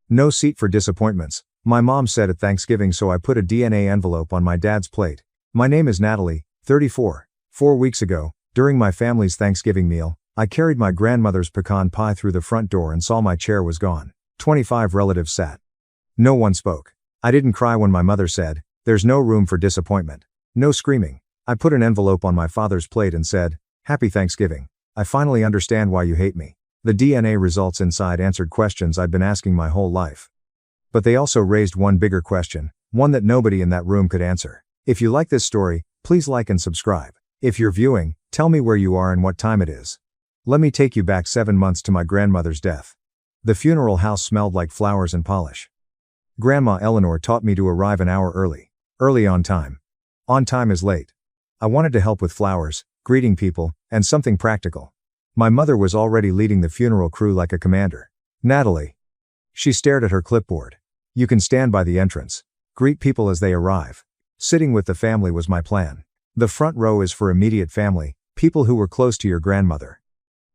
No seat for disappointments, my mom said at Thanksgiving, so I put a DNA envelope on my dad's plate. My name is Natalie, 34. 4 weeks ago, during my family's Thanksgiving meal, I carried my grandmother's pecan pie through the front door and saw my chair was gone. 25 relatives sat. No one spoke. I didn't cry when my mother said, "There's no room for disappointment." No screaming. I put an envelope on my father's plate and said, "Happy Thanksgiving. I finally understand why you hate me." The DNA results inside answered questions I'd been asking my whole life. But they also raised one bigger question, one that nobody in that room could answer. If you like this story, please like and subscribe. If you're viewing, tell me where you are and what time it is. Let me take you back 7 months to my grandmother's death. The funeral house smelled like flowers and polish. Grandma Eleanor taught me to arrive an hour early. Early on time. On time is late. I wanted to help with flowers, greeting people, and something practical. My mother was already leading the funeral crew like a commander. "Natalie." She stared at her clipboard. "You can stand by the entrance. Greet people as they arrive." Sitting with the family was my plan. The front row is for immediate family, people who were close to your grandmother.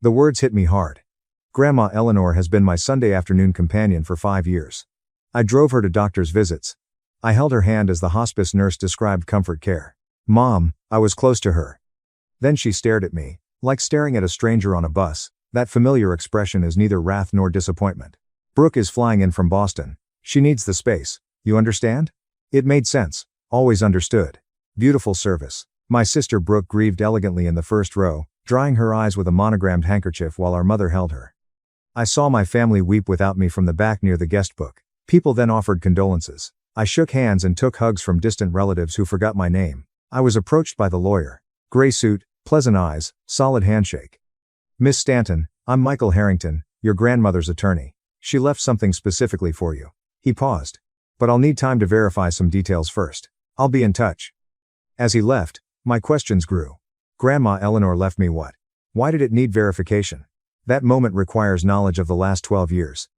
The words hit me hard. Grandma Eleanor has been my Sunday afternoon companion for 5 years. I drove her to doctor's visits. I held her hand as the hospice nurse described comfort care. "Mom," I was close to her. Then she stared at me, like staring at a stranger on a bus. That familiar expression is neither wrath nor disappointment. "Brooke is flying in from Boston. She needs the space. You understand?" It made sense. Always understood. Beautiful service. My sister Brooke grieved elegantly in the first row, drying her eyes with a monogrammed handkerchief while our mother held her. I saw my family weep without me from the back near the guest book. People then offered condolences. I shook hands and took hugs from distant relatives who forgot my name. I was approached by the lawyer. Gray suit, pleasant eyes, solid handshake. "Miss Stanton, I'm Michael Harrington, your grandmother's attorney. She left something specifically for you." He paused. "But I'll need time to verify some details first. I'll be in touch." As he left, my questions grew. Grandma Eleanor left me what? Why did it need verification? That moment requires knowledge of the last 12 years.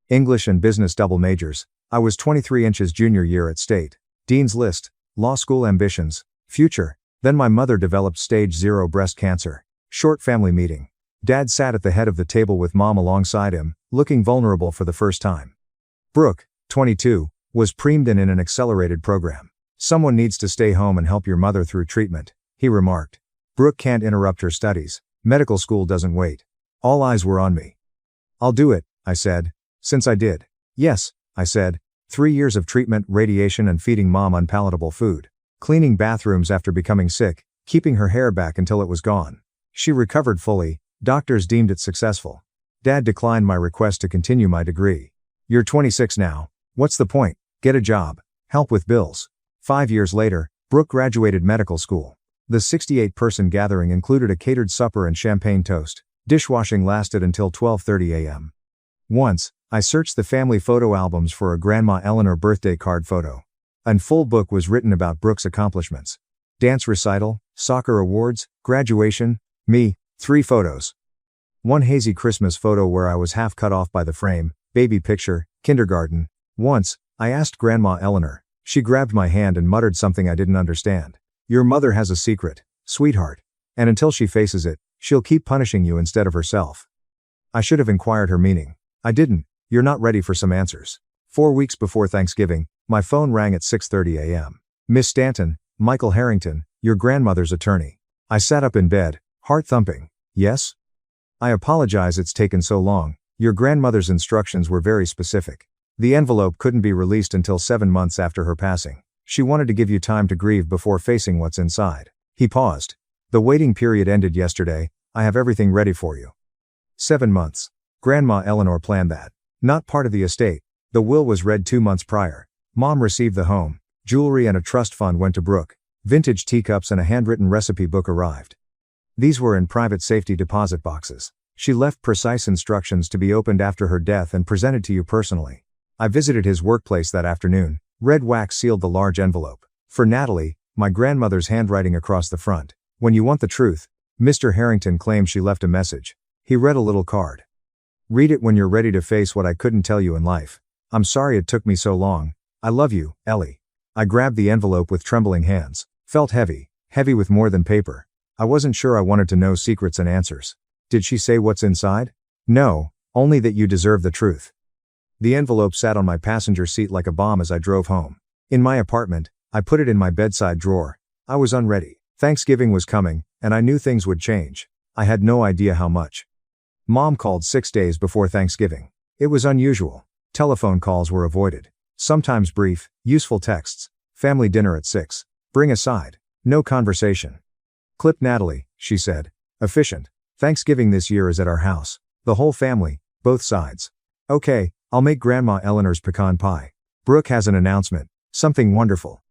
English and business double majors. I was 23 inches junior year at State. Dean's List. Law school ambitions. Future. Then my mother developed stage 0 breast cancer. Short family meeting. Dad sat at the head of the table with Mom alongside him, looking vulnerable for the first time. Brooke, 22, was preemed in an accelerated program. "Someone needs to stay home and help your mother through treatment," he remarked. "Brooke can't interrupt her studies. Medical school doesn't wait." All eyes were on me. "I'll do it," I said. "Since I did." "Yes," I said. 3 years of treatment, radiation, and feeding Mom unpalatable food. Cleaning bathrooms after becoming sick, keeping her hair back until it was gone. She recovered fully. Doctors deemed it successful. Dad declined my request to continue my degree. "You're 26 now. What's the point? Get a job. Help with bills." 5 years later, Brooke graduated medical school. The 68-person gathering included a catered supper and champagne toast. Dishwashing lasted until 12:30 a.m. Once, I searched the family photo albums for a Grandma Eleanor birthday card photo. A full book was written about Brooke's accomplishments. Dance recital, soccer awards, graduation, me, 3 photos. One hazy Christmas photo where I was half cut off by the frame, baby picture, kindergarten. Once, I asked Grandma Eleanor. She grabbed my hand and muttered something I didn't understand. "Your mother has a secret, sweetheart. And until she faces it, she'll keep punishing you instead of herself." I should have inquired her meaning. I didn't. "You're not ready for some answers." 4 weeks before Thanksgiving, my phone rang at 6:30 a.m. "Miss Stanton, Michael Harrington, your grandmother's attorney." I sat up in bed, heart thumping. "Yes?" "I apologize it's taken so long. Your grandmother's instructions were very specific. The envelope couldn't be released until 7 months after her passing. She wanted to give you time to grieve before facing what's inside." He paused. "The waiting period ended yesterday. I have everything ready for you." 7 months. Grandma Eleanor planned that. Not part of the estate. The will was read 2 months prior. Mom received the home. Jewelry and a trust fund went to Brooke. Vintage teacups and a handwritten recipe book arrived. These were in private safety deposit boxes. She left precise instructions to be opened after her death and presented to you personally. I visited his workplace that afternoon. Red wax sealed the large envelope. For Natalie, my grandmother's handwriting across the front. "When you want the truth." Mr. Harrington claimed she left a message. He read a little card. "Read it when you're ready to face what I couldn't tell you in life. I'm sorry it took me so long. I love you, Ellie." I grabbed the envelope with trembling hands. Felt heavy with more than paper. I wasn't sure I wanted to know secrets and answers. Did she say what's inside? No, only that you deserve the truth. The envelope sat on my passenger seat like a bomb as I drove home. In my apartment, I put it in my bedside drawer. I was unready. Thanksgiving was coming, and I knew things would change. I had no idea how much. Mom called 6 days before Thanksgiving. It was unusual. Telephone calls were avoided. Sometimes brief, useful texts. Family dinner at 6. Bring a side. No conversation. Clip Natalie, she said. Efficient. Thanksgiving this year is at our house. The whole family, both sides. Okay, I'll make Grandma Eleanor's pecan pie. Brooke has an announcement. Something wonderful.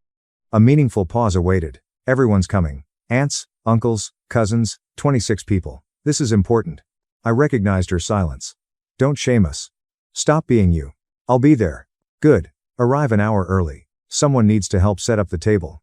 A meaningful pause awaited. Everyone's coming. Aunts, uncles, cousins, 26 people. This is important. I recognized her silence. Don't shame us. Stop being you. I'll be there. Good. Arrive an hour early. Someone needs to help set up the table.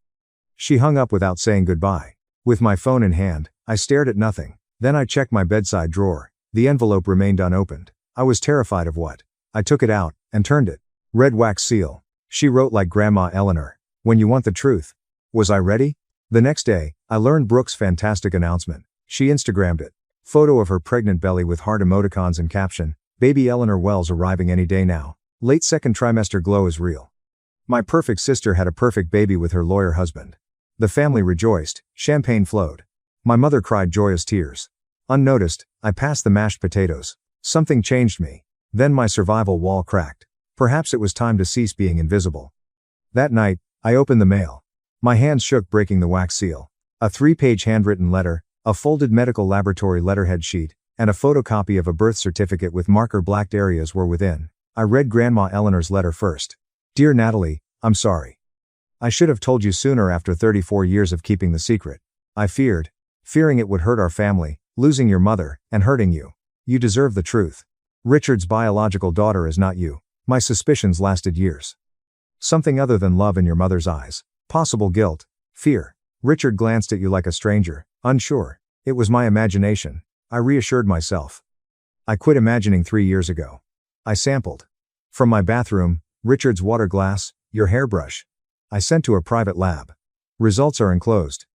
She hung up without saying goodbye. With my phone in hand, I stared at nothing. Then I checked my bedside drawer. The envelope remained unopened. I was terrified of what? I took it out and turned it. Red wax seal. She wrote like Grandma Eleanor. When you want the truth. Was I ready? The next day, I learned Brooke's fantastic announcement. She Instagrammed it. Photo of her pregnant belly with heart emoticons and caption, Baby Eleanor Wells arriving any day now. Late second trimester glow is real. My perfect sister had a perfect baby with her lawyer husband. The family rejoiced, champagne flowed. My mother cried joyous tears. Unnoticed, I passed the mashed potatoes. Something changed me. Then my survival wall cracked. Perhaps it was time to cease being invisible. That night, I opened the mail. My hands shook breaking the wax seal. A 3-page handwritten letter, a folded medical laboratory letterhead sheet, and a photocopy of a birth certificate with marker blacked areas were within. I read Grandma Eleanor's letter first. Dear Natalie, I'm sorry. I should have told you sooner after 34 years of keeping the secret. I fearing it would hurt our family, losing your mother, and hurting you. You deserve the truth. Richard's biological daughter is not you. My suspicions lasted years. Something other than love in your mother's eyes. Possible guilt. Fear. Richard glanced at you like a stranger, unsure. It was my imagination. I reassured myself. I quit imagining 3 years ago. I sampled. From my bathroom, Richard's water glass, your hairbrush. I sent to a private lab. Results are enclosed.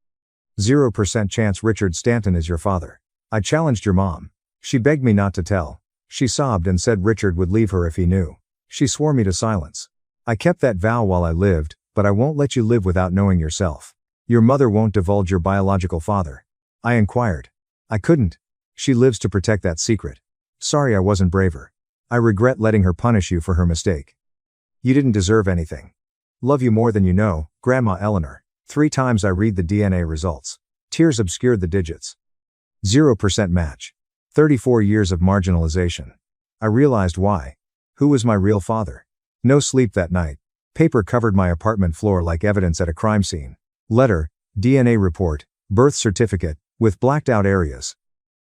0% chance Richard Stanton is your father. I challenged your mom. She begged me not to tell. She sobbed and said Richard would leave her if he knew. She swore me to silence. I kept that vow while I lived, but I won't let you live without knowing yourself. Your mother won't divulge your biological father. I inquired. I couldn't. She lives to protect that secret. Sorry I wasn't braver. I regret letting her punish you for her mistake. You didn't deserve anything. Love you more than you know, Grandma Eleanor. 3 times I read the DNA results. Tears obscured the digits. 0% match. 34 years of marginalization. I realized why. Who was my real father? No sleep that night. Paper covered my apartment floor like evidence at a crime scene. Letter, DNA report, birth certificate, with blacked out areas.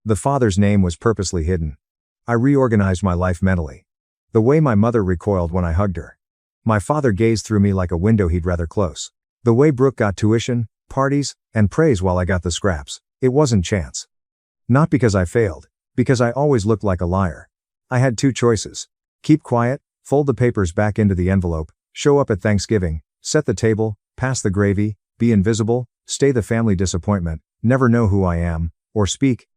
The father's name was purposely hidden. I reorganized my life mentally. The way my mother recoiled when I hugged her. My father gazed through me like a window he'd rather close. The way Brooke got tuition, parties, and praise while I got the scraps. It wasn't chance. Not because I failed, because I always looked like a liar. I had 2 choices. Keep quiet, fold the papers back into the envelope, show up at Thanksgiving, set the table, pass the gravy, be invisible, stay the family disappointment, never know who I am, or speak.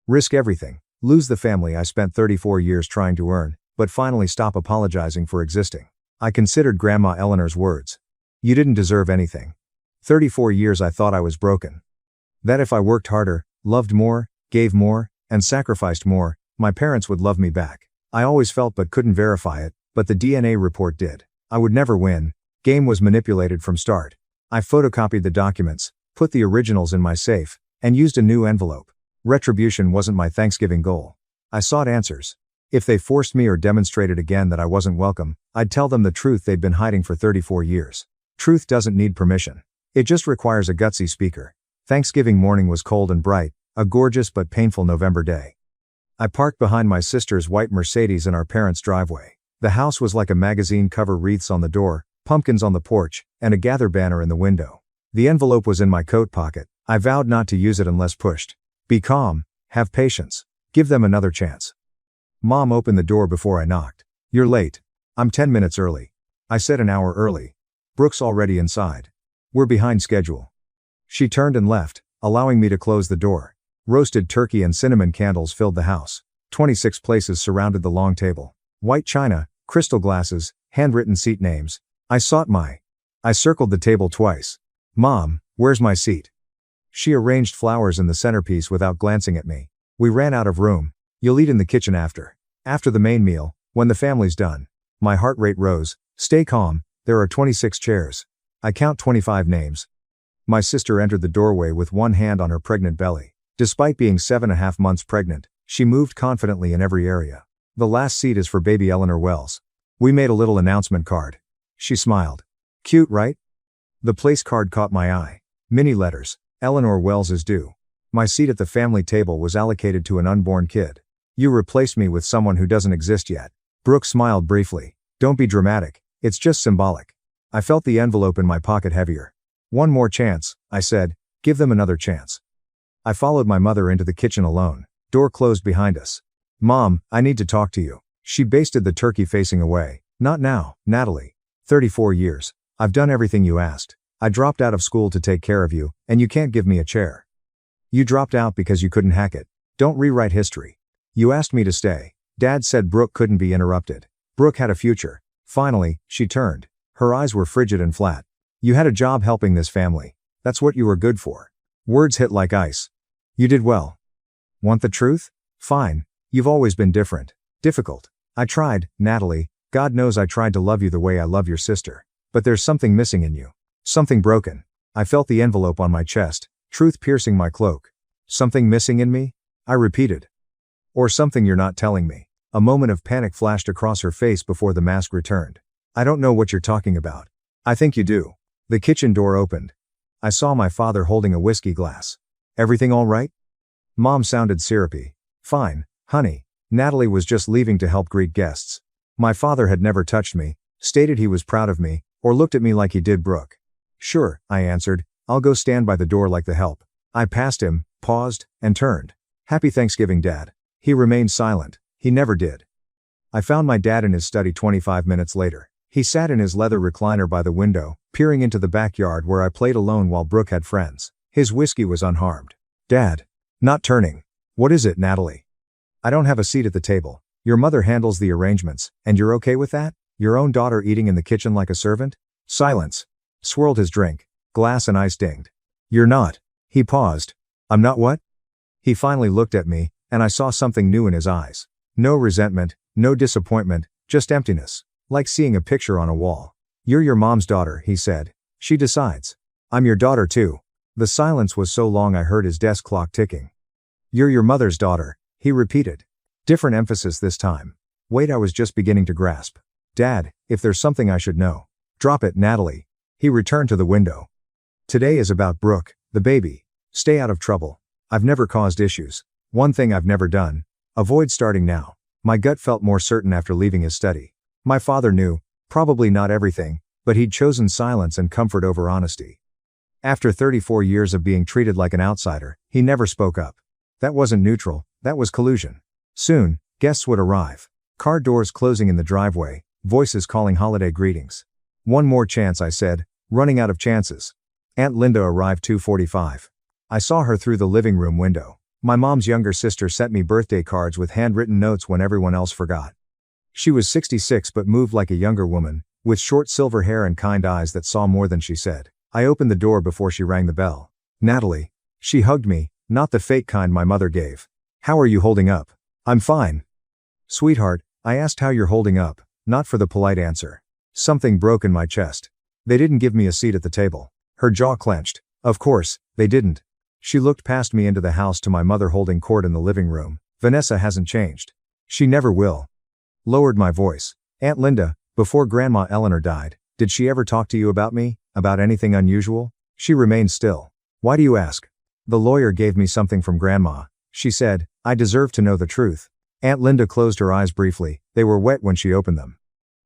Risk everything, lose the family I spent 34 years trying to earn, but finally stop apologizing for existing. I considered Grandma Eleanor's words. You didn't deserve anything. 34 years I thought I was broken. That if I worked harder, loved more, gave more, and sacrificed more, my parents would love me back. I always felt but couldn't verify it, but the DNA report did. I would never win. Game was manipulated from start. I photocopied the documents, put the originals in my safe, and used a new envelope. Retribution wasn't my Thanksgiving goal. I sought answers. If they forced me or demonstrated again that I wasn't welcome, I'd tell them the truth they'd been hiding for 34 years. Truth doesn't need permission. It just requires a gutsy speaker. Thanksgiving morning was cold and bright, a gorgeous but painful November day. I parked behind my sister's white Mercedes in our parents' driveway. The house was like a magazine cover, wreaths on the door, pumpkins on the porch, and a gather banner in the window. The envelope was in my coat pocket. I vowed not to use it unless pushed. Be calm, have patience, give them another chance. Mom opened the door before I knocked. You're late. I'm 10 minutes early. I said an hour early. Brooke's already inside. We're behind schedule. She turned and left, allowing me to close the door. Roasted turkey and cinnamon candles filled the house. 26 places surrounded the long table. White china, crystal glasses, handwritten seat names. I circled the table twice. Mom, where's my seat? She arranged flowers in the centerpiece without glancing at me. We ran out of room. You'll eat in the kitchen after the main meal, when the family's done. My heart rate rose. Stay calm, there are 26 chairs. I count 25 names. My sister entered the doorway with one hand on her pregnant belly. Despite being 7.5 months pregnant, she moved confidently in every area. The last seat is for baby Eleanor Wells. We made a little announcement card. She smiled. Cute, right? The place card caught my eye. Mini letters. Eleanor Wells is due. My seat at the family table was allocated to an unborn kid. You replaced me with someone who doesn't exist yet. Brooke smiled briefly. Don't be dramatic, it's just symbolic. I felt the envelope in my pocket heavier. One more chance, I said. Give them another chance. I followed my mother into the kitchen alone. Door closed behind us. Mom, I need to talk to you. She basted the turkey facing away. Not now, Natalie. 34 years. I've done everything you asked. I dropped out of school to take care of you, and you can't give me a chair. You dropped out because you couldn't hack it. Don't rewrite history. You asked me to stay. Dad said Brooke couldn't be interrupted. Brooke had a future. Finally, she turned. Her eyes were frigid and flat. You had a job helping this family. That's what you were good for. Words hit like ice. You did well. Want the truth? Fine. You've always been different. Difficult. I tried, Natalie. God knows I tried to love you the way I love your sister. But there's something missing in you. Something broken. I felt the envelope on my chest, truth piercing my cloak. Something missing in me? I repeated. Or something you're not telling me. A moment of panic flashed across her face before the mask returned. I don't know what you're talking about. I think you do. The kitchen door opened. I saw my father holding a whiskey glass. Everything all right? Mom sounded syrupy. Fine, honey. Natalie was just leaving to help greet guests. My father had never touched me, stated he was proud of me, or looked at me like he did Brooke. Sure, I answered. I'll go stand by the door like the help. I passed him, paused, and turned. Happy Thanksgiving, Dad. He remained silent. He never did. I found my dad in his study 25 minutes later. He sat in his leather recliner by the window, peering into the backyard where I played alone while Brooke had friends. His whiskey was unharmed. Dad. Not turning. What is it, Natalie? I don't have a seat at the table. Your mother handles the arrangements, and you're okay with that? Your own daughter eating in the kitchen like a servant? Silence. Swirled his drink. Glass and ice dinged. You're not. He paused. I'm not what? He finally looked at me, and I saw something new in his eyes. No resentment, no disappointment, just emptiness. Like seeing a picture on a wall. You're your mom's daughter, he said. She decides. I'm your daughter too. The silence was so long I heard his desk clock ticking. You're your mother's daughter, he repeated. Different emphasis this time. Wait, I was just beginning to grasp. Dad, if there's something I should know. Drop it, Natalie. He returned to the window. Today is about Brooke, the baby. Stay out of trouble. I've never caused issues. One thing I've never done. Avoid starting now. My gut felt more certain after leaving his study. My father knew, probably not everything, but he'd chosen silence and comfort over honesty. After 34 years of being treated like an outsider, he never spoke up. That wasn't neutral, that was collusion. Soon, guests would arrive. Car doors closing in the driveway, voices calling holiday greetings. One more chance, I said, running out of chances. Aunt Linda arrived 2:45. I saw her through the living room window. My mom's younger sister sent me birthday cards with handwritten notes when everyone else forgot. She was 66 but moved like a younger woman, with short silver hair and kind eyes that saw more than she said. I opened the door before she rang the bell. Natalie. She hugged me, not the fake kind my mother gave. How are you holding up? I'm fine. Sweetheart, I asked how you're holding up, not for the polite answer. Something broke in my chest. They didn't give me a seat at the table. Her jaw clenched. Of course, they didn't. She looked past me into the house to my mother holding court in the living room. Vanessa hasn't changed. She never will. Lowered my voice. Aunt Linda, before Grandma Eleanor died, did she ever talk to you about me, about anything unusual? She remained still. Why do you ask? The lawyer gave me something from Grandma. She said, I deserve to know the truth. Aunt Linda closed her eyes briefly. They were wet when she opened them.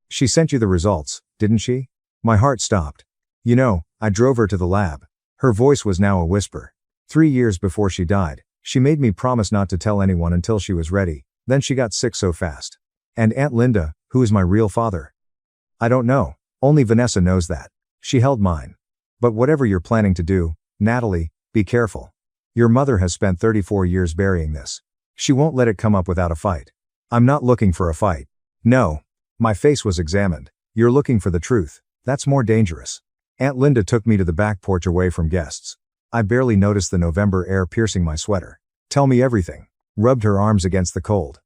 She sent you the results, didn't she? My heart stopped. You know, I drove her to the lab. Her voice was now a whisper. 3 years before she died, she made me promise not to tell anyone until she was ready. Then she got sick so fast. And Aunt Linda, who is my real father? I don't know. Only Vanessa knows that. She held mine. But whatever you're planning to do, Natalie, be careful. Your mother has spent 34 years burying this. She won't let it come up without a fight. I'm not looking for a fight. No. My face was examined. You're looking for the truth. That's more dangerous. Aunt Linda took me to the back porch away from guests. I barely noticed the November air piercing my sweater. Tell me everything. Rubbed her arms against the cold.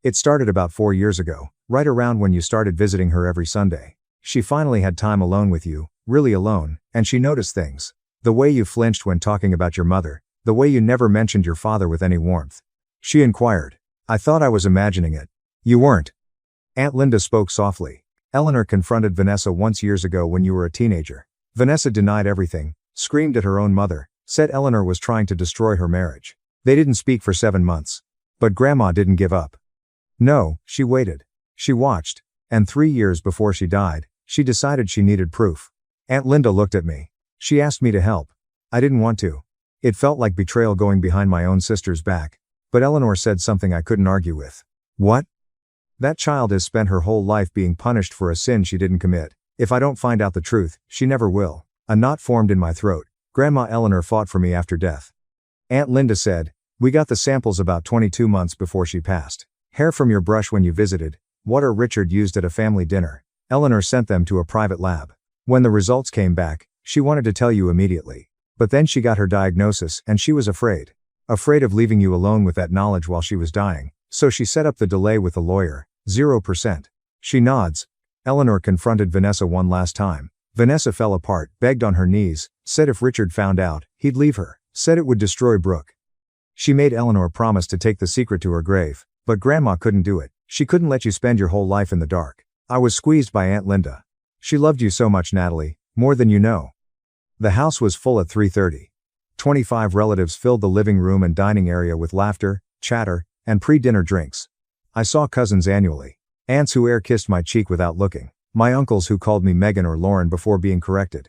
It started about 4 years ago, right around when you started visiting her every Sunday. She finally had time alone with you, really alone, and she noticed things. The way you flinched when talking about your mother, the way you never mentioned your father with any warmth. She inquired. I thought I was imagining it. You weren't. Aunt Linda spoke softly. Eleanor confronted Vanessa once years ago when you were a teenager. Vanessa denied everything, screamed at her own mother, said Eleanor was trying to destroy her marriage. They didn't speak for 7 months. But Grandma didn't give up. No, she waited. She watched. And 3 years before she died, she decided she needed proof. Aunt Linda looked at me. She asked me to help. I didn't want to. It felt like betrayal going behind my own sister's back. But Eleanor said something I couldn't argue with. What? That child has spent her whole life being punished for a sin she didn't commit. If I don't find out the truth, she never will. A knot formed in my throat. Grandma Eleanor fought for me after death. Aunt Linda said, we got the samples about 22 months before she passed. Hair from your brush when you visited, water Richard used at a family dinner. Eleanor sent them to a private lab. When the results came back, she wanted to tell you immediately. But then she got her diagnosis and she was afraid. Afraid of leaving you alone with that knowledge while she was dying. So she set up the delay with the lawyer. 0%. She nods. Eleanor confronted Vanessa one last time. Vanessa fell apart, begged on her knees, said if Richard found out, he'd leave her, said it would destroy Brooke. She made Eleanor promise to take the secret to her grave, but Grandma couldn't do it. She couldn't let you spend your whole life in the dark. I was squeezed by Aunt Linda. She loved you so much, Natalie, more than you know. The house was full at 3:30. 25 relatives filled the living room and dining area with laughter, chatter, and pre-dinner drinks. I saw cousins annually. Aunts who air-kissed my cheek without looking. My uncles who called me Megan or Lauren before being corrected.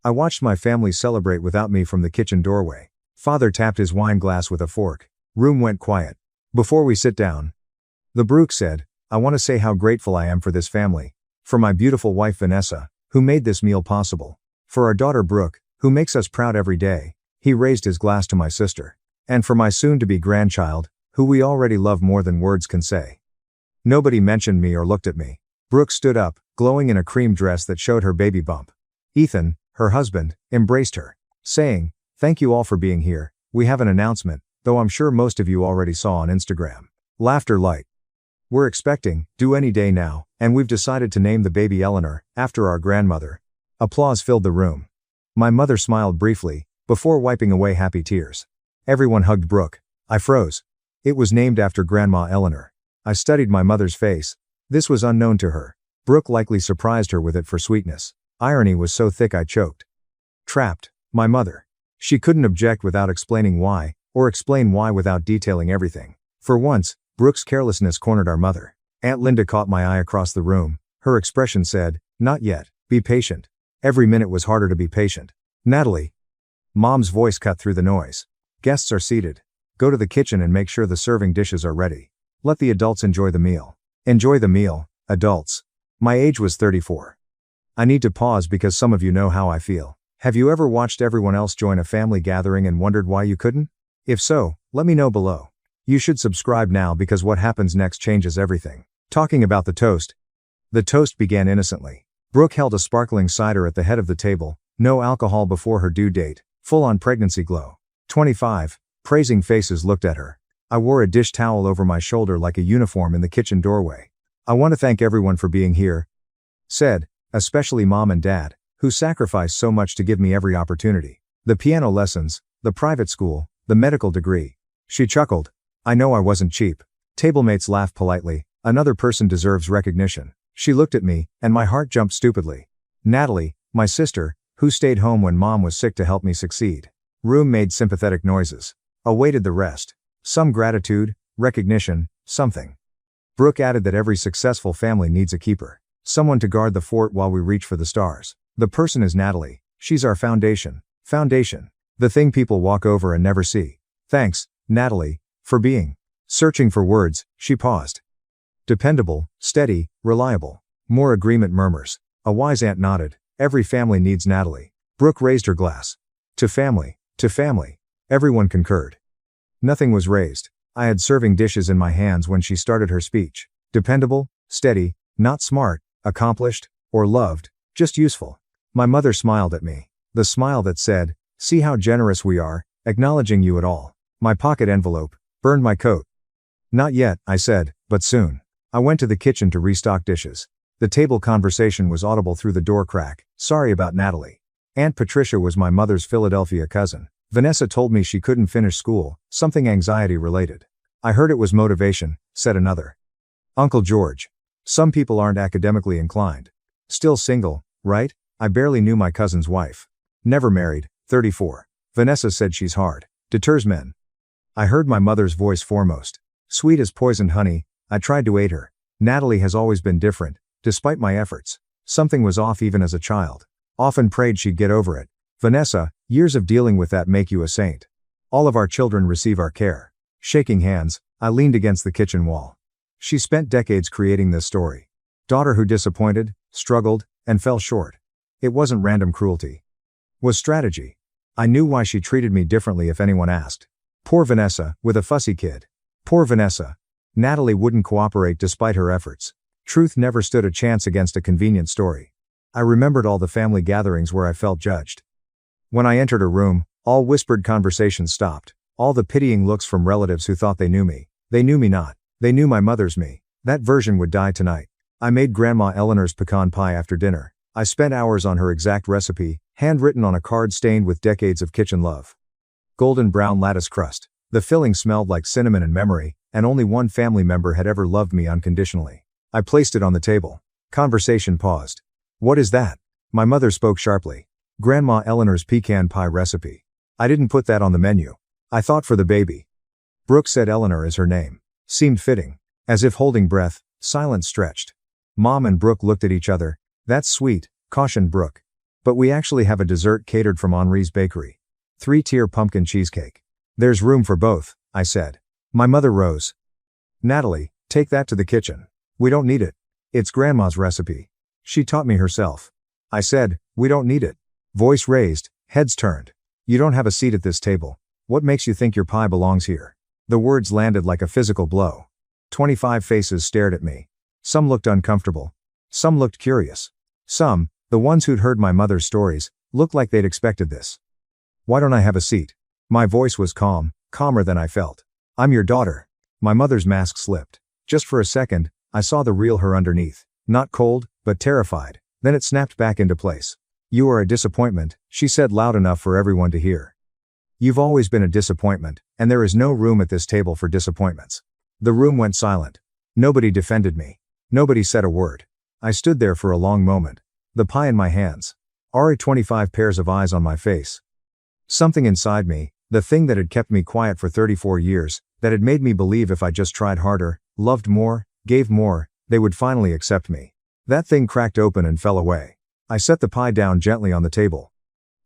I watched my family celebrate without me from the kitchen doorway. Father tapped his wine glass with a fork. Room went quiet. Before we sit down, the Brooke said, I want to say how grateful I am for this family. For my beautiful wife Vanessa, who made this meal possible. For our daughter Brooke, who makes us proud every day. He raised his glass to my sister. And for my soon-to-be grandchild, who we already love more than words can say. Nobody mentioned me or looked at me. Brooke stood up, glowing in a cream dress that showed her baby bump. Ethan, her husband, embraced her, saying, thank you all for being here. We have an announcement, though I'm sure most of you already saw on Instagram. Laughter light. We're expecting, due any day now, and we've decided to name the baby Eleanor, after our grandmother. Applause filled the room. My mother smiled briefly, before wiping away happy tears. Everyone hugged Brooke. I froze. It was named after Grandma Eleanor. I studied my mother's face. This was unknown to her. Brooke likely surprised her with it for sweetness. Irony was so thick I choked. Trapped. My mother. She couldn't object without explaining why, or explain why without detailing everything. For once, Brooke's carelessness cornered our mother. Aunt Linda caught my eye across the room. Her expression said, not yet, be patient. Every minute was harder to be patient. Natalie. Mom's voice cut through the noise. Guests are seated. Go to the kitchen and make sure the serving dishes are ready. Let the adults enjoy the meal. Enjoy the meal, adults. My age was 34. I need to pause because some of you know how I feel. Have you ever watched everyone else join a family gathering and wondered why you couldn't? If so, let me know below. You should subscribe now because what happens next changes everything. Talking about the toast. The toast began innocently. Brooke held a sparkling cider at the head of the table, no alcohol before her due date, full-on pregnancy glow. 25, praising faces looked at her. I wore a dish towel over my shoulder like a uniform in the kitchen doorway. I want to thank everyone for being here, said, especially Mom and Dad, who sacrificed so much to give me every opportunity. The piano lessons, the private school, the medical degree. She chuckled. I know I wasn't cheap. Tablemates laughed politely. Another person deserves recognition. She looked at me, and my heart jumped stupidly. Natalie, my sister, who stayed home when Mom was sick to help me succeed. Room made sympathetic noises. Awaited the rest. Some gratitude, recognition, something. Brooke added that every successful family needs a keeper. Someone to guard the fort while we reach for the stars. The person is Natalie. She's our foundation. Foundation. The thing people walk over and never see. Thanks, Natalie, for being. Searching for words, she paused. Dependable, steady, reliable. More agreement murmurs. A wise aunt nodded. Every family needs Natalie. Brooke raised her glass. To family, to family. Everyone concurred. Nothing was raised. I had serving dishes in my hands when she started her speech. Dependable, steady, Not smart, accomplished, or loved, just useful. My mother smiled at me. The smile that said, "See how generous we are, acknowledging you at all." My pocket envelope burned my coat. "Not yet," I said, "but soon." I went to the kitchen to restock dishes. The table conversation was audible through the door crack. "Sorry about Natalie. Aunt Patricia was my mother's Philadelphia cousin. Vanessa told me she couldn't finish school, something anxiety related." "I heard it was motivation," said another. "Uncle George. Some people aren't academically inclined. Still single, right?" I barely knew my cousin's wife. "Never married, 34. Vanessa said she's hard. Deters men." I heard my mother's voice foremost. Sweet as poisoned honey, I tried to aid her. "Natalie has always been different, despite my efforts. Something was off even as a child. Often prayed she'd get over it. Vanessa, years of dealing with that make you a saint. All of our children receive our care." Shaking hands, I leaned against the kitchen wall. She spent decades creating this story. Daughter who disappointed, struggled, and fell short. It wasn't random cruelty. Was strategy. I knew why she treated me differently if anyone asked. Poor Vanessa, with a fussy kid. Poor Vanessa. Natalie wouldn't cooperate despite her efforts. Truth never stood a chance against a convenient story. I remembered all the family gatherings where I felt judged. When I entered a room, all whispered conversations stopped. All the pitying looks from relatives who thought they knew me. They knew me not. They knew my mother's me. That version would die tonight. I made Grandma Eleanor's pecan pie after dinner. I spent hours on her exact recipe, handwritten on a card stained with decades of kitchen love. Golden brown lattice crust. The filling smelled like cinnamon and memory, and only one family member had ever loved me unconditionally. I placed it on the table. Conversation paused. "What is that?" My mother spoke sharply. "Grandma Eleanor's pecan pie recipe. I didn't put that on the menu. I thought for the baby." Brooke said Eleanor is her name. Seemed fitting. As if holding breath, silence stretched. Mom and Brooke looked at each other. "That's sweet," cautioned Brooke. "But we actually have a dessert catered from Henri's bakery. 3-tier pumpkin cheesecake." "There's room for both," I said. My mother rose. "Natalie, take that to the kitchen. We don't need it. It's Grandma's recipe. She taught me herself." I said, "We don't need it." Voice raised, heads turned. "You don't have a seat at this table. What makes you think your pie belongs here?" The words landed like a physical blow. 25 faces stared at me. Some looked uncomfortable. Some looked curious. Some, the ones who'd heard my mother's stories, looked like they'd expected this. "Why don't I have a seat?" My voice was calm, calmer than I felt. "I'm your daughter." My mother's mask slipped. Just for a second, I saw the real her underneath. Not cold, but terrified. Then it snapped back into place. "You are a disappointment," she said loud enough for everyone to hear. "You've always been a disappointment, and there is no room at this table for disappointments." The room went silent. Nobody defended me. Nobody said a word. I stood there for a long moment. The pie in my hands. 25 pairs of eyes on my face. Something inside me, the thing that had kept me quiet for 34 years, that had made me believe if I just tried harder, loved more, gave more, they would finally accept me. That thing cracked open and fell away. I set the pie down gently on the table.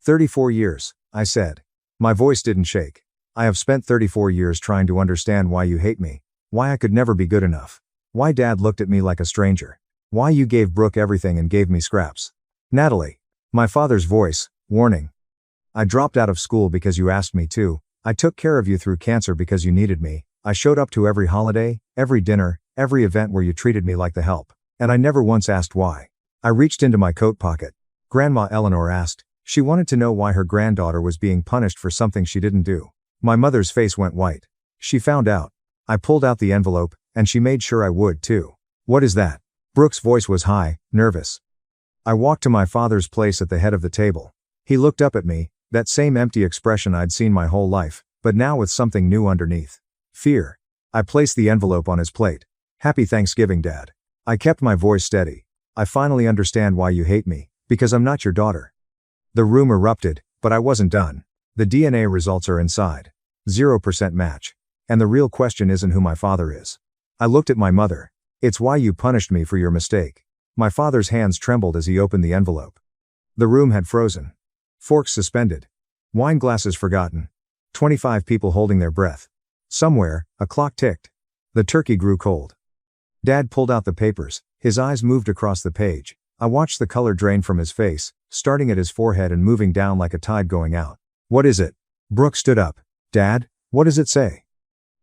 34 years, I said. My voice didn't shake. "I have spent 34 years trying to understand why you hate me. Why I could never be good enough. Why Dad looked at me like a stranger. Why you gave Brooke everything and gave me scraps. Natalie." My father's voice, warning. "I dropped out of school because you asked me to. I took care of you through cancer because you needed me. I showed up to every holiday, every dinner, every event where you treated me like the help. And I never once asked why." I reached into my coat pocket. Grandma Eleanor asked. She wanted to know why her granddaughter was being punished for something she didn't do. My mother's face went white. She found out. I pulled out the envelope, and she made sure I would too. "What is that?" Brooke's voice was high, nervous. I walked to my father's place at the head of the table. He looked up at me, that same empty expression I'd seen my whole life, but now with something new underneath. Fear. I placed the envelope on his plate. "Happy Thanksgiving, Dad." I kept my voice steady. "I finally understand why you hate me, because I'm not your daughter." The room erupted, but I wasn't done. The DNA results are inside. 0% match. And the real question isn't who my father is. I looked at my mother. "It's why you punished me for your mistake." My father's hands trembled as he opened the envelope. The room had frozen. Forks suspended. Wine glasses forgotten. 25 people holding their breath. Somewhere, a clock ticked. The turkey grew cold. Dad pulled out the papers. His eyes moved across the page. I watched the color drain from his face, starting at his forehead and moving down like a tide going out. "What is it?" Brooke stood up. "Dad, what does it say?"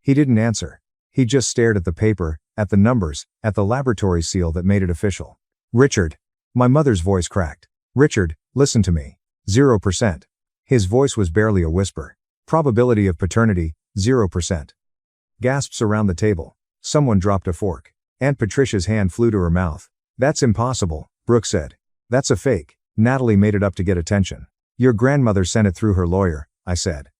He didn't answer. He just stared at the paper, at the numbers, at the laboratory seal that made it official. Richard. My mother's voice cracked. Richard, listen to me. 0%. His voice was barely a whisper. Probability of paternity, 0%. Gasps around the table. Someone dropped a fork. Aunt Patricia's hand flew to her mouth. That's impossible, Brooke said. That's a fake. Natalie made it up to get attention. Your grandmother sent it through her lawyer, I said.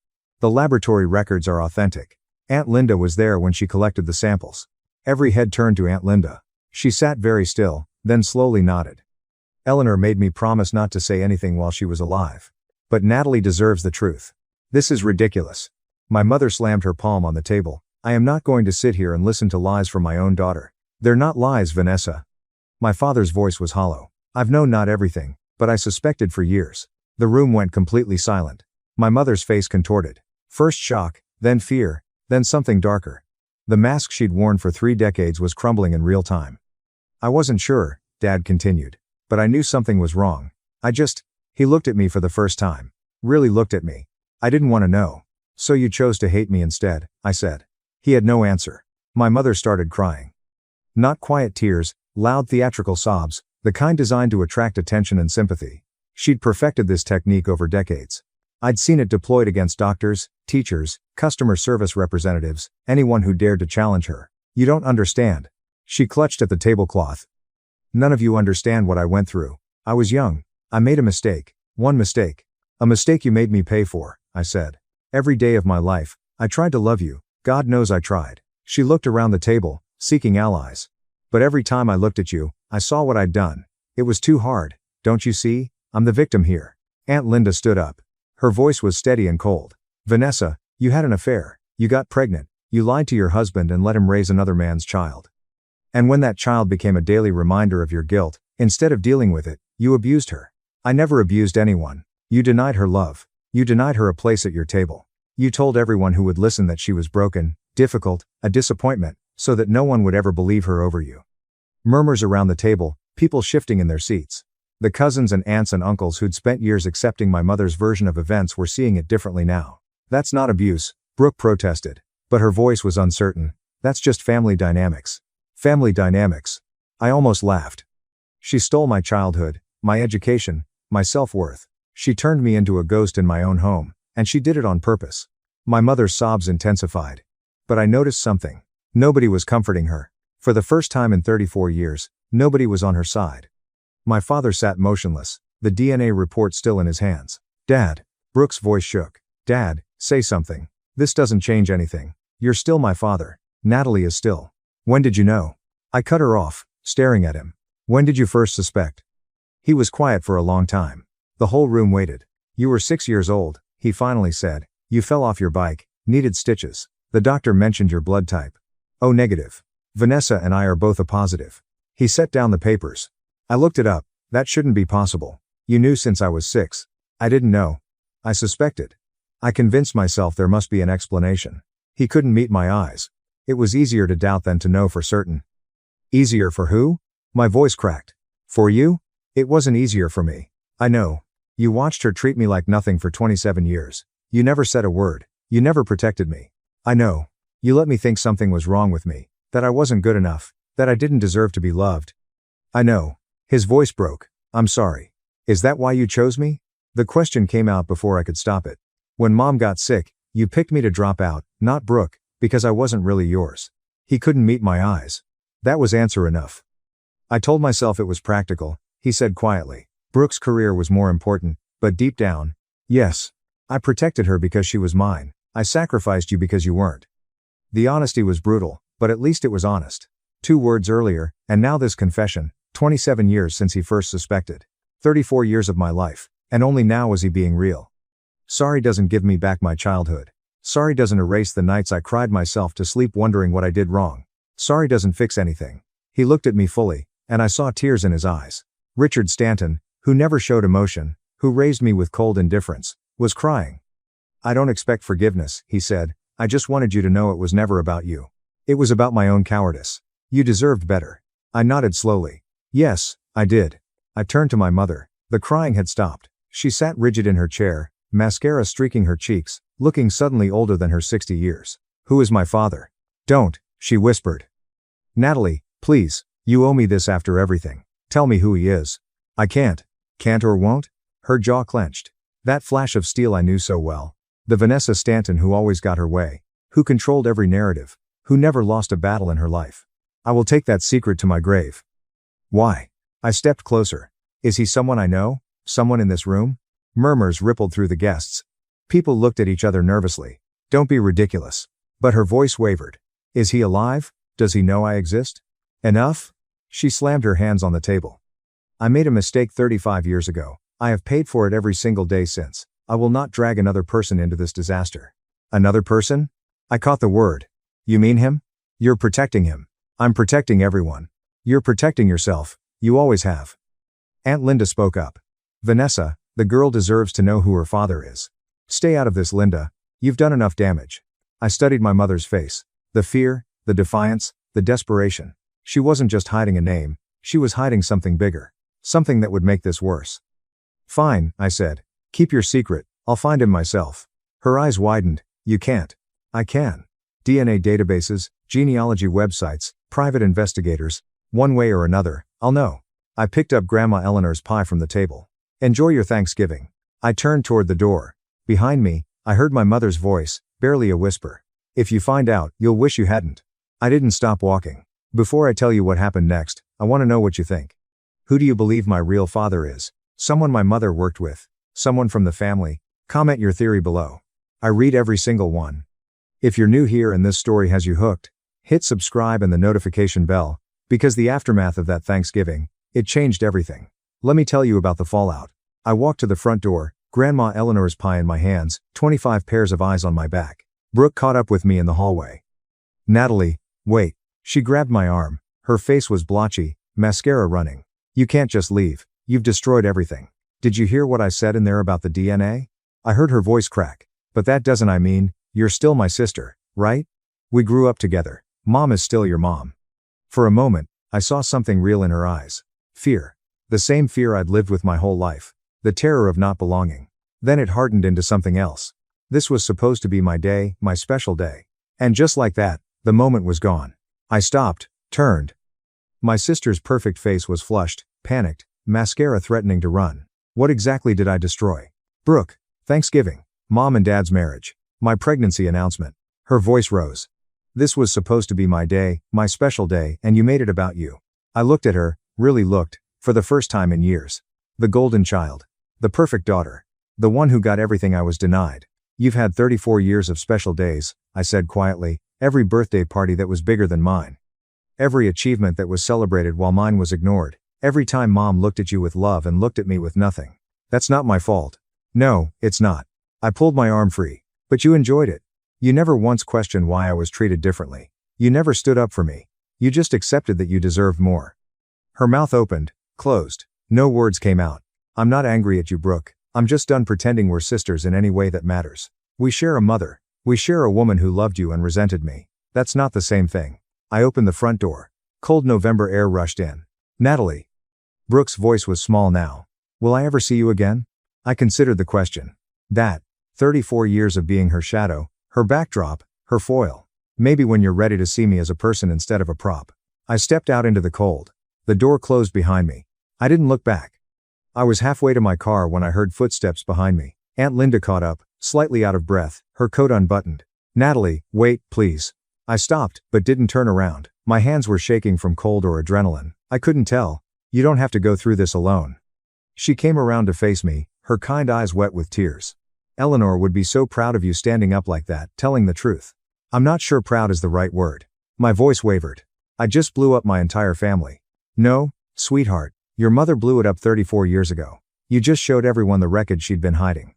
The laboratory records are authentic. Aunt Linda was there when she collected the samples. Every head turned to Aunt Linda. She sat very still, then slowly nodded. Eleanor made me promise not to say anything while she was alive. But Natalie deserves the truth. This is ridiculous. My mother slammed her palm on the table. I am not going to sit here and listen to lies from my own daughter. They're not lies, Vanessa. My father's voice was hollow. I've known not everything, but I suspected for years. The room went completely silent. My mother's face contorted. First shock, then fear, then something darker. The mask she'd worn for 3 decades was crumbling in real time. I wasn't sure, Dad continued, but I knew something was wrong. He looked at me for the first time. Really looked at me. I didn't want to know. So you chose to hate me instead, I said. He had no answer. My mother started crying. Not quiet tears, loud theatrical sobs, the kind designed to attract attention and sympathy. She'd perfected this technique over decades. I'd seen it deployed against doctors, teachers, customer service representatives, anyone who dared to challenge her. You don't understand. She clutched at the tablecloth. None of you understand what I went through. I was young. I made a mistake. One mistake. A mistake you made me pay for, I said. Every day of my life, I tried to love you. God knows I tried. She looked around the table, seeking allies. But every time I looked at you, I saw what I'd done. It was too hard. Don't you see? I'm the victim here. Aunt Linda stood up. Her voice was steady and cold. Vanessa, you had an affair. You got pregnant. You lied to your husband and let him raise another man's child. And when that child became a daily reminder of your guilt, instead of dealing with it, you abused her. I never abused anyone. You denied her love. You denied her a place at your table. You told everyone who would listen that she was broken, difficult, a disappointment, so that no one would ever believe her over you. Murmurs around the table, people shifting in their seats. The cousins and aunts and uncles who'd spent years accepting my mother's version of events were seeing it differently now. That's not abuse, Brooke protested. But her voice was uncertain. That's just family dynamics. Family dynamics. I almost laughed. She stole my childhood, my education, my self-worth. She turned me into a ghost in my own home, and she did it on purpose. My mother's sobs intensified. But I noticed something. Nobody was comforting her. For the first time in 34 years, nobody was on her side. My father sat motionless, the DNA report still in his hands. Dad. Brooke's voice shook. Dad, say something. This doesn't change anything. You're still my father. Natalie is still. When did you know? I cut her off, staring at him. When did you first suspect? He was quiet for a long time. The whole room waited. You were 6 years old, he finally said. You fell off your bike, needed stitches. The doctor mentioned your blood type. Oh, negative. Vanessa and I are both a positive. He set down the papers. I looked it up. That shouldn't be possible. You knew since I was 6. I didn't know. I suspected. I convinced myself there must be an explanation. He couldn't meet my eyes. It was easier to doubt than to know for certain. Easier for who? My voice cracked. For you? It wasn't easier for me. I know. You watched her treat me like nothing for 27 years. You never said a word. You never protected me. I know. You let me think something was wrong with me, that I wasn't good enough, that I didn't deserve to be loved. I know. His voice broke. I'm sorry. Is that why you chose me? The question came out before I could stop it. When Mom got sick, you picked me to drop out, not Brooke, because I wasn't really yours. He couldn't meet my eyes. That was answer enough. I told myself it was practical, he said quietly. Brooke's career was more important, but deep down, yes. I protected her because she was mine. I sacrificed you because you weren't. The honesty was brutal, but at least it was honest. 2 words earlier, and now this confession, 27 years since he first suspected. 34 years of my life, and only now was he being real. Sorry doesn't give me back my childhood. Sorry doesn't erase the nights I cried myself to sleep wondering what I did wrong. Sorry doesn't fix anything. He looked at me fully, and I saw tears in his eyes. Richard Stanton, who never showed emotion, who raised me with cold indifference, was crying. I don't expect forgiveness, he said. I just wanted you to know it was never about you. It was about my own cowardice. You deserved better. I nodded slowly. Yes, I did. I turned to my mother. The crying had stopped. She sat rigid in her chair, mascara streaking her cheeks, looking suddenly older than her 60 years. Who is my father? Don't, she whispered. Natalie, please, you owe me this after everything. Tell me who he is. I can't. Can't or won't? Her jaw clenched. That flash of steel I knew so well. The Vanessa Stanton who always got her way. Who controlled every narrative. Who never lost a battle in her life. I will take that secret to my grave. Why? I stepped closer. Is he someone I know? Someone in this room? Murmurs rippled through the guests. People looked at each other nervously. Don't be ridiculous. But her voice wavered. Is he alive? Does he know I exist? Enough? She slammed her hands on the table. I made a mistake 35 years ago. I have paid for it every single day since. I will not drag another person into this disaster. Another person? I caught the word. You mean him? You're protecting him. I'm protecting everyone. You're protecting yourself. You always have. Aunt Linda spoke up. Vanessa, the girl deserves to know who her father is. Stay out of this, Linda. You've done enough damage. I studied my mother's face. The fear, the defiance, the desperation. She wasn't just hiding a name, she was hiding something bigger. Something that would make this worse. Fine, I said. Keep your secret, I'll find him myself. Her eyes widened. You can't. I can. DNA databases, genealogy websites, private investigators. One way or another, I'll know. I picked up Grandma Eleanor's pie from the table. Enjoy your Thanksgiving. I turned toward the door. Behind me, I heard my mother's voice, barely a whisper. If you find out, you'll wish you hadn't. I didn't stop walking. Before I tell you what happened next, I want to know what you think. Who do you believe my real father is? Someone my mother worked with? Someone from the family? Comment your theory below. I read every single one. If you're new here and this story has you hooked, hit subscribe and the notification bell, because the aftermath of that Thanksgiving, it changed everything. Let me tell you about the fallout. I walked to the front door, Grandma Eleanor's pie in my hands, 25 pairs of eyes on my back. Brooke caught up with me in the hallway. Natalie, wait. She grabbed my arm. Her face was blotchy, mascara running. You can't just leave. You've destroyed everything. Did you hear what I said in there about the DNA? I heard her voice crack. But that doesn't I mean, you're still my sister, right? We grew up together. Mom is still your mom. For a moment, I saw something real in her eyes. Fear. The same fear I'd lived with my whole life. The terror of not belonging. Then it hardened into something else. This was supposed to be my day, my special day. And just like that, the moment was gone. I stopped, turned. My sister's perfect face was flushed, panicked, mascara threatening to run. What exactly did I destroy? Brooke. Thanksgiving. Mom and Dad's marriage. My pregnancy announcement. Her voice rose. This was supposed to be my day, my special day, and you made it about you. I looked at her, really looked, for the first time in years. The golden child. The perfect daughter. The one who got everything I was denied. You've had 34 years of special days, I said quietly, every birthday party that was bigger than mine. Every achievement that was celebrated while mine was ignored. Every time Mom looked at you with love and looked at me with nothing. That's not my fault. No, it's not. I pulled my arm free. But you enjoyed it. You never once questioned why I was treated differently. You never stood up for me. You just accepted that you deserved more. Her mouth opened, closed. No words came out. I'm not angry at you, Brooke. I'm just done pretending we're sisters in any way that matters. We share a mother. We share a woman who loved you and resented me. That's not the same thing. I opened the front door. Cold November air rushed in. Natalie. Brooke's voice was small now. Will I ever see you again? I considered the question. That, 34 years of being her shadow, her backdrop, her foil. Maybe when you're ready to see me as a person instead of a prop. I stepped out into the cold. The door closed behind me. I didn't look back. I was halfway to my car when I heard footsteps behind me. Aunt Linda caught up, slightly out of breath, her coat unbuttoned. Natalie, wait, please. I stopped, but didn't turn around. My hands were shaking from cold or adrenaline. I couldn't tell. You don't have to go through this alone. She came around to face me, her kind eyes wet with tears. Eleanor would be so proud of you standing up like that, telling the truth. I'm not sure proud is the right word. My voice wavered. I just blew up my entire family. No, sweetheart, your mother blew it up 34 years ago. You just showed everyone the wreckage she'd been hiding.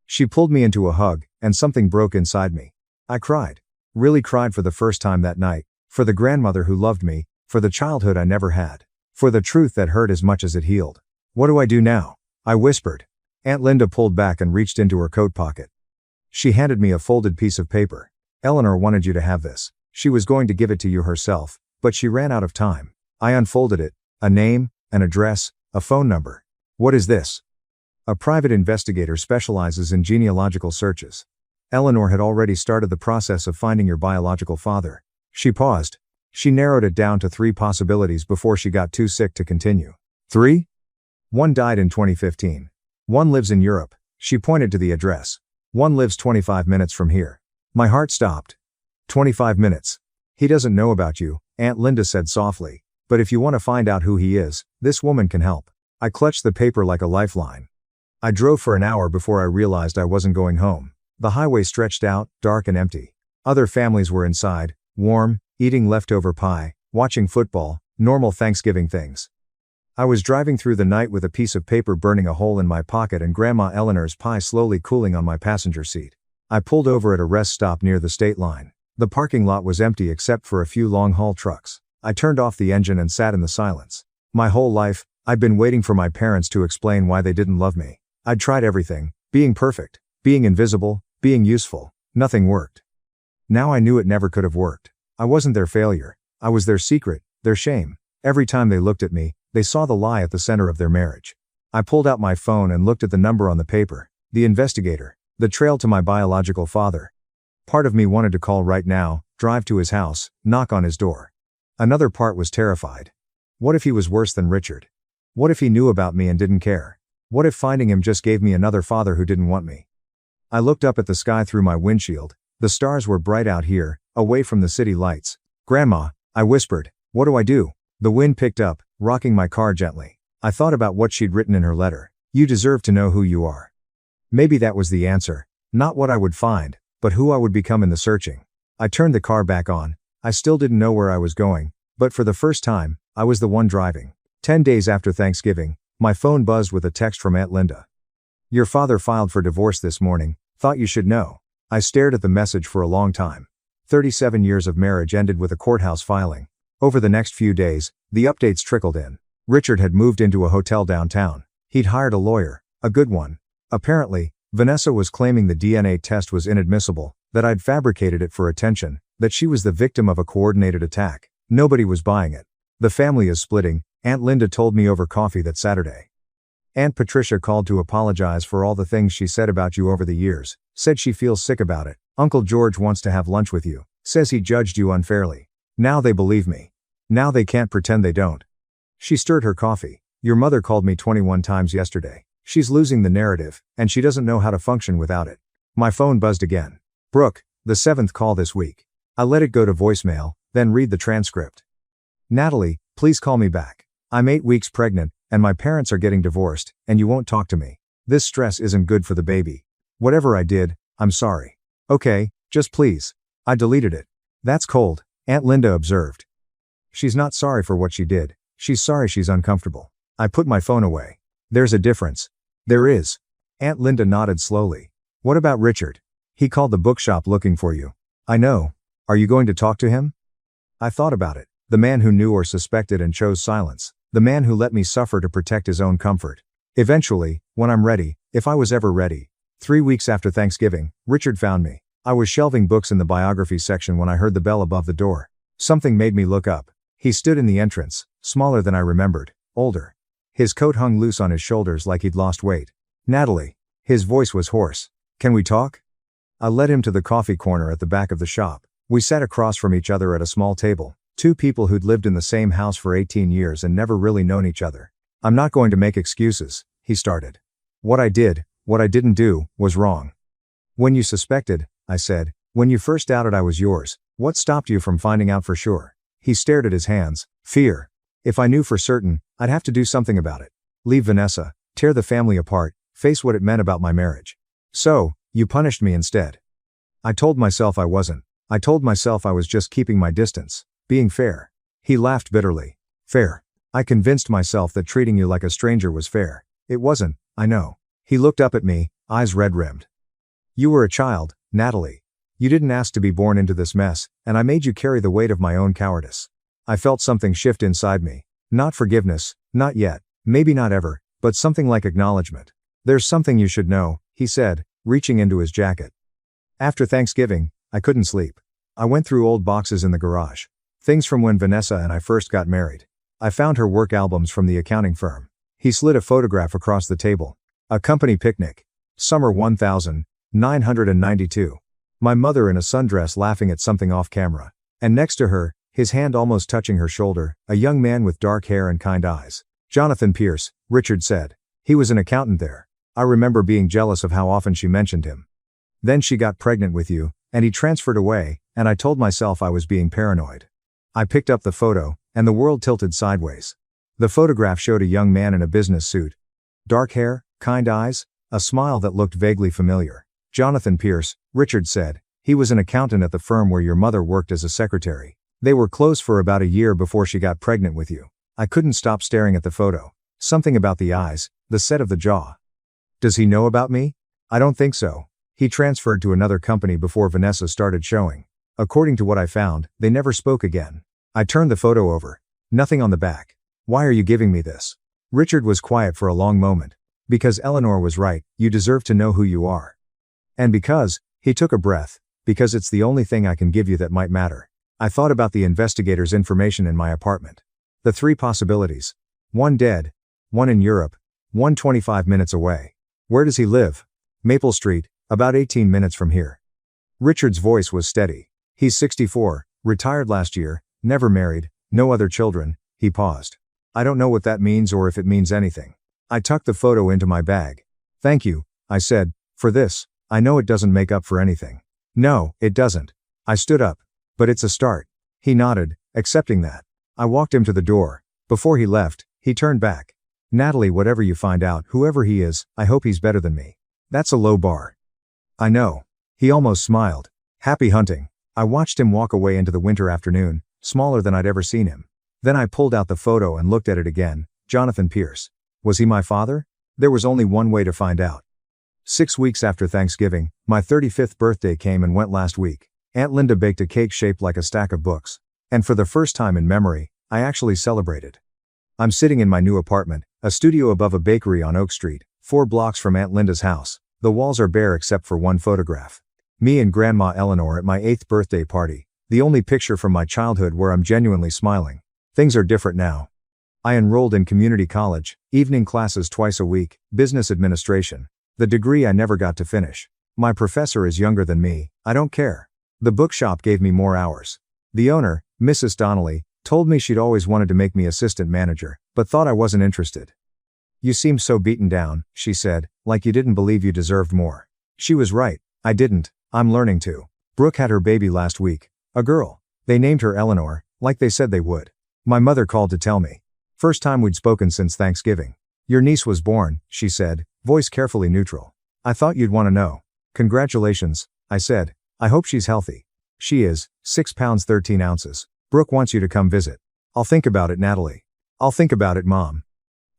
She pulled me into a hug, and something broke inside me. I cried. Really cried for the first time that night. For the grandmother who loved me, for the childhood I never had. For the truth that hurt as much as it healed. What do I do now? I whispered. Aunt Linda pulled back and reached into her coat pocket. She handed me a folded piece of paper. Eleanor wanted you to have this. She was going to give it to you herself, but she ran out of time. I unfolded it. A name, an address, a phone number. What is this? A private investigator specializes in genealogical searches. Eleanor had already started the process of finding your biological father. She paused. She narrowed it down to 3 possibilities before she got too sick to continue. 3? 1 died in 2015. 1 lives in Europe. She pointed to the address. 1 lives 25 minutes from here. My heart stopped. 25 minutes. He doesn't know about you, Aunt Linda said softly. But if you want to find out who he is, this woman can help. I clutched the paper like a lifeline. I drove for an hour before I realized I wasn't going home. The highway stretched out, dark and empty. Other families were inside, warm, eating leftover pie, watching football, normal Thanksgiving things. I was driving through the night with a piece of paper burning a hole in my pocket and Grandma Eleanor's pie slowly cooling on my passenger seat. I pulled over at a rest stop near the state line. The parking lot was empty except for a few long-haul trucks. I turned off the engine and sat in the silence. My whole life, I'd been waiting for my parents to explain why they didn't love me. I'd tried everything, being perfect, being invisible, being useful. Nothing worked. Now I knew it never could have worked. I wasn't their failure. I was their secret, their shame. Every time they looked at me, they saw the lie at the center of their marriage. I pulled out my phone and looked at the number on the paper. The investigator. The trail to my biological father. Part of me wanted to call right now, drive to his house, knock on his door. Another part was terrified. What if he was worse than Richard? What if he knew about me and didn't care? What if finding him just gave me another father who didn't want me? I looked up at the sky through my windshield. The stars were bright out here, away from the city lights. Grandma, I whispered, what do I do? The wind picked up, rocking my car gently. I thought about what she'd written in her letter. You deserve to know who you are. Maybe that was the answer. Not what I would find, but who I would become in the searching. I turned the car back on. I still didn't know where I was going, but for the first time, I was the one driving. 10 days after Thanksgiving, my phone buzzed with a text from Aunt Linda. Your father filed for divorce this morning. Thought you should know. I stared at the message for a long time. 37 years of marriage ended with a courthouse filing. Over the next few days, the updates trickled in. Richard had moved into a hotel downtown. He'd hired a lawyer, a good one. Apparently, Vanessa was claiming the DNA test was inadmissible, that I'd fabricated it for attention, that she was the victim of a coordinated attack. Nobody was buying it. The family is splitting, Aunt Linda told me over coffee that Saturday. Aunt Patricia called to apologize for all the things she said about you over the years, said she feels sick about it. Uncle George wants to have lunch with you, says he judged you unfairly. Now they believe me. Now they can't pretend they don't. She stirred her coffee. Your mother called me 21 times yesterday. She's losing the narrative, and she doesn't know how to function without it. My phone buzzed again. Brooke, the 7th call this week. I let it go to voicemail, then read the transcript. Natalie, please call me back. I'm 8 weeks pregnant, and my parents are getting divorced, and you won't talk to me. This stress isn't good for the baby. Whatever I did, I'm sorry. Okay, just please. I deleted it. That's cold, Aunt Linda observed. She's not sorry for what she did. She's sorry she's uncomfortable. I put my phone away. There's a difference. There is. Aunt Linda nodded slowly. What about Richard? He called the bookshop looking for you. I know. Are you going to talk to him? I thought about it. The man who knew or suspected and chose silence. The man who let me suffer to protect his own comfort. Eventually, when I'm ready, if I was ever ready. 3 weeks after Thanksgiving, Richard found me. I was shelving books in the biography section when I heard the bell above the door. Something made me look up. He stood in the entrance, smaller than I remembered, older. His coat hung loose on his shoulders like he'd lost weight. Natalie. His voice was hoarse. Can we talk? I led him to the coffee corner at the back of the shop. We sat across from each other at a small table. 2 people who'd lived in the same house for 18 years and never really known each other. I'm not going to make excuses, he started. What I did, what I didn't do, was wrong. When you suspected, I said, when you first doubted I was yours, what stopped you from finding out for sure? He stared at his hands. Fear. If I knew for certain, I'd have to do something about it. Leave Vanessa, tear the family apart, face what it meant about my marriage. So, you punished me instead. I told myself I wasn't. I told myself I was just keeping my distance, being fair. He laughed bitterly. Fair. I convinced myself that treating you like a stranger was fair. It wasn't, I know. He looked up at me, eyes red-rimmed. You were a child, Natalie. You didn't ask to be born into this mess, and I made you carry the weight of my own cowardice. I felt something shift inside me. Not forgiveness, not yet, maybe not ever, but something like acknowledgement. There's something you should know, he said, reaching into his jacket. After Thanksgiving, I couldn't sleep. I went through old boxes in the garage. Things from when Vanessa and I first got married. I found her work albums from the accounting firm. He slid a photograph across the table. A company picnic. Summer 1992. My mother in a sundress laughing at something off camera. And next to her, his hand almost touching her shoulder, a young man with dark hair and kind eyes. Jonathan Pierce, Richard said. He was an accountant there. I remember being jealous of how often she mentioned him. Then she got pregnant with you, and he transferred away, and I told myself I was being paranoid. I picked up the photo, and the world tilted sideways. The photograph showed a young man in a business suit. Dark hair, kind eyes, a smile that looked vaguely familiar. Jonathan Pierce, Richard said. He was an accountant at the firm where your mother worked as a secretary. They were close for about a year before she got pregnant with you. I couldn't stop staring at the photo. Something about the eyes, the set of the jaw. Does he know about me? I don't think so. He transferred to another company before Vanessa started showing. According to what I found, they never spoke again. I turned the photo over. Nothing on the back. Why are you giving me this? Richard was quiet for a long moment. Because Eleanor was right, you deserve to know who you are. And because, he took a breath, because it's the only thing I can give you that might matter. I thought about the investigator's information in my apartment. The 3 possibilities. 1 dead. 1 in Europe. 1 25 minutes away. Where does he live? Maple Street, about 18 minutes from here. Richard's voice was steady. He's 64, retired last year, never married, no other children. He paused. I don't know what that means or if it means anything. I tucked the photo into my bag. Thank you, I said, for this. I know it doesn't make up for anything. No, it doesn't. I stood up. But it's a start. He nodded, accepting that. I walked him to the door. Before he left, he turned back. Natalie, whatever you find out, whoever he is, I hope he's better than me. That's a low bar. I know. He almost smiled. Happy hunting. I watched him walk away into the winter afternoon, smaller than I'd ever seen him. Then I pulled out the photo and looked at it again. Jonathan Pierce. Was he my father? There was only one way to find out. 6 weeks after Thanksgiving, my 35th birthday came and went last week. Aunt Linda baked a cake shaped like a stack of books. And for the first time in memory, I actually celebrated. I'm sitting in my new apartment, a studio above a bakery on Oak Street, 4 blocks from Aunt Linda's house. The walls are bare except for one photograph. Me and Grandma Eleanor at my 8th birthday party, the only picture from my childhood where I'm genuinely smiling. Things are different now. I enrolled in community college, evening classes twice a week, business administration. The degree I never got to finish. My professor is younger than me, I don't care. The bookshop gave me more hours. The owner, Mrs. Donnelly, told me she'd always wanted to make me assistant manager, but thought I wasn't interested. You seem so beaten down, she said, like you didn't believe you deserved more. She was right, I didn't, I'm learning to. Brooke had her baby last week, a girl. They named her Eleanor, like they said they would. My mother called to tell me. First time we'd spoken since Thanksgiving. Your niece was born, she said, voice carefully neutral. I thought you'd want to know. Congratulations, I said. I hope she's healthy. She is, 6 pounds 13 ounces. Brooke wants you to come visit. I'll think about it, Natalie. I'll think about it, Mom.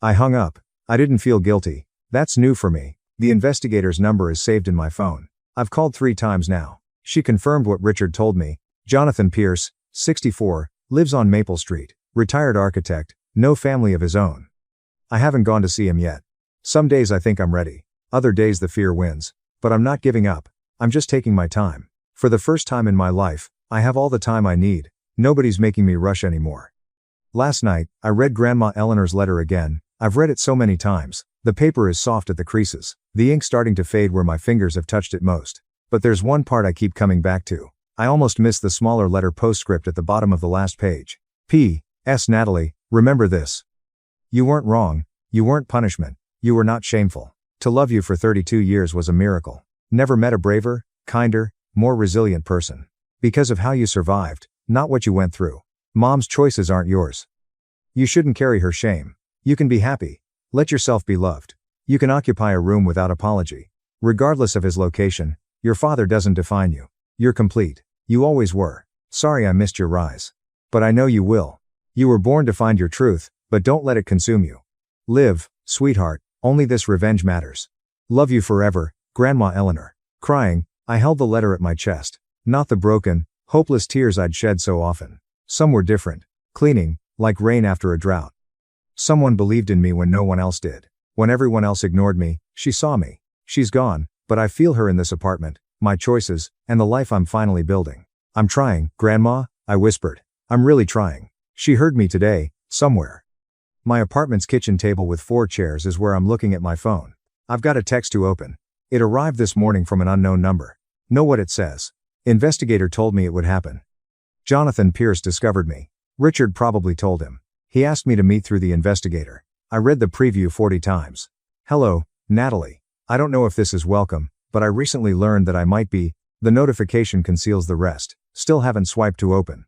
I hung up. I didn't feel guilty. That's new for me. The investigator's number is saved in my phone. I've called 3 times now. She confirmed what Richard told me. Jonathan Pierce, 64, lives on Maple Street, retired architect, no family of his own. I haven't gone to see him yet. Some days I think I'm ready. Other days the fear wins. But I'm not giving up. I'm just taking my time. For the first time in my life, I have all the time I need. Nobody's making me rush anymore. Last night, I read Grandma Eleanor's letter again. I've read it so many times. The paper is soft at the creases, the ink starting to fade where my fingers have touched it most. But there's one part I keep coming back to. I almost missed the smaller letter postscript at the bottom of the last page. P.S. Natalie, remember this. You weren't wrong. You weren't punishment. You were not shameful. To love you for 32 years was a miracle. Never met a braver, kinder, more resilient person. Because of how you survived, not what you went through. Mom's choices aren't yours. You shouldn't carry her shame. You can be happy. Let yourself be loved. You can occupy a room without apology. Regardless of his location, your father doesn't define you. You're complete. You always were. Sorry I missed your rise. But I know you will. You were born to find your truth, but don't let it consume you. Live, sweetheart, only this revenge matters. Love you forever, Grandma Eleanor. Crying, I held the letter at my chest. Not the broken, hopeless tears I'd shed so often. Some were different. Cleaning, like rain after a drought. Someone believed in me when no one else did. When everyone else ignored me, she saw me. She's gone, but I feel her in this apartment, my choices, and the life I'm finally building. I'm trying, Grandma, I whispered. I'm really trying. She heard me today, somewhere. My apartment's kitchen table with 4 chairs is where I'm looking at my phone. I've got a text to open. It arrived this morning from an unknown number. Know what it says. Investigator told me it would happen. Jonathan Pierce discovered me. Richard probably told him. He asked me to meet through the investigator. I read the preview 40 times. Hello, Natalie. I don't know if this is welcome, but I recently learned that I might be. The notification conceals the rest. Still haven't swiped to open.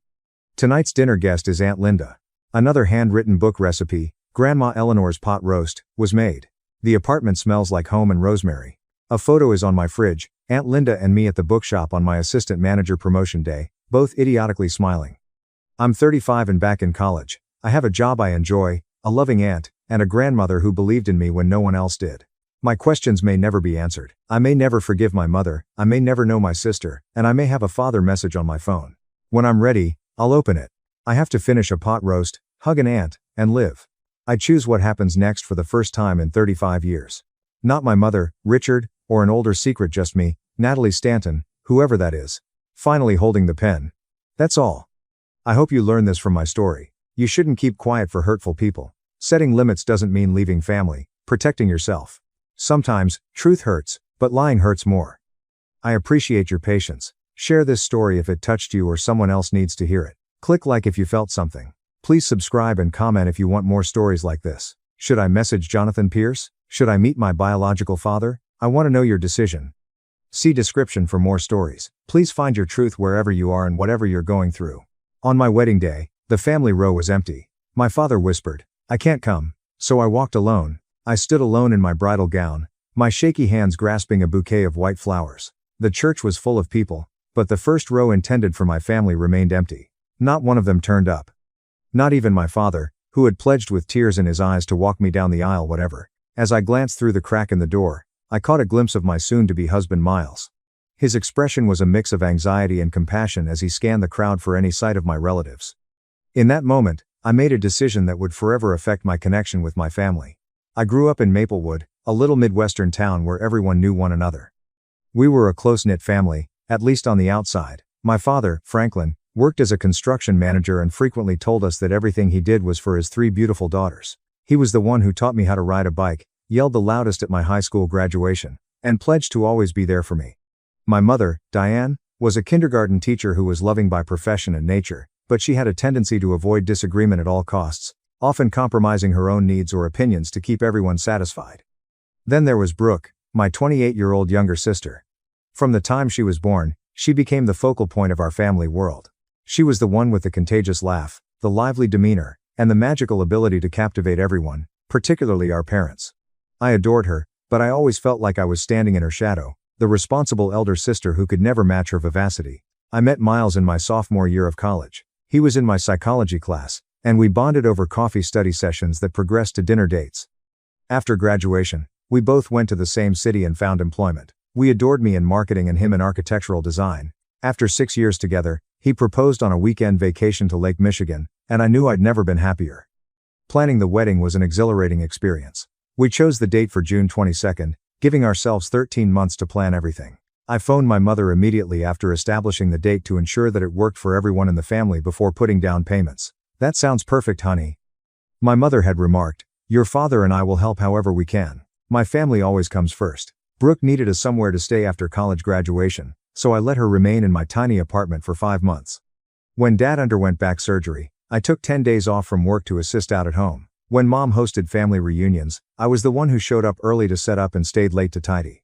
Tonight's dinner guest is Aunt Linda. Another handwritten book recipe, Grandma Eleanor's pot roast, was made. The apartment smells like home and rosemary. A photo is on my fridge, Aunt Linda and me at the bookshop on my assistant manager promotion day, both idiotically smiling. I'm 35 and back in college. I have a job I enjoy, a loving aunt, and a grandmother who believed in me when no one else did. My questions may never be answered. I may never forgive my mother, I may never know my sister, and I may have a father message on my phone. When I'm ready, I'll open it. I have to finish a pot roast, hug an aunt, and live. I choose what happens next for the first time in 35 years. Not my mother, Richard, or an older secret, just me, Natalie Stanton, whoever that is. Finally holding the pen. That's all. I hope you learn this from my story. You shouldn't keep quiet for hurtful people. Setting limits doesn't mean leaving family, protecting yourself. Sometimes, truth hurts, but lying hurts more. I appreciate your patience. Share this story if it touched you or someone else needs to hear it. Click like if you felt something. Please subscribe and comment if you want more stories like this. Should I message Jonathan Pierce? Should I meet my biological father? I want to know your decision. See description for more stories. Please find your truth wherever you are and whatever you're going through. On my wedding day, the family row was empty. My father whispered, "I can't come." So I walked alone. I stood alone in my bridal gown, my shaky hands grasping a bouquet of white flowers. The church was full of people, but the first row intended for my family remained empty. Not one of them turned up. Not even my father, who had pledged with tears in his eyes to walk me down the aisle whatever. As I glanced through the crack in the door, I caught a glimpse of my soon-to-be husband Miles. His expression was a mix of anxiety and compassion as he scanned the crowd for any sight of my relatives. In that moment, I made a decision that would forever affect my connection with my family. I grew up in Maplewood, a little Midwestern town where everyone knew one another. We were a close-knit family, at least on the outside. My father, Franklin, worked as a construction manager and frequently told us that everything he did was for his 3 beautiful daughters. He was the one who taught me how to ride a bike, yelled the loudest at my high school graduation, and pledged to always be there for me. My mother, Diane, was a kindergarten teacher who was loving by profession and nature, but she had a tendency to avoid disagreement at all costs, often compromising her own needs or opinions to keep everyone satisfied. Then there was Brooke, my 28-year-old younger sister. From the time she was born, she became the focal point of our family world. She was the one with the contagious laugh, the lively demeanor, and the magical ability to captivate everyone, particularly our parents. I adored her, but I always felt like I was standing in her shadow, the responsible elder sister who could never match her vivacity. I met Miles in my sophomore year of college. He was in my psychology class, and we bonded over coffee study sessions that progressed to dinner dates. After graduation, we both went to the same city and found employment. We adored me in marketing and him in architectural design. After 6 years together, he proposed on a weekend vacation to Lake Michigan, and I knew I'd never been happier. Planning the wedding was an exhilarating experience. We chose the date for June 22nd, giving ourselves 13 months to plan everything. I phoned my mother immediately after establishing the date to ensure that it worked for everyone in the family before putting down payments. "That sounds perfect, honey." My mother had remarked, "Your father and I will help however we can. My family always comes first." Brooke needed a somewhere to stay after college graduation, so I let her remain in my tiny apartment for 5 months. When Dad underwent back surgery, I took 10 days off from work to assist out at home. When Mom hosted family reunions, I was the one who showed up early to set up and stayed late to tidy.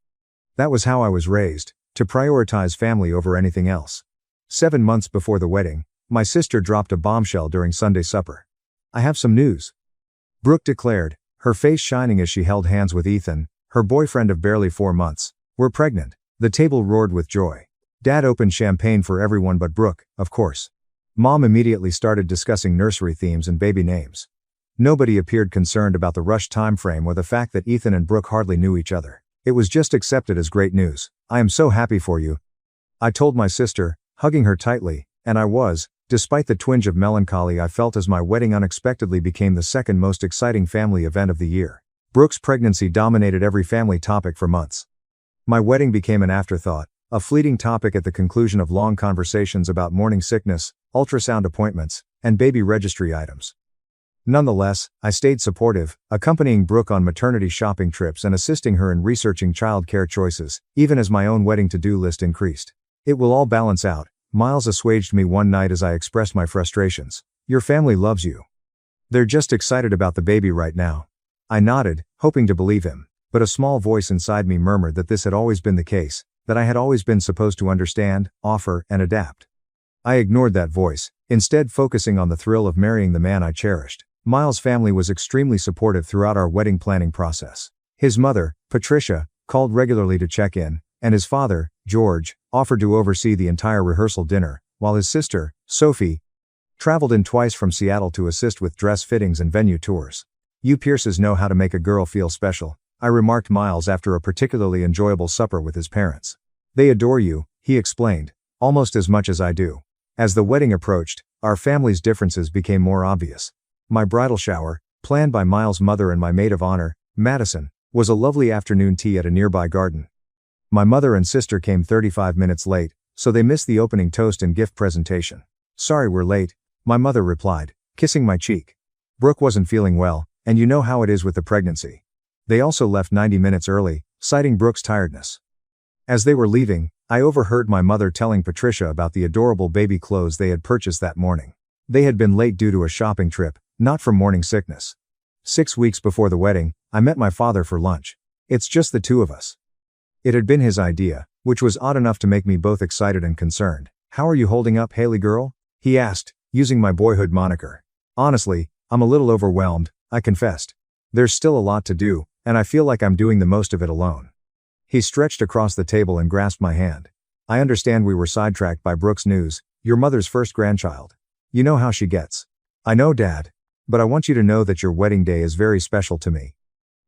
That was how I was raised, to prioritize family over anything else. 7 months before the wedding, my sister dropped a bombshell during Sunday supper. "I have some news," Brooke declared, her face shining as she held hands with Ethan, her boyfriend of barely 4 months. "We're pregnant." The table roared with joy. Dad opened champagne for everyone but Brooke, of course. Mom immediately started discussing nursery themes and baby names. Nobody appeared concerned about the rushed time frame or the fact that Ethan and Brooke hardly knew each other. It was just accepted as great news. "I am so happy for you," I told my sister, hugging her tightly, and I was, despite the twinge of melancholy I felt as my wedding unexpectedly became the second most exciting family event of the year. Brooke's pregnancy dominated every family topic for months. My wedding became an afterthought, a fleeting topic at the conclusion of long conversations about morning sickness, ultrasound appointments, and baby registry items. Nonetheless, I stayed supportive, accompanying Brooke on maternity shopping trips and assisting her in researching child care choices, even as my own wedding to-do list increased. "It will all balance out," Miles assuaged me one night as I expressed my frustrations. Your family loves you. They're just excited about the baby right now. I nodded, hoping to believe him, but a small voice inside me murmured that this had always been the case, that I had always been supposed to understand, offer, and adapt. I ignored that voice, instead focusing on the thrill of marrying the man I cherished. Miles' family was extremely supportive throughout our wedding planning process. His mother, Patricia, called regularly to check in, and his father, George, offered to oversee the entire rehearsal dinner, while his sister, Sophie, traveled in twice from Seattle to assist with dress fittings and venue tours. You Pierces know how to make a girl feel special, I remarked Miles after a particularly enjoyable supper with his parents. They adore you, he explained, almost as much as I do. As the wedding approached, our family's differences became more obvious. My bridal shower, planned by Miles' mother and my maid of honor, Madison, was a lovely afternoon tea at a nearby garden. My mother and sister came 35 minutes late, so they missed the opening toast and gift presentation. Sorry we're late, my mother replied, kissing my cheek. Brooke wasn't feeling well, and you know how it is with the pregnancy. They also left 90 minutes early, citing Brooke's tiredness. As they were leaving, I overheard my mother telling Patricia about the adorable baby clothes they had purchased that morning. They had been late due to a shopping trip, not from morning sickness. 6 weeks before the wedding, I met my father for lunch. It's just the two of us. It had been his idea, which was odd enough to make me both excited and concerned. How are you holding up, Haley girl? He asked, using my boyhood moniker. Honestly, I'm a little overwhelmed, I confessed. There's still a lot to do, and I feel like I'm doing the most of it alone. He stretched across the table and grasped my hand. I understand we were sidetracked by Brooke's news, your mother's first grandchild. You know how she gets. I know, Dad. But I want you to know that your wedding day is very special to me.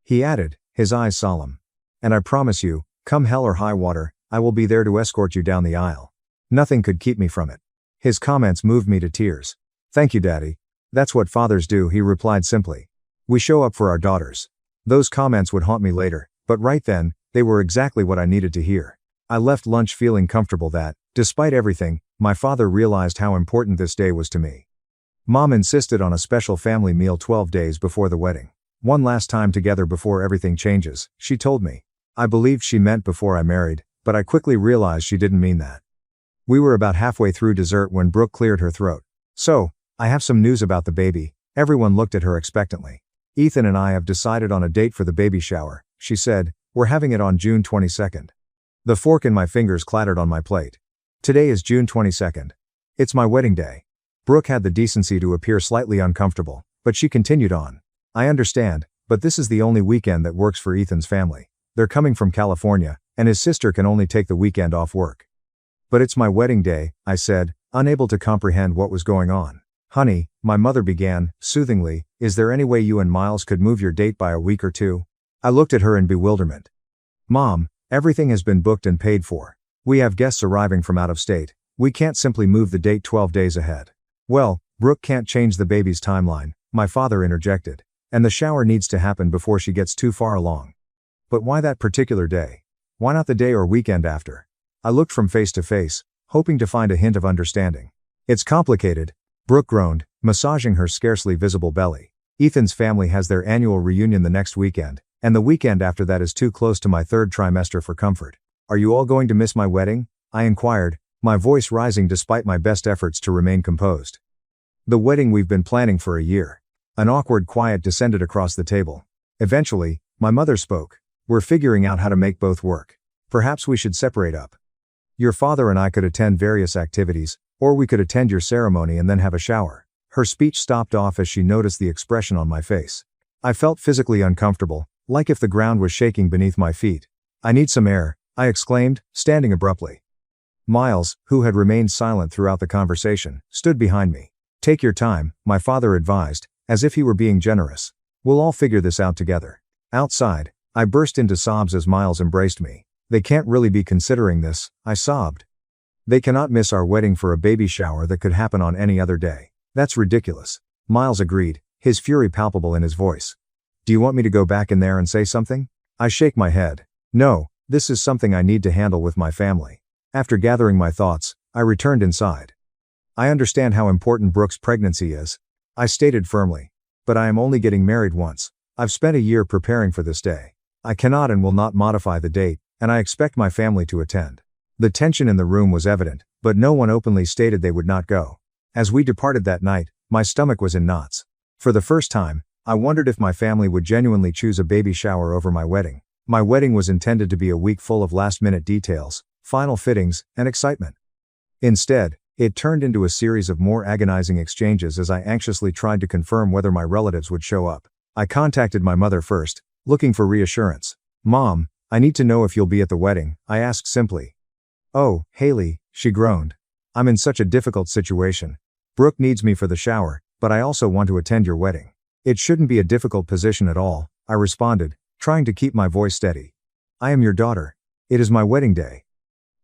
He added, his eyes solemn. And I promise you, come hell or high water, I will be there to escort you down the aisle. Nothing could keep me from it. His comments moved me to tears. Thank you, Daddy. That's what fathers do, he replied simply. We show up for our daughters. Those comments would haunt me later, but right then, they were exactly what I needed to hear. I left lunch feeling comfortable that, despite everything, my father realized how important this day was to me. Mom insisted on a special family meal 12 days before the wedding. One last time together before everything changes, she told me. I believed she meant before I married, but I quickly realized she didn't mean that. We were about halfway through dessert when Brooke cleared her throat. So, I have some news about the baby. Everyone looked at her expectantly. Ethan and I have decided on a date for the baby shower, she said. We're having it on June 22nd. The fork in my fingers clattered on my plate. Today is June 22nd. It's my wedding day. Brooke had the decency to appear slightly uncomfortable, but she continued on. I understand, but this is the only weekend that works for Ethan's family. They're coming from California, and his sister can only take the weekend off work. But it's my wedding day, I said, unable to comprehend what was going on. Honey, my mother began, soothingly, is there any way you and Miles could move your date by a week or two? I looked at her in bewilderment. Mom, everything has been booked and paid for. We have guests arriving from out of state. We can't simply move the date 12 days ahead. Well, Brooke can't change the baby's timeline, my father interjected. And the shower needs to happen before she gets too far along. But why that particular day? Why not the day or weekend after? I looked from face to face, hoping to find a hint of understanding. It's complicated, Brooke groaned, massaging her scarcely visible belly. Ethan's family has their annual reunion the next weekend, and the weekend after that is too close to my third trimester for comfort. Are you all going to miss my wedding? I inquired, my voice rising despite my best efforts to remain composed. The wedding we've been planning for a year. An awkward quiet descended across the table. Eventually, my mother spoke. We're figuring out how to make both work. Perhaps we should separate up. Your father and I could attend various activities, or we could attend your ceremony and then have a shower. Her speech stopped off as she noticed the expression on my face. I felt physically uncomfortable, like if the ground was shaking beneath my feet. I need some air, I exclaimed, standing abruptly. Miles, who had remained silent throughout the conversation, stood behind me. Take your time, my father advised, as if he were being generous. We'll all figure this out together. Outside, I burst into sobs as Miles embraced me. They can't really be considering this, I sobbed. They cannot miss our wedding for a baby shower that could happen on any other day. That's ridiculous. Miles agreed, his fury palpable in his voice. Do you want me to go back in there and say something? I shake my head. No, this is something I need to handle with my family. After gathering my thoughts, I returned inside. I understand how important Brooke's pregnancy is, I stated firmly. But I am only getting married once. I've spent a year preparing for this day. I cannot and will not modify the date, and I expect my family to attend. The tension in the room was evident, but no one openly stated they would not go. As we departed that night, my stomach was in knots. For the first time, I wondered if my family would genuinely choose a baby shower over my wedding. My wedding was intended to be a week full of last-minute details, final fittings, and excitement. Instead, it turned into a series of more agonizing exchanges as I anxiously tried to confirm whether my relatives would show up. I contacted my mother first, looking for reassurance. "Mom, I need to know if you'll be at the wedding," I asked simply. "Oh, Haley," she groaned. "I'm in such a difficult situation. Brooke needs me for the shower, but I also want to attend your wedding." "It shouldn't be a difficult position at all," I responded, trying to keep my voice steady. "I am your daughter. It is my wedding day."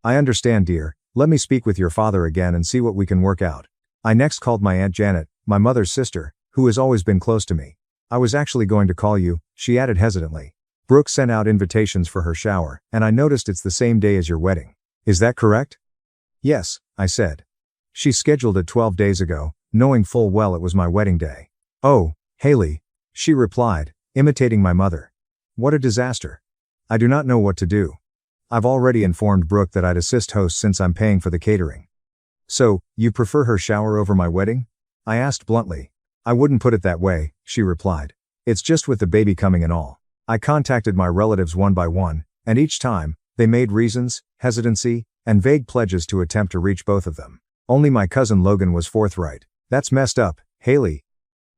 "I understand, dear. Let me speak with your father again and see what we can work out." I next called my Aunt Janet, my mother's sister, who has always been close to me. "I was actually going to call you," she added hesitantly. "Brooke sent out invitations for her shower, and I noticed it's the same day as your wedding. Is that correct?" "Yes," I said. "She scheduled it 12 days ago, knowing full well it was my wedding day." "Oh, Haley," she replied, imitating my mother. "What a disaster. I do not know what to do. I've already informed Brooke that I'd assist hosts since I'm paying for the catering." "So, you prefer her shower over my wedding?" I asked bluntly. "I wouldn't put it that way," she replied. "It's just with the baby coming and all." I contacted my relatives one by one, and each time, they made reasons, hesitancy, and vague pledges to attempt to reach both of them. Only my cousin Logan was forthright. "That's messed up, Haley,"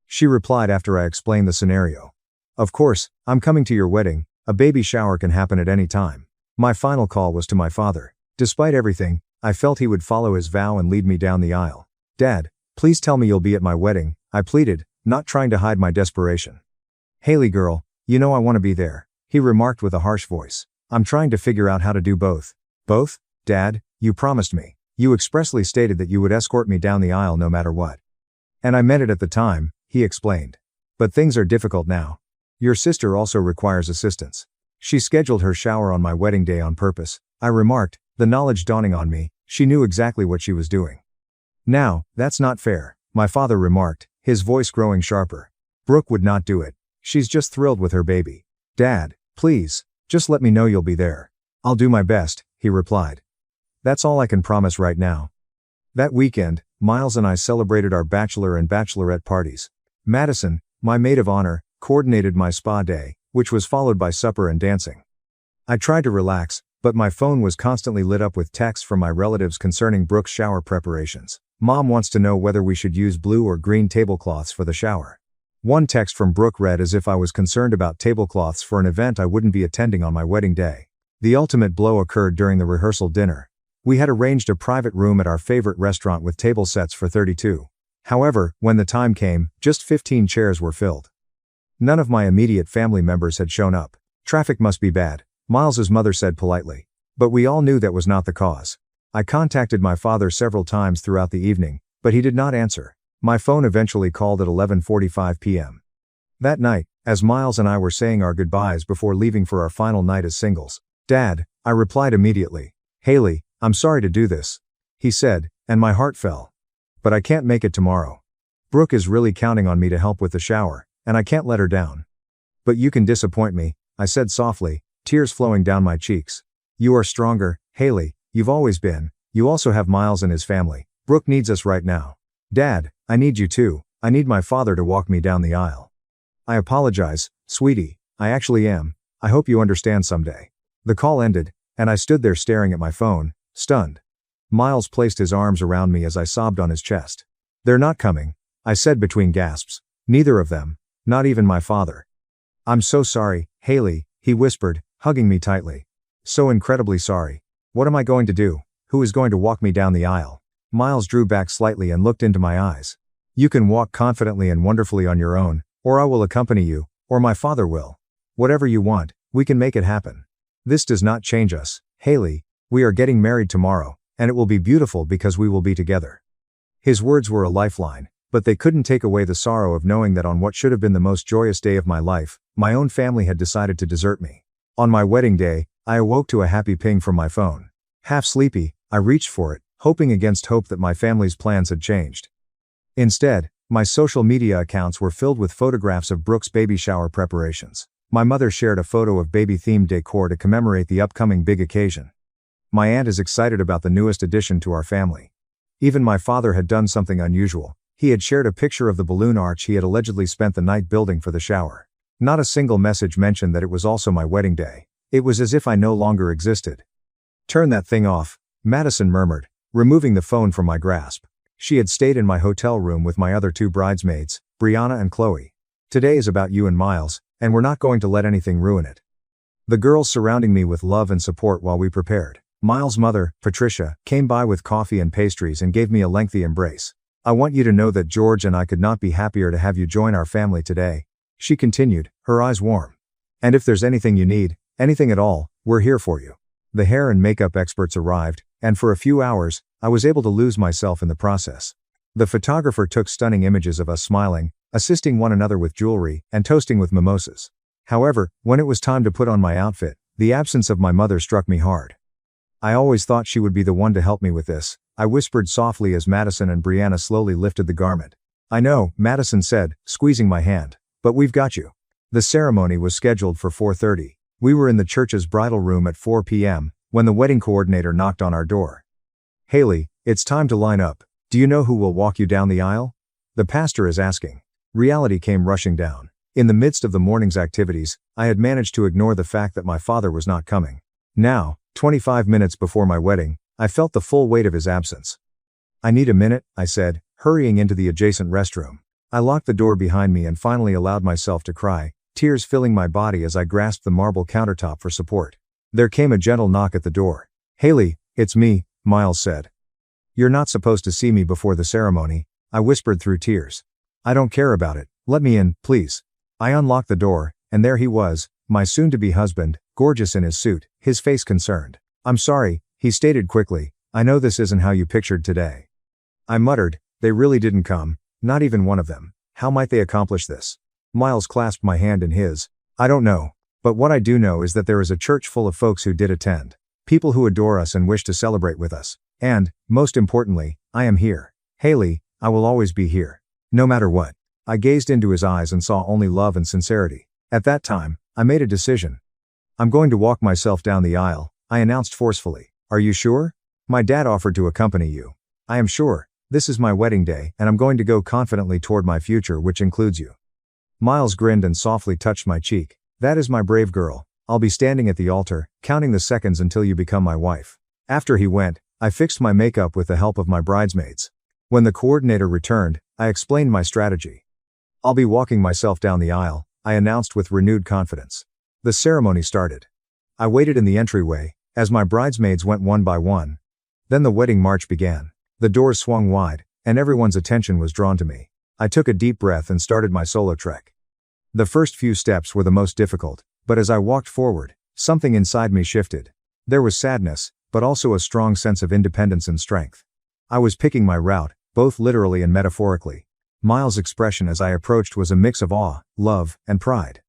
she replied after I explained the scenario. "Of course, I'm coming to your wedding. A baby shower can happen at any time." My final call was to my father. Despite everything, I felt he would follow his vow and lead me down the aisle. "Dad, please tell me you'll be at my wedding," I pleaded, not trying to hide my desperation. "Haley girl, you know I want to be there," he remarked with a harsh voice. "I'm trying to figure out how to do both." "Both? Dad, you promised me. You expressly stated that you would escort me down the aisle no matter what." "And I meant it at the time," he explained. "But things are difficult now. Your sister also requires assistance. She scheduled her shower on my wedding day on purpose," I remarked, the knowledge dawning on me, she knew exactly what she was doing. "Now, that's not fair," my father remarked, his voice growing sharper. "Brooke would not do it. She's just thrilled with her baby." "Dad, please, just let me know you'll be there." "I'll do my best," he replied. "That's all I can promise right now." That weekend, Miles and I celebrated our bachelor and bachelorette parties. Madison, my maid of honor, coordinated my spa day, which was followed by supper and dancing. I tried to relax, but my phone was constantly lit up with texts from my relatives concerning Brooke's shower preparations. "Mom wants to know whether we should use blue or green tablecloths for the shower." One text from Brooke read as if I was concerned about tablecloths for an event I wouldn't be attending on my wedding day. The ultimate blow occurred during the rehearsal dinner. We had arranged a private room at our favorite restaurant with table sets for 32. However, when the time came, just 15 chairs were filled. None of my immediate family members had shown up. "Traffic must be bad," Miles's mother said politely. But we all knew that was not the cause. I contacted my father several times throughout the evening, but he did not answer. My phone eventually called at 11:45 p.m. That night, as Miles and I were saying our goodbyes before leaving for our final night as singles. "Dad," I replied immediately. "Haley, I'm sorry to do this," he said, and my heart fell. "But I can't make it tomorrow. Brooke is really counting on me to help with the shower, and I can't let her down." "But you can disappoint me," I said softly, tears flowing down my cheeks. "You are stronger, Haley, you've always been. You also have Miles and his family. Brooke needs us right now. Dad, I need you too. I need my father to walk me down the aisle." "I apologize, sweetie, I actually am. I hope you understand someday." The call ended, and I stood there staring at my phone, stunned. Miles placed his arms around me as I sobbed on his chest. "They're not coming," I said between gasps. "Neither of them. Not even my father." "I'm so sorry, Haley," he whispered, hugging me tightly. "So incredibly sorry. What am I going to do? Who is going to walk me down the aisle?" Miles drew back slightly and looked into my eyes. "You can walk confidently and wonderfully on your own, or I will accompany you, or my father will. Whatever you want, we can make it happen. This does not change us, Haley. We are getting married tomorrow, and it will be beautiful because we will be together." His words were a lifeline, but they couldn't take away the sorrow of knowing that on what should have been the most joyous day of my life, my own family had decided to desert me. On my wedding day, I awoke to a happy ping from my phone. Half sleepy, I reached for it, hoping against hope that my family's plans had changed. Instead, my social media accounts were filled with photographs of Brooke's baby shower preparations. My mother shared a photo of baby-themed decor to commemorate the upcoming big occasion. My aunt is excited about the newest addition to our family. Even my father had done something unusual. He had shared a picture of the balloon arch he had allegedly spent the night building for the shower. Not a single message mentioned that it was also my wedding day. It was as if I no longer existed. "Turn that thing off," Madison murmured, removing the phone from my grasp. She had stayed in my hotel room with my other two bridesmaids, Brianna and Chloe. "Today is about you and Miles, and we're not going to let anything ruin it." The girls surrounding me with love and support while we prepared. Miles' mother, Patricia, came by with coffee and pastries and gave me a lengthy embrace. "I want you to know that George and I could not be happier to have you join our family today," she continued, her eyes warm. "And if there's anything you need, anything at all, we're here for you." The hair and makeup experts arrived, and for a few hours, I was able to lose myself in the process. The photographer took stunning images of us smiling, assisting one another with jewelry, and toasting with mimosas. However, when it was time to put on my outfit, the absence of my mother struck me hard. "I always thought she would be the one to help me with this," I whispered softly as Madison and Brianna slowly lifted the garment. "I know," Madison said, squeezing my hand, "but we've got you." The ceremony was scheduled for 4:30. We were in the church's bridal room at 4 p.m., when the wedding coordinator knocked on our door. "Haley, it's time to line up. Do you know who will walk you down the aisle?" the pastor is asking. Reality came rushing down. In the midst of the morning's activities, I had managed to ignore the fact that my father was not coming. Now, 25 minutes before my wedding, I felt the full weight of his absence. "I need a minute," I said, hurrying into the adjacent restroom. I locked the door behind me and finally allowed myself to cry, tears filling my body as I grasped the marble countertop for support. There came a gentle knock at the door. "Haley, it's me," Miles said. "You're not supposed to see me before the ceremony," I whispered through tears. "I don't care about it. Let me in, please." I unlocked the door, and there he was, my soon-to-be husband, gorgeous in his suit, his face concerned. "I'm sorry," he stated quickly, "I know this isn't how you pictured today." I muttered, "They really didn't come, not even one of them. How might they accomplish this?" Miles clasped my hand in his. "I don't know. But what I do know is that there is a church full of folks who did attend. People who adore us and wish to celebrate with us. And, most importantly, I am here. Haley, I will always be here. No matter what." I gazed into his eyes and saw only love and sincerity. At that time, I made a decision. "I'm going to walk myself down the aisle," I announced forcefully. "Are you sure?" "My dad offered to accompany you." "I am sure. This is my wedding day, and I'm going to go confidently toward my future, which includes you." Miles grinned and softly touched my cheek. "That is my brave girl. I'll be standing at the altar, counting the seconds until you become my wife." After he went, I fixed my makeup with the help of my bridesmaids. When the coordinator returned, I explained my strategy. "I'll be walking myself down the aisle," I announced with renewed confidence. The ceremony started. I waited in the entryway, as my bridesmaids went one by one. Then the wedding march began. The doors swung wide, and everyone's attention was drawn to me. I took a deep breath and started my solo trek. The first few steps were the most difficult, but as I walked forward, something inside me shifted. There was sadness, but also a strong sense of independence and strength. I was picking my route, both literally and metaphorically. Miles' expression as I approached was a mix of awe, love, and pride.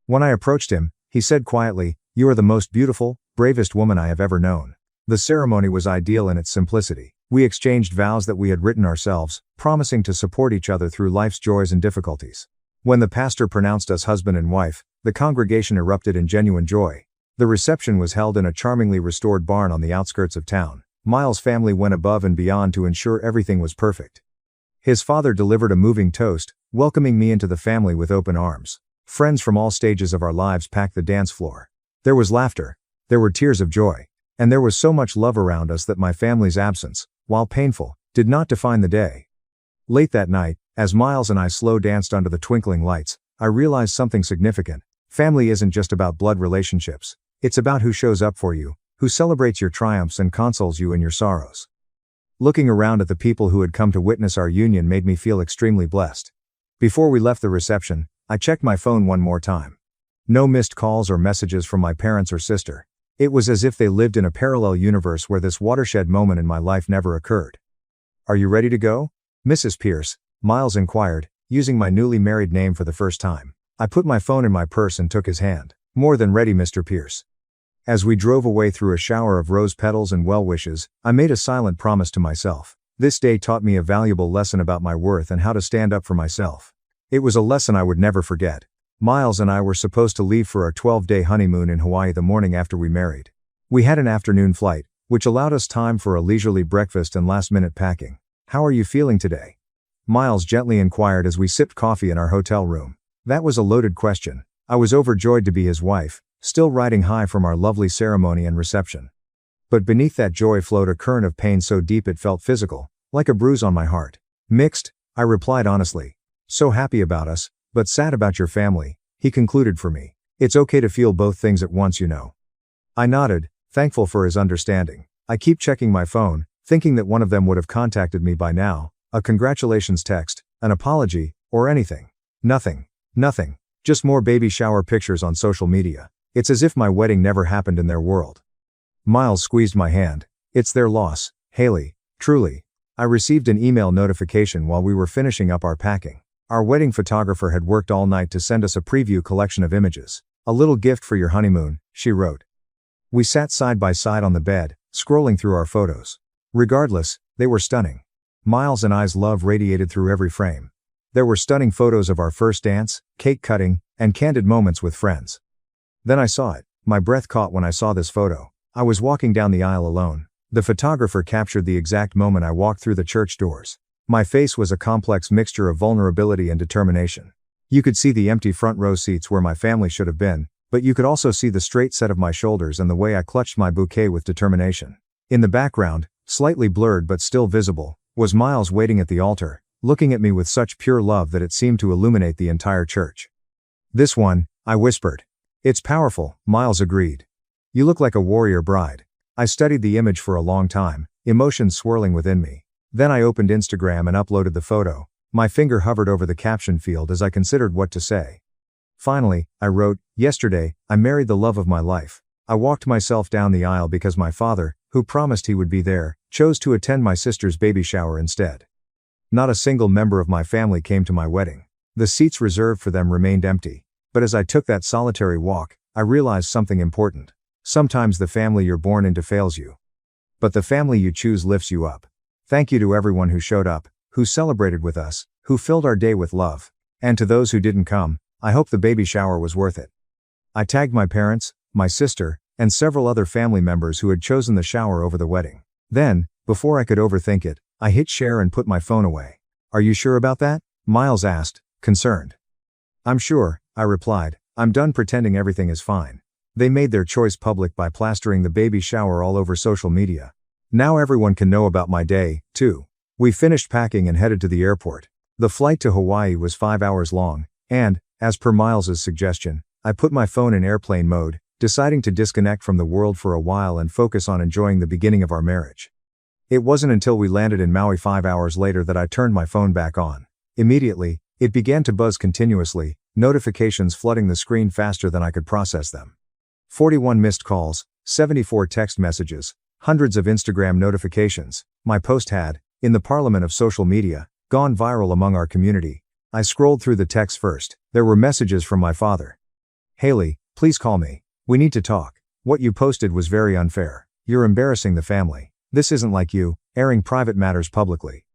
When I approached him, he said quietly, "You are the most beautiful, bravest woman I have ever known." The ceremony was ideal in its simplicity. We exchanged vows that we had written ourselves, promising to support each other through life's joys and difficulties. When the pastor pronounced us husband and wife, the congregation erupted in genuine joy. The reception was held in a charmingly restored barn on the outskirts of town. Miles' family went above and beyond to ensure everything was perfect. His father delivered a moving toast, welcoming me into the family with open arms. Friends from all stages of our lives packed the dance floor. There was laughter. There were tears of joy. And there was so much love around us that my family's absence, while painful, did not define the day. Late that night, as Miles and I slow danced under the twinkling lights, I realized something significant. Family isn't just about blood relationships. It's about who shows up for you, who celebrates your triumphs and consoles you in your sorrows. Looking around at the people who had come to witness our union made me feel extremely blessed. Before we left the reception, I checked my phone one more time. No missed calls or messages from my parents or sister. It was as if they lived in a parallel universe where this watershed moment in my life never occurred. "Are you ready to go, Mrs. Pierce?" Miles inquired, using my newly married name for the first time. I put my phone in my purse and took his hand. "More than ready, Mr. Pierce." As we drove away through a shower of rose petals and well wishes, I made a silent promise to myself. This day taught me a valuable lesson about my worth and how to stand up for myself. It was a lesson I would never forget. Miles and I were supposed to leave for our 12-day honeymoon in Hawaii the morning after we married. We had an afternoon flight, which allowed us time for a leisurely breakfast and last-minute packing. "How are you feeling today?" Miles gently inquired as we sipped coffee in our hotel room. That was a loaded question. I was overjoyed to be his wife, still riding high from our lovely ceremony and reception. But beneath that joy flowed a current of pain so deep it felt physical, like a bruise on my heart. "Mixed," I replied honestly. "So happy about us, but sad about your family," he concluded for me. "It's okay to feel both things at once, you know." I nodded, thankful for his understanding. I keep checking my phone, thinking that one of them would have contacted me by now, a congratulations text, an apology, or anything. Nothing. Just more baby shower pictures on social media. It's as if my wedding never happened in their world. Miles squeezed my hand. "It's their loss, Haley, truly." I received an email notification while we were finishing up our packing. Our wedding photographer had worked all night to send us a preview collection of images. "A little gift for your honeymoon," she wrote. We sat side by side on the bed, scrolling through our photos. Regardless, they were stunning. Miles and I's love radiated through every frame. There were stunning photos of our first dance, cake cutting, and candid moments with friends. Then I saw it. My breath caught when I saw this photo. I was walking down the aisle alone. The photographer captured the exact moment I walked through the church doors. My face was a complex mixture of vulnerability and determination. You could see the empty front row seats where my family should have been, but you could also see the straight set of my shoulders and the way I clutched my bouquet with determination. In the background, slightly blurred but still visible, was Miles waiting at the altar, looking at me with such pure love that it seemed to illuminate the entire church. "This one," I whispered. "It's powerful," Miles agreed. "You look like a warrior bride." I studied the image for a long time, emotions swirling within me. Then I opened Instagram and uploaded the photo. My finger hovered over the caption field as I considered what to say. Finally, I wrote, "Yesterday, I married the love of my life. I walked myself down the aisle because my father, who promised he would be there, chose to attend my sister's baby shower instead. Not a single member of my family came to my wedding. The seats reserved for them remained empty. But as I took that solitary walk, I realized something important. Sometimes the family you're born into fails you. But the family you choose lifts you up." Thank you to everyone who showed up, who celebrated with us, who filled our day with love. And to those who didn't come, I hope the baby shower was worth it. I tagged my parents, my sister, and several other family members who had chosen the shower over the wedding. Then, before I could overthink it, I hit share and put my phone away. "Are you sure about that?" Miles asked, concerned. "I'm sure," I replied. "I'm done pretending everything is fine." They made their choice public by plastering the baby shower all over social media. Now everyone can know about my day, too. We finished packing and headed to the airport. The flight to Hawaii was 5 hours long, and, as per Miles's suggestion, I put my phone in airplane mode, deciding to disconnect from the world for a while and focus on enjoying the beginning of our marriage. It wasn't until we landed in Maui 5 hours later that I turned my phone back on. Immediately, it began to buzz continuously, notifications flooding the screen faster than I could process them. 41 missed calls, 74 text messages, hundreds of Instagram notifications. My post had, in the parliament of social media, gone viral among our community. I scrolled through the text first. There were messages from my father. "Haley, please call me. We need to talk. What you posted was very unfair. You're embarrassing the family. This isn't like you, airing private matters publicly."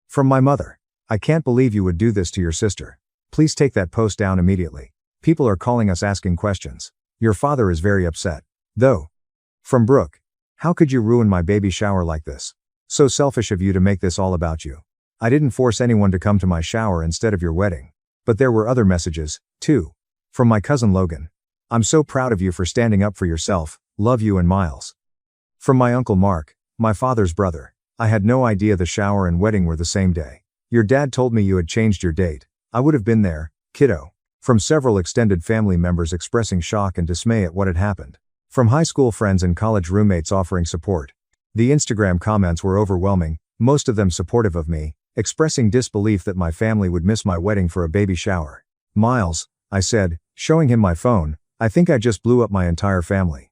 From my mother. "I can't believe you would do this to your sister. Please take that post down immediately. People are calling us asking questions. Your father is very upset. Though." From Brooke. "How could you ruin my baby shower like this? So selfish of you to make this all about you. I didn't force anyone to come to my shower instead of your wedding." But there were other messages, too. From my cousin Logan. "I'm so proud of you for standing up for yourself, love you and Miles." From my uncle Mark, my father's brother. "I had no idea the shower and wedding were the same day. Your dad told me you had changed your date. I would have been there, kiddo." From several extended family members expressing shock and dismay at what had happened. From high school friends and college roommates offering support. The Instagram comments were overwhelming, most of them supportive of me, expressing disbelief that my family would miss my wedding for a baby shower. "Miles," I said, showing him my phone, "I think I just blew up my entire family."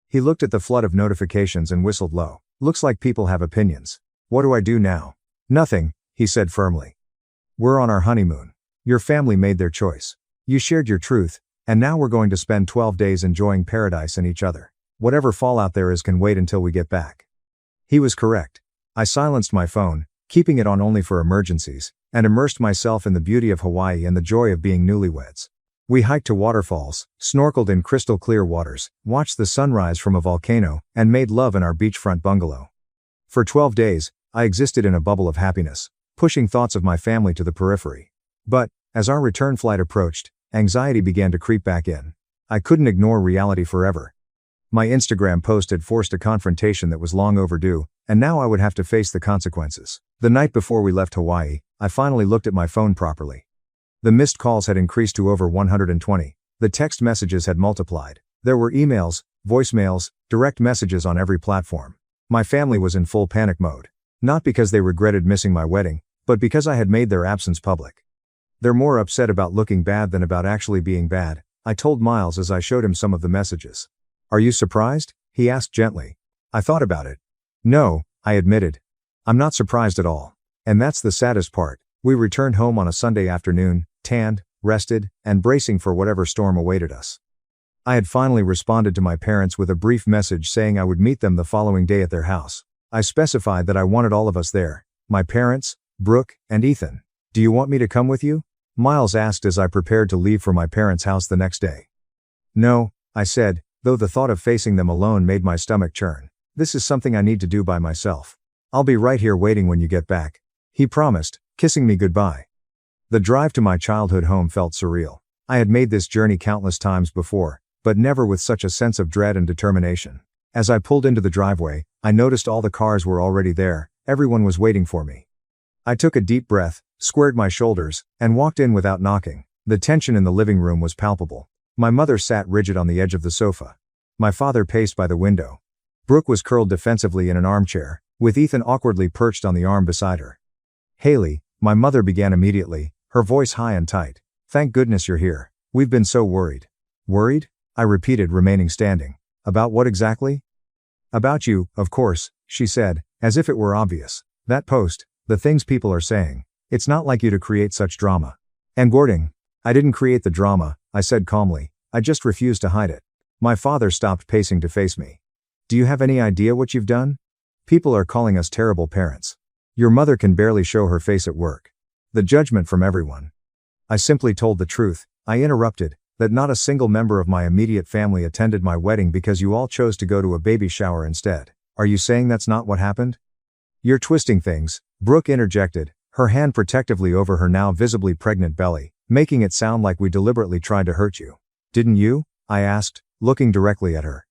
He looked at the flood of notifications and whistled low. "Looks like people have opinions. What do I do now?" "Nothing," he said firmly. "We're on our honeymoon. Your family made their choice. You shared your truth, and now we're going to spend 12 days enjoying paradise and each other. Whatever fallout there is can wait until we get back." He was correct. I silenced my phone, keeping it on only for emergencies, and immersed myself in the beauty of Hawaii and the joy of being newlyweds. We hiked to waterfalls, snorkeled in crystal clear waters, watched the sunrise from a volcano, and made love in our beachfront bungalow. For 12 days, I existed in a bubble of happiness, pushing thoughts of my family to the periphery. But, as our return flight approached, anxiety began to creep back in. I couldn't ignore reality forever. My Instagram post had forced a confrontation that was long overdue, and now I would have to face the consequences. The night before we left Hawaii, I finally looked at my phone properly. The missed calls had increased to over 120. The text messages had multiplied. There were emails, voicemails, direct messages on every platform. My family was in full panic mode. Not because they regretted missing my wedding, but because I had made their absence public. They're more upset about looking bad than about actually being bad, I told Miles as I showed him some of the messages. Are you surprised? He asked gently. I thought about it. No, I admitted. I'm not surprised at all. And that's the saddest part. We returned home on a Sunday afternoon, tanned, rested, and bracing for whatever storm awaited us. I had finally responded to my parents with a brief message saying I would meet them the following day at their house. I specified that I wanted all of us there. My parents, Brooke, and Ethan. Do you want me to come with you? Miles asked as I prepared to leave for my parents' house the next day. No, I said, though the thought of facing them alone made my stomach churn. This is something I need to do by myself. I'll be right here waiting when you get back. He promised, kissing me goodbye. The drive to my childhood home felt surreal. I had made this journey countless times before, but never with such a sense of dread and determination. As I pulled into the driveway, I noticed all the cars were already there, everyone was waiting for me. I took a deep breath, squared my shoulders, and walked in without knocking. The tension in the living room was palpable. My mother sat rigid on the edge of the sofa. My father paced by the window. Brooke was curled defensively in an armchair, with Ethan awkwardly perched on the arm beside her. Haley, my mother began immediately, her voice high and tight. Thank goodness you're here. We've been so worried. Worried? I repeated, remaining standing. About what exactly? About you, of course, she said, as if it were obvious. That post, the things people are saying. It's not like you to create such drama. And Gording. I didn't create the drama, I said calmly. I just refused to hide it. My father stopped pacing to face me. Do you have any idea what you've done? People are calling us terrible parents. Your mother can barely show her face at work. The judgment from everyone. I simply told the truth, I interrupted, that not a single member of my immediate family attended my wedding because you all chose to go to a baby shower instead. Are you saying that's not what happened? You're twisting things, Brooke interjected, her hand protectively over her now visibly pregnant belly, making it sound like we deliberately tried to hurt you. Didn't you? I asked, looking directly at her.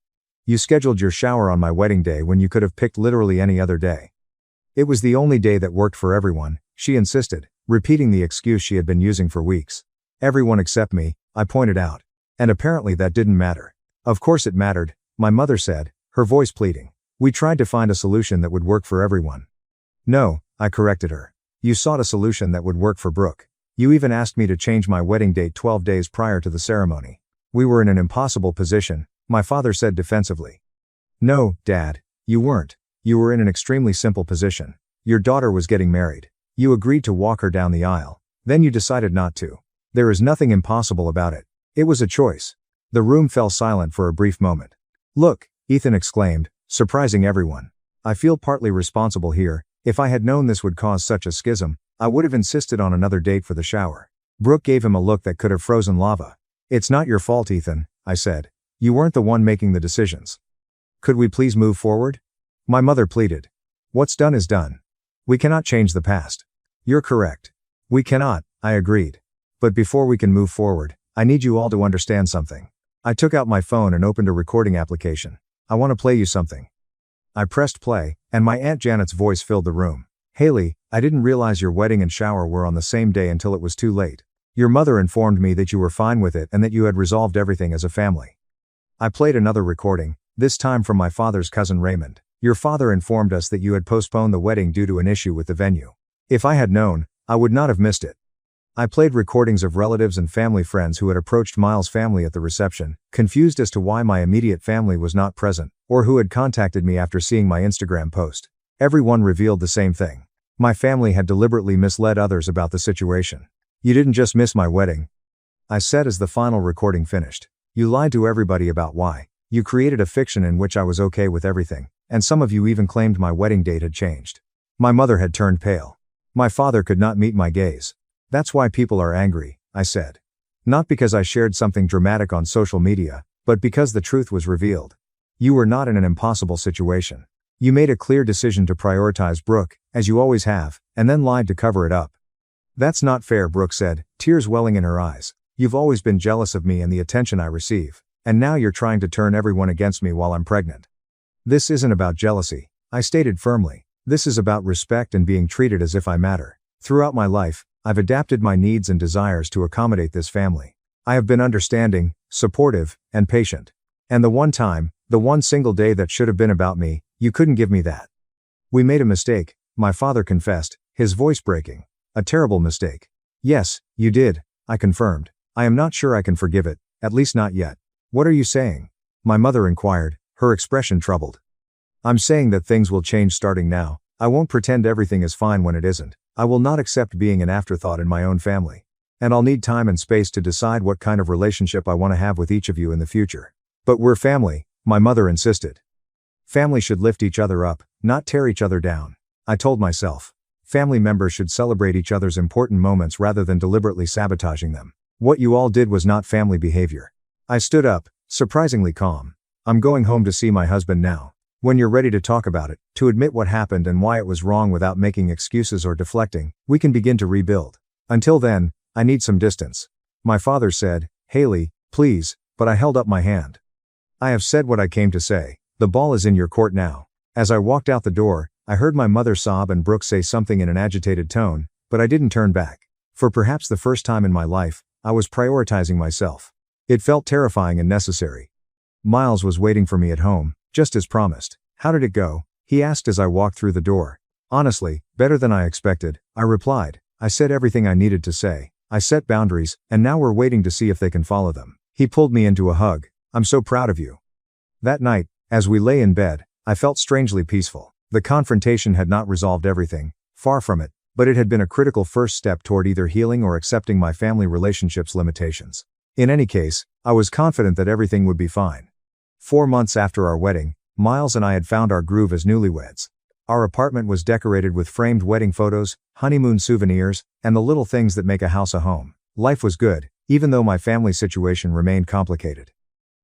You scheduled your shower on my wedding day when you could have picked literally any other day. It was the only day that worked for everyone, she insisted, repeating the excuse she had been using for weeks. Everyone except me, I pointed out. And apparently that didn't matter. Of course it mattered, my mother said, her voice pleading. We tried to find a solution that would work for everyone. No, I corrected her. You sought a solution that would work for Brooke. You even asked me to change my wedding date 12 days prior to the ceremony. We were in an impossible position, my father said defensively. No, Dad, you weren't. You were in an extremely simple position. Your daughter was getting married. You agreed to walk her down the aisle. Then you decided not to. There is nothing impossible about it. It was a choice. The room fell silent for a brief moment. Look, Ethan exclaimed, surprising everyone. I feel partly responsible here. If I had known this would cause such a schism, I would have insisted on another date for the shower. Brooke gave him a look that could have frozen lava. It's not your fault, Ethan, I said. You weren't the one making the decisions. Could we please move forward? My mother pleaded. What's done is done. We cannot change the past. You're correct. We cannot, I agreed. But before we can move forward, I need you all to understand something. I took out my phone and opened a recording application. I want to play you something. I pressed play, and my Aunt Janet's voice filled the room. Haley, I didn't realize your wedding and shower were on the same day until it was too late. Your mother informed me that you were fine with it and that you had resolved everything as a family. I played another recording, this time from my father's cousin Raymond. Your father informed us that you had postponed the wedding due to an issue with the venue. If I had known, I would not have missed it. I played recordings of relatives and family friends who had approached Miles' family at the reception, confused as to why my immediate family was not present, or who had contacted me after seeing my Instagram post. Everyone revealed the same thing. My family had deliberately misled others about the situation. You didn't just miss my wedding, I said as the final recording finished. You lied to everybody about why. You created a fiction in which I was okay with everything, and some of you even claimed my wedding date had changed. My mother had turned pale. My father could not meet my gaze. That's why people are angry, I said. Not because I shared something dramatic on social media, but because the truth was revealed. You were not in an impossible situation. You made a clear decision to prioritize Brooke, as you always have, and then lied to cover it up. That's not fair, Brooke said, tears welling in her eyes. You've always been jealous of me and the attention I receive, and now you're trying to turn everyone against me while I'm pregnant. This isn't about jealousy, I stated firmly. This is about respect and being treated as if I matter. Throughout my life, I've adapted my needs and desires to accommodate this family. I have been understanding, supportive, and patient. And the one single day that should have been about me, you couldn't give me that. We made a mistake, my father confessed, his voice breaking. A terrible mistake. Yes, you did, I confirmed. I am not sure I can forgive it, at least not yet. What are you saying? My mother inquired, her expression troubled. I'm saying that things will change starting now. I won't pretend everything is fine when it isn't. I will not accept being an afterthought in my own family. And I'll need time and space to decide what kind of relationship I want to have with each of you in the future. But we're family, my mother insisted. Family should lift each other up, not tear each other down. I told myself. Family members should celebrate each other's important moments rather than deliberately sabotaging them. What you all did was not family behavior. I stood up, surprisingly calm. I'm going home to see my husband now. When you're ready to talk about it, to admit what happened and why it was wrong without making excuses or deflecting, we can begin to rebuild. Until then, I need some distance. My father said, Haley, please, but I held up my hand. I have said what I came to say. The ball is in your court now. As I walked out the door, I heard my mother sob and Brooke say something in an agitated tone, but I didn't turn back. For perhaps the first time in my life, I was prioritizing myself. It felt terrifying and necessary. Miles was waiting for me at home, just as promised. How did it go? He asked as I walked through the door. Honestly, better than I expected, I replied. I said everything I needed to say. I set boundaries, and now we're waiting to see if they can follow them. He pulled me into a hug. I'm so proud of you. That night, as we lay in bed, I felt strangely peaceful. The confrontation had not resolved everything, far from it, but it had been a critical first step toward either healing or accepting my family relationship's limitations. In any case, I was confident that everything would be fine. 4 months after our wedding, Miles and I had found our groove as newlyweds. Our apartment was decorated with framed wedding photos, honeymoon souvenirs, and the little things that make a house a home. Life was good, even though my family situation remained complicated.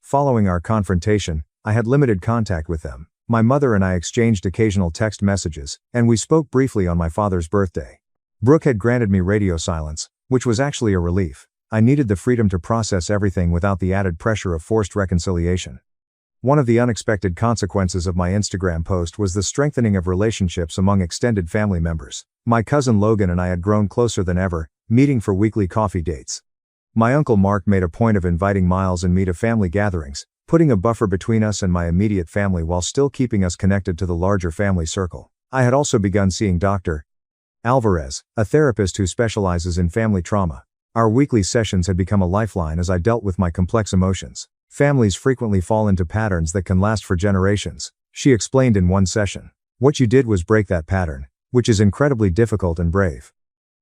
Following our confrontation, I had limited contact with them. My mother and I exchanged occasional text messages, and we spoke briefly on my father's birthday. Brooke had granted me radio silence, which was actually a relief. I needed the freedom to process everything without the added pressure of forced reconciliation. One of the unexpected consequences of my Instagram post was the strengthening of relationships among extended family members. My cousin Logan and I had grown closer than ever, meeting for weekly coffee dates. My uncle Mark made a point of inviting Miles and me to family gatherings, putting a buffer between us and my immediate family while still keeping us connected to the larger family circle. I had also begun seeing Dr. Alvarez, a therapist who specializes in family trauma. Our weekly sessions had become a lifeline as I dealt with my complex emotions. Families frequently fall into patterns that can last for generations, she explained in one session. What you did was break that pattern, which is incredibly difficult and brave.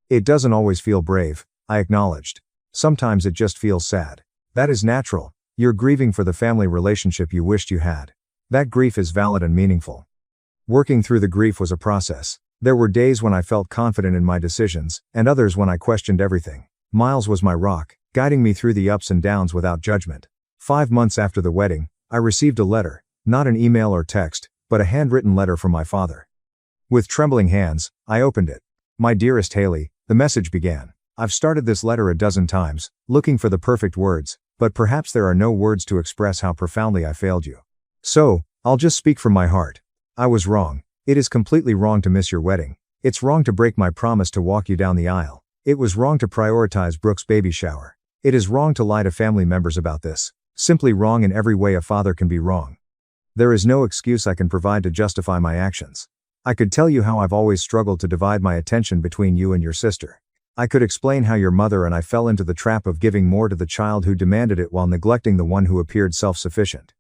It doesn't always feel brave, I acknowledged. Sometimes it just feels sad. That is natural. You're grieving for the family relationship you wished you had. That grief is valid and meaningful. Working through the grief was a process. There were days when I felt confident in my decisions, and others when I questioned everything. Miles was my rock, guiding me through the ups and downs without judgment. 5 months after the wedding, I received a letter, not an email or text, but a handwritten letter from my father. With trembling hands, I opened it. My dearest Haley, the message began. I've started this letter a dozen times, looking for the perfect words, but perhaps there are no words to express how profoundly I failed you. So, I'll just speak from my heart. I was wrong. It is completely wrong to miss your wedding. It's wrong to break my promise to walk you down the aisle. It was wrong to prioritize Brooke's baby shower. It is wrong to lie to family members about this. Simply wrong in every way a father can be wrong. There is no excuse I can provide to justify my actions. I could tell you how I've always struggled to divide my attention between you and your sister. I could explain how your mother and I fell into the trap of giving more to the child who demanded it while neglecting the one who appeared self-sufficient.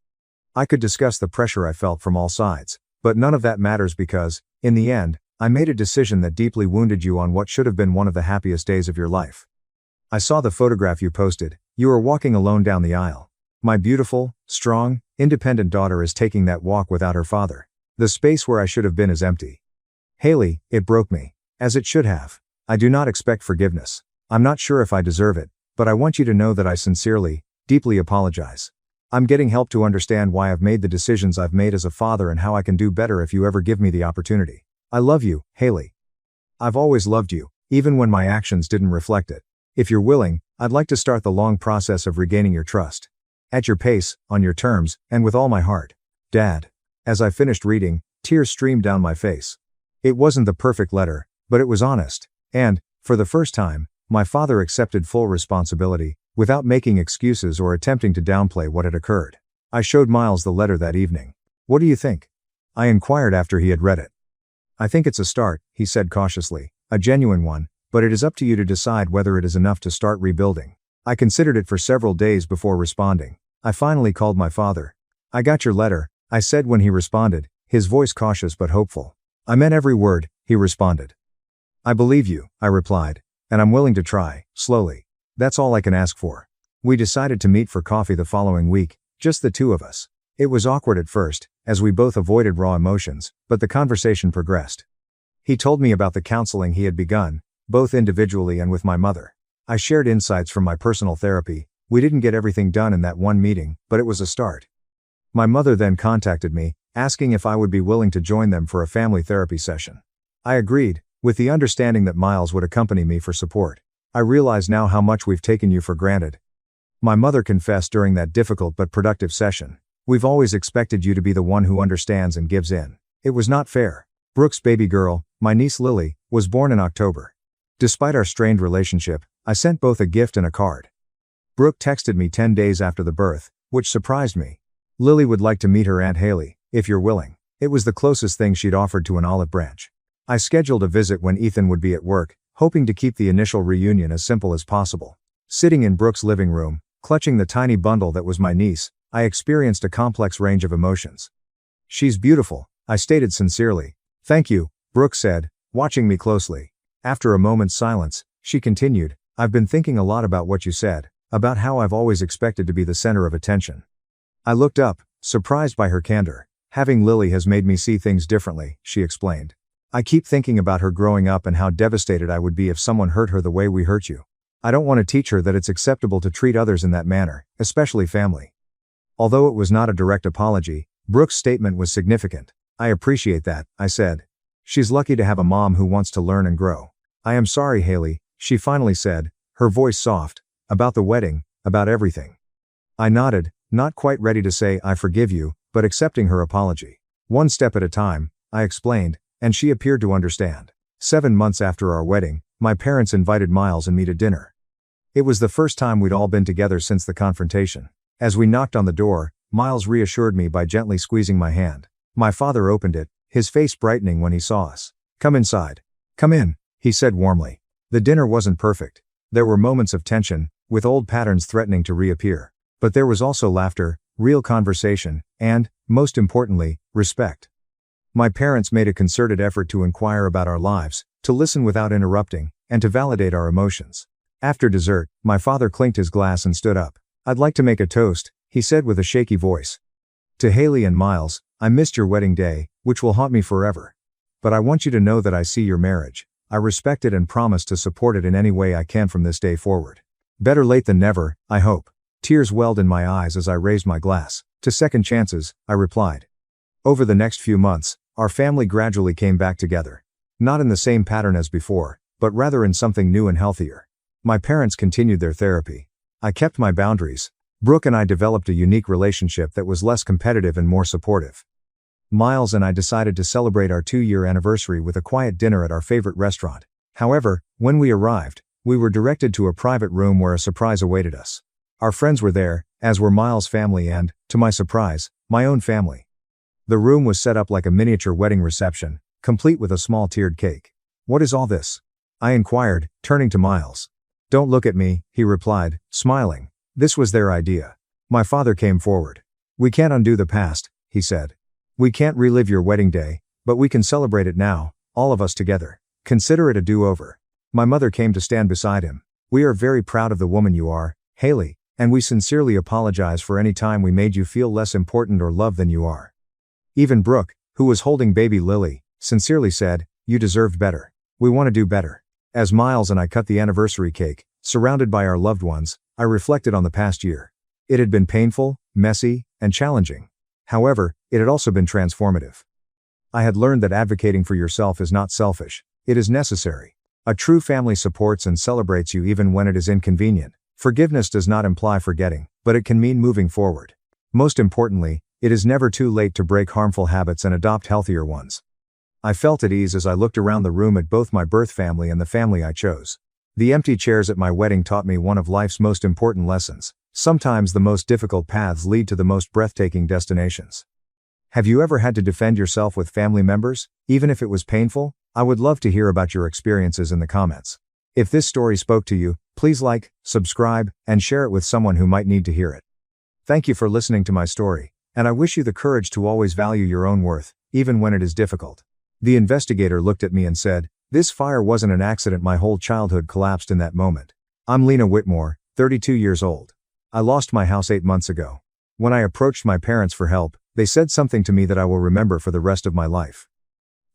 I could discuss the pressure I felt from all sides, but none of that matters because, in the end, I made a decision that deeply wounded you on what should have been one of the happiest days of your life. I saw the photograph you posted. You were walking alone down the aisle. My beautiful, strong, independent daughter is taking that walk without her father. The space where I should have been is empty. Haley, it broke me. As it should have. I do not expect forgiveness. I'm not sure if I deserve it, but I want you to know that I sincerely, deeply apologize. I'm getting help to understand why I've made the decisions I've made as a father and how I can do better if you ever give me the opportunity. I love you, Haley. I've always loved you, even when my actions didn't reflect it. If you're willing, I'd like to start the long process of regaining your trust. At your pace, on your terms, and with all my heart. Dad. As I finished reading, tears streamed down my face. It wasn't the perfect letter, but it was honest, and, for the first time, my father accepted full responsibility, without making excuses or attempting to downplay what had occurred. I showed Miles the letter that evening. What do you think? I inquired after he had read it. I think it's a start, he said cautiously, a genuine one, but it is up to you to decide whether it is enough to start rebuilding. I considered it for several days before responding. I finally called my father. I got your letter, I said when he responded, his voice cautious but hopeful. I meant every word, he responded. I believe you, I replied, and I'm willing to try, slowly. That's all I can ask for. We decided to meet for coffee the following week, just the two of us. It was awkward at first, as we both avoided raw emotions, but the conversation progressed. He told me about the counseling he had begun, both individually and with my mother. I shared insights from my personal therapy. We didn't get everything done in that one meeting, but it was a start. My mother then contacted me, asking if I would be willing to join them for a family therapy session. I agreed, with the understanding that Miles would accompany me for support. I realize now how much we've taken you for granted. My mother confessed during that difficult but productive session. We've always expected you to be the one who understands and gives in. It was not fair. Brooke's baby girl, my niece Lily, was born in October. Despite our strained relationship, I sent both a gift and a card. Brooke texted me 10 days after the birth, which surprised me. Lily would like to meet her Aunt Haley, if you're willing. It was the closest thing she'd offered to an olive branch. I scheduled a visit when Ethan would be at work, hoping to keep the initial reunion as simple as possible. Sitting in Brooke's living room, clutching the tiny bundle that was my niece, I experienced a complex range of emotions. She's beautiful, I stated sincerely. Thank you, Brooke said, watching me closely. After a moment's silence, she continued, I've been thinking a lot about what you said, about how I've always expected to be the center of attention. I looked up, surprised by her candor. Having Lily has made me see things differently, she explained. I keep thinking about her growing up and how devastated I would be if someone hurt her the way we hurt you. I don't want to teach her that it's acceptable to treat others in that manner, especially family. Although it was not a direct apology, Brooke's statement was significant. I appreciate that, I said. She's lucky to have a mom who wants to learn and grow. I am sorry, Haley, she finally said, her voice soft, about the wedding, about everything. I nodded, not quite ready to say I forgive you, but accepting her apology. One step at a time, I explained, and she appeared to understand. 7 months after our wedding, my parents invited Miles and me to dinner. It was the first time we'd all been together since the confrontation. As we knocked on the door, Miles reassured me by gently squeezing my hand. My father opened it, his face brightening when he saw us. Come inside. Come in, he said warmly. The dinner wasn't perfect. There were moments of tension, with old patterns threatening to reappear. But there was also laughter, real conversation, and, most importantly, respect. My parents made a concerted effort to inquire about our lives, to listen without interrupting, and to validate our emotions. After dessert, my father clinked his glass and stood up. I'd like to make a toast, he said with a shaky voice. To Haley and Miles, I missed your wedding day, which will haunt me forever. But I want you to know that I see your marriage. I respect it and promise to support it in any way I can from this day forward. Better late than never, I hope. Tears welled in my eyes as I raised my glass. To second chances, I replied. Over the next few months, our family gradually came back together. Not in the same pattern as before, but rather in something new and healthier. My parents continued their therapy. I kept my boundaries. Brooke and I developed a unique relationship that was less competitive and more supportive. Miles and I decided to celebrate our 2-year anniversary with a quiet dinner at our favorite restaurant. However, when we arrived, we were directed to a private room where a surprise awaited us. Our friends were there, as were Miles' family and, to my surprise, my own family. The room was set up like a miniature wedding reception, complete with a small tiered cake. What is all this? I inquired, turning to Miles. Don't look at me, he replied, smiling. This was their idea. My father came forward. We can't undo the past, he said. We can't relive your wedding day, but we can celebrate it now, all of us together. Consider it a do-over. My mother came to stand beside him. We are very proud of the woman you are, Haley, and we sincerely apologize for any time we made you feel less important or loved than you are. Even Brooke, who was holding baby Lily, sincerely said, you deserved better. We want to do better. As Miles and I cut the anniversary cake, Surrounded by our loved ones, I reflected on the past year. It had been painful, messy, and challenging. However, it had also been transformative. I had learned that advocating for yourself is not selfish, it is necessary. A true family supports and celebrates you even when it is inconvenient. Forgiveness does not imply forgetting, but it can mean moving forward. Most importantly, it is never too late to break harmful habits and adopt healthier ones. I felt at ease as I looked around the room at both my birth family and the family I chose. The empty chairs at my wedding taught me one of life's most important lessons. Sometimes the most difficult paths lead to the most breathtaking destinations. Have you ever had to defend yourself with family members, even if it was painful? I would love to hear about your experiences in the comments. If this story spoke to you, please like, subscribe, and share it with someone who might need to hear it. Thank you for listening to my story, and I wish you the courage to always value your own worth, even when it is difficult. The investigator looked at me and said, "This fire wasn't an accident. My whole childhood collapsed in that moment." I'm Lena Whitmore, 32 years old. I lost my house 8 months ago. When I approached my parents for help, they said something to me that I will remember for the rest of my life.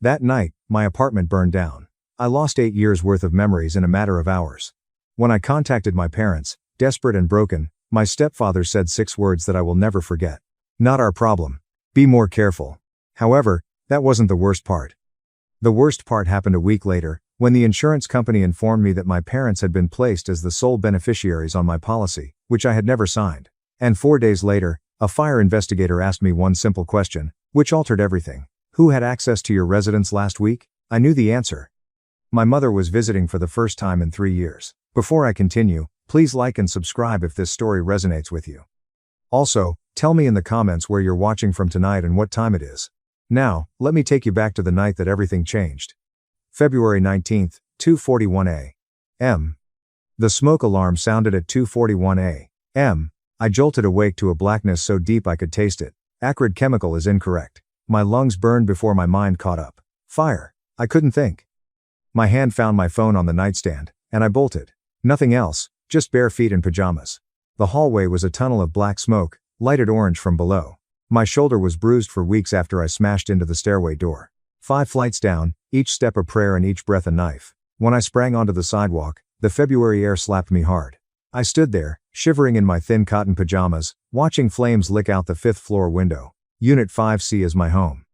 That night, my apartment burned down. I lost 8 years' worth of memories in a matter of hours. When I contacted my parents, desperate and broken, my stepfather said 6 words that I will never forget. "Not our problem. Be more careful." However, that wasn't the worst part. The worst part happened a week later, when the insurance company informed me that my parents had been placed as the sole beneficiaries on my policy, which I had never signed. And 4 days later, a fire investigator asked me one simple question, which altered everything. "Who had access to your residence last week?" I knew the answer. My mother was visiting for the first time in 3 years. Before I continue, please like and subscribe if this story resonates with you. Also, tell me in the comments where you're watching from tonight and what time it is. Now, let me take you back to the night that everything changed. February 19th, 2:41 a.m. The smoke alarm sounded at 2:41 a.m. I jolted awake to a blackness so deep I could taste it. Acrid chemical is incorrect. My lungs burned before my mind caught up. Fire. I couldn't think. My hand found my phone on the nightstand, and I bolted. Nothing else, just bare feet and pajamas. The hallway was a tunnel of black smoke, lighted orange from below. My shoulder was bruised for weeks after I smashed into the stairway door. 5 flights down, each step a prayer and each breath a knife. When I sprang onto the sidewalk, the February air slapped me hard. I stood there, shivering in my thin cotton pajamas, watching flames lick out the 5th floor window. Unit 5C is my home.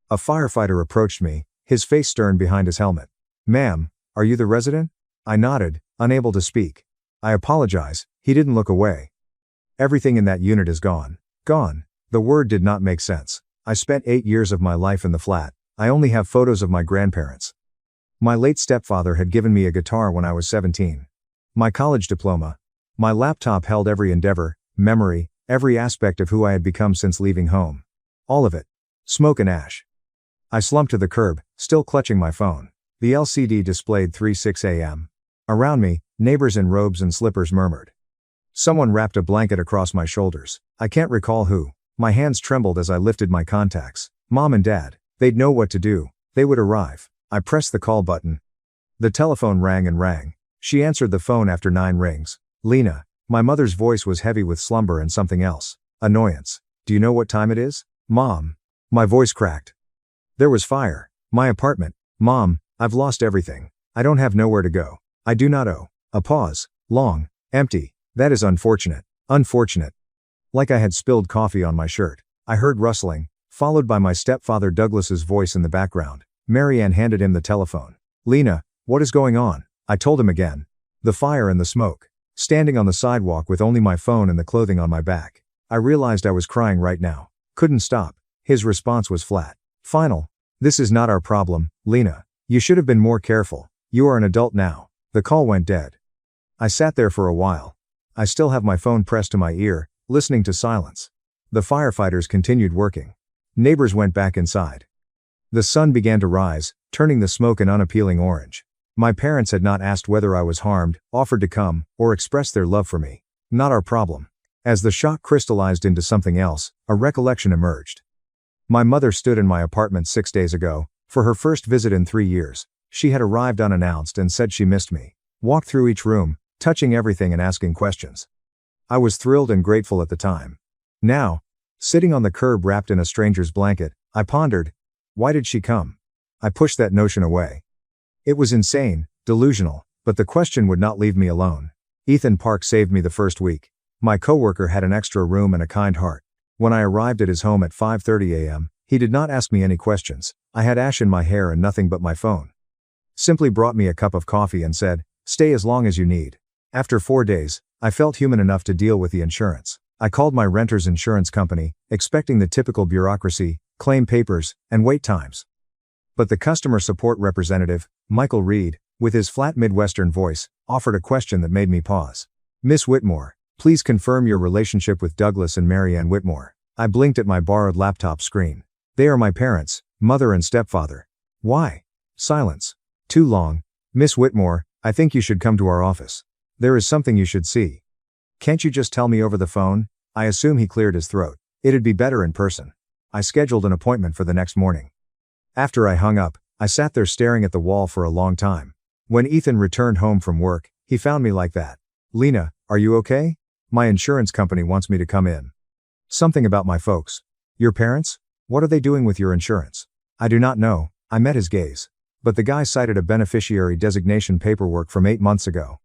A firefighter approached me, his face stern behind his helmet. "Ma'am, are you the resident?" I nodded, unable to speak. "I apologize." He didn't look away. "Everything in that unit is gone." Gone. The word did not make sense. I spent 8 years of my life in the flat. I only have photos of my grandparents. My late stepfather had given me a guitar when I was 17. My college diploma. My laptop held every endeavor, memory, every aspect of who I had become since leaving home. All of it. Smoke and ash. I slumped to the curb, still clutching my phone. The LCD displayed 3:06 a.m. Around me, neighbors in robes and slippers murmured. Someone wrapped a blanket across my shoulders. I can't recall who. My hands trembled as I lifted my contacts. Mom and Dad. They'd know what to do. They would arrive. I pressed the call button. The telephone rang and rang. She answered the phone after 9 rings. "Lena." My mother's voice was heavy with slumber and something else. Annoyance. "Do you know what time it is?" "Mom." My voice cracked. "There was fire. My apartment. Mom, I've lost everything. I don't have nowhere to go. I do not owe." A pause. Long. Empty. "That is unfortunate. Unfortunate." Like I had spilled coffee on my shirt. I heard rustling, followed by my stepfather Douglas's voice in the background. Marianne handed him the telephone. "Lena, what is going on?" I told him again. The fire and the smoke. Standing on the sidewalk with only my phone and the clothing on my back. I realized I was crying right now. Couldn't stop. His response was flat. Final. "This is not our problem, Lena. You should have been more careful. You are an adult now." The call went dead. I sat there for a while. I still have my phone pressed to my ear, listening to silence. The firefighters continued working. Neighbors went back inside. The sun began to rise, turning the smoke an unappealing orange. My parents had not asked whether I was harmed, offered to come, or expressed their love for me. Not our problem. As the shock crystallized into something else, a recollection emerged. My mother stood in my apartment 6 days ago, for her first visit in 3 years. She had arrived unannounced and said she missed me. Walked through each room, touching everything and asking questions. I was thrilled and grateful at the time. Now, sitting on the curb wrapped in a stranger's blanket, I pondered, why did she come? I pushed that notion away. It was insane, delusional, but the question would not leave me alone. Ethan Park saved me the first week. My coworker had an extra room and a kind heart. When I arrived at his home at 5:30 a.m., he did not ask me any questions. I had ash in my hair and nothing but my phone. Simply brought me a cup of coffee and said, "Stay as long as you need." After 4 days, I felt human enough to deal with the insurance. I called my renter's insurance company, expecting the typical bureaucracy, claim papers, and wait times. But the customer support representative, Michael Reed, with his flat Midwestern voice, offered a question that made me pause. "Miss Whitmore, please confirm your relationship with Douglas and Mary Ann Whitmore." I blinked at my borrowed laptop screen. "They are my parents, mother and stepfather." "Why?" Silence. "Too long. Miss Whitmore, I think you should come to our office. There is something you should see." "Can't you just tell me over the phone?" I assume he cleared his throat. "It'd be better in person." I scheduled an appointment for the next morning. After I hung up, I sat there staring at the wall for a long time. When Ethan returned home from work, he found me like that. "Lena, are you okay? My insurance company wants me to come in." "Something about my folks." "Your parents? What are they doing with your insurance?" "I do not know." I met his gaze. But the guy cited a beneficiary designation paperwork from 8 months ago.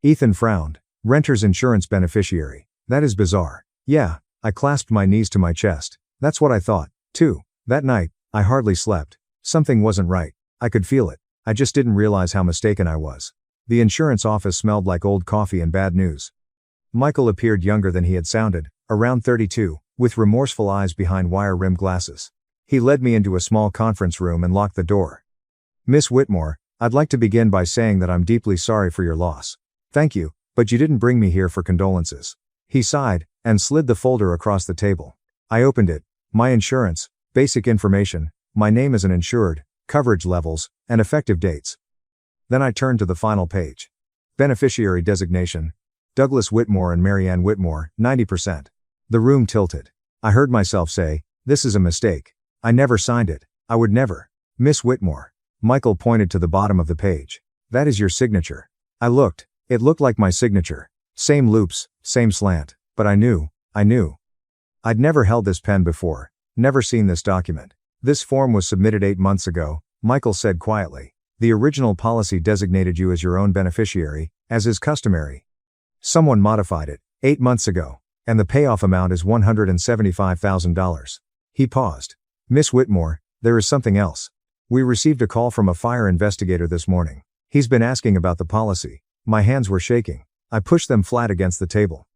Ethan frowned. "Renter's insurance beneficiary. That is bizarre." "Yeah." I clasped my knees to my chest. "That's what I thought, too." That night, I hardly slept. Something wasn't right. I could feel it. I just didn't realize how mistaken I was. The insurance office smelled like old coffee and bad news. Michael appeared younger than he had sounded, around 32, with remorseful eyes behind wire-rimmed glasses. He led me into a small conference room and locked the door. "Miss Whitmore, I'd like to begin by saying that I'm deeply sorry for your loss." "Thank you, but you didn't bring me here for condolences." He sighed, and slid the folder across the table. I opened it. My insurance, basic information, my name as an insured, coverage levels, and effective dates. Then I turned to the final page. Beneficiary designation. Douglas Whitmore and Mary Ann Whitmore, 90%. The room tilted. I heard myself say, "This is a mistake. I never signed it. I would never." "Miss Whitmore." Michael pointed to the bottom of the page. "That is your signature." I looked. It looked like my signature. Same loops, same slant. But I knew. I'd never held this pen before. Never seen this document. "This form was submitted 8 months ago," Michael said quietly. "The original policy designated you as your own beneficiary, as is customary. Someone modified it, 8 months ago, and the payoff amount is $175,000. He paused. "Miss Whitmore, there is something else. We received a call from a fire investigator this morning. He's been asking about the policy." My hands were shaking. I pushed them flat against the table.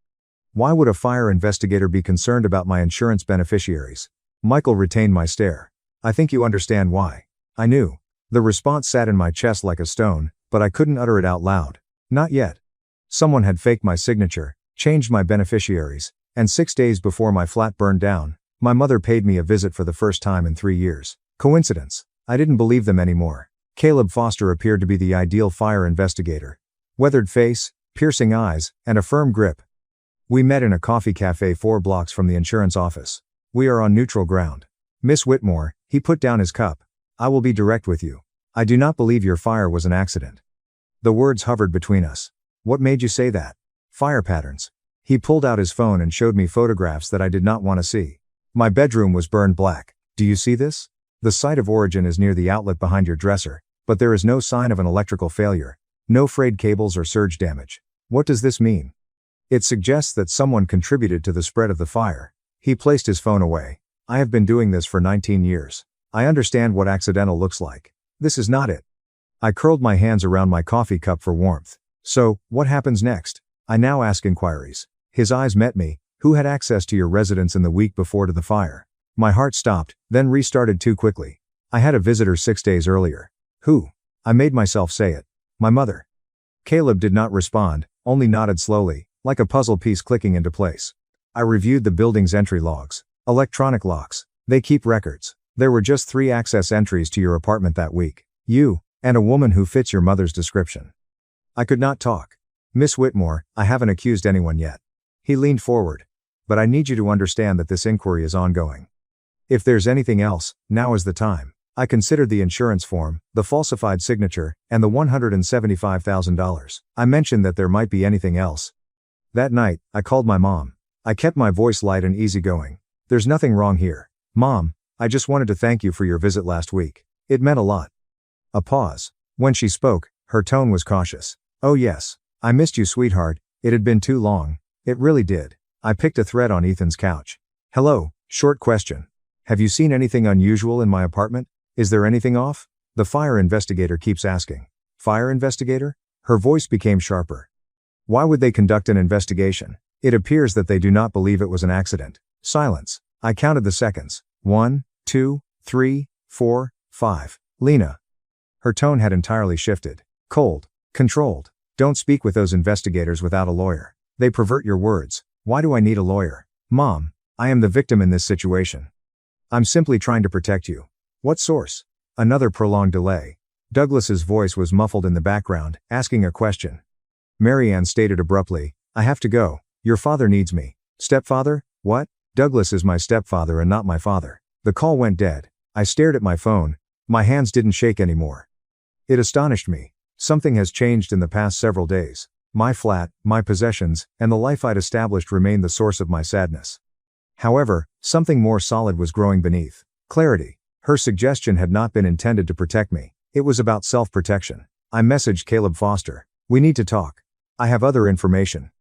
"Why would a fire investigator be concerned about my insurance beneficiaries?" Michael retained my stare. "I think you understand why." I knew. The response sat in my chest like a stone, but I couldn't utter it out loud. Not yet. Someone had faked my signature, changed my beneficiaries, and 6 days before my flat burned down, my mother paid me a visit for the first time in 3 years. Coincidence? I didn't believe them anymore. Caleb Foster appeared to be the ideal fire investigator. Weathered face, piercing eyes, and a firm grip. We met in a coffee cafe 4 blocks from the insurance office. "We are on neutral ground. Miss Whitmore," he put down his cup. "I will be direct with you. I do not believe your fire was an accident." The words hovered between us. "What made you say that?" "Fire patterns." He pulled out his phone and showed me photographs that I did not want to see. "My bedroom was burned black. Do you see this? The site of origin is near the outlet behind your dresser, but there is no sign of an electrical failure. No frayed cables or surge damage. What does this mean?" "It suggests that someone contributed to the spread of the fire." He placed his phone away. "I have been doing this for 19 years. I understand what accidental looks like. This is not it." I curled my hands around my coffee cup for warmth. "So, what happens next?" I now ask inquiries. His eyes met me. "Who had access to your residence in the week before to the fire?" My heart stopped, then restarted too quickly. "I had a visitor 6 days earlier." "Who?" I made myself say it. "My mother." Caleb did not respond, only nodded slowly, like a puzzle piece clicking into place. I reviewed the building's entry logs. Electronic locks. They keep records. There were just 3 access entries to your apartment that week. You, and a woman who fits your mother's description. I could not talk. "Miss Whitmore, I haven't accused anyone yet." He leaned forward. "But I need you to understand that this inquiry is ongoing. If there's anything else, now is the time." I considered the insurance form, the falsified signature, and the $175,000. I mentioned that there might be anything else. That night, I called my mom. I kept my voice light and easygoing. "There's nothing wrong here. Mom, I just wanted to thank you for your visit last week. It meant a lot." A pause. When she spoke, her tone was cautious. "Oh yes. I missed you, sweetheart. It had been too long. It really did. I picked a thread on Ethan's couch. Hello, short question. Have you seen anything unusual in my apartment? Is there anything off? The fire investigator keeps asking. Fire investigator? Her voice became sharper. Why would they conduct an investigation? It appears that they do not believe it was an accident. Silence. I counted the seconds. 1, 2, 3, 4, 5. Lena. Her tone had entirely shifted. Cold. Controlled. Don't speak with those investigators without a lawyer. They pervert your words. Why do I need a lawyer? Mom, I am the victim in this situation. I'm simply trying to protect you. What source? Another prolonged delay. Douglas's voice was muffled in the background, asking a question. Marianne stated abruptly, I have to go. Your father needs me. Stepfather? What? Douglas is my stepfather and not my father. The call went dead. I stared at my phone. My hands didn't shake anymore. It astonished me. Something has changed in the past several days. My flat, my possessions, and the life I'd established remained the source of my sadness. However, something more solid was growing beneath. Clarity. Her suggestion had not been intended to protect me. It was about self-protection. I messaged Caleb Foster. We need to talk. I have other information.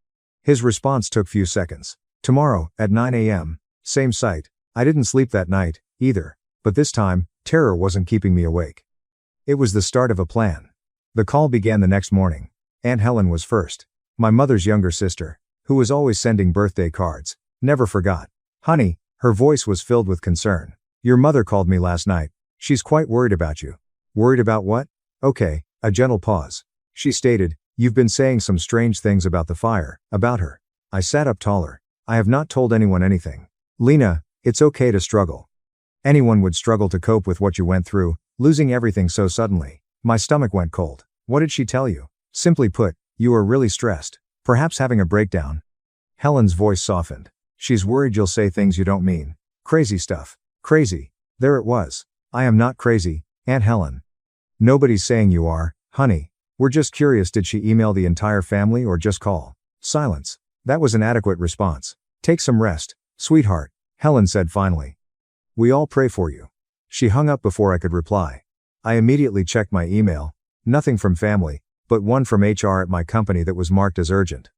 His response took few seconds. Tomorrow, at 9 a.m., same site. I didn't sleep that night, either. But this time, terror wasn't keeping me awake. It was the start of a plan. The call began the next morning. Aunt Helen was first. My mother's younger sister, who was always sending birthday cards, never forgot. Honey, her voice was filled with concern. Your mother called me last night. She's quite worried about you. Worried about what? Okay, a gentle pause. She stated, you've been saying some strange things about the fire, about her. I sat up taller. I have not told anyone anything. Lena, it's okay to struggle. Anyone would struggle to cope with what you went through, losing everything so suddenly. My stomach went cold. What did she tell you? Simply put, you are really stressed. Perhaps having a breakdown. Helen's voice softened. She's worried you'll say things you don't mean. Crazy stuff. Crazy. There it was. I am not crazy, Aunt Helen. Nobody's saying you are, honey. We're just curious, did she email the entire family or just call? Silence. That was an adequate response. Take some rest, sweetheart, Helen said finally. We all pray for you. She hung up before I could reply. I immediately checked my email. Nothing from family, but one from HR at my company that was marked as urgent.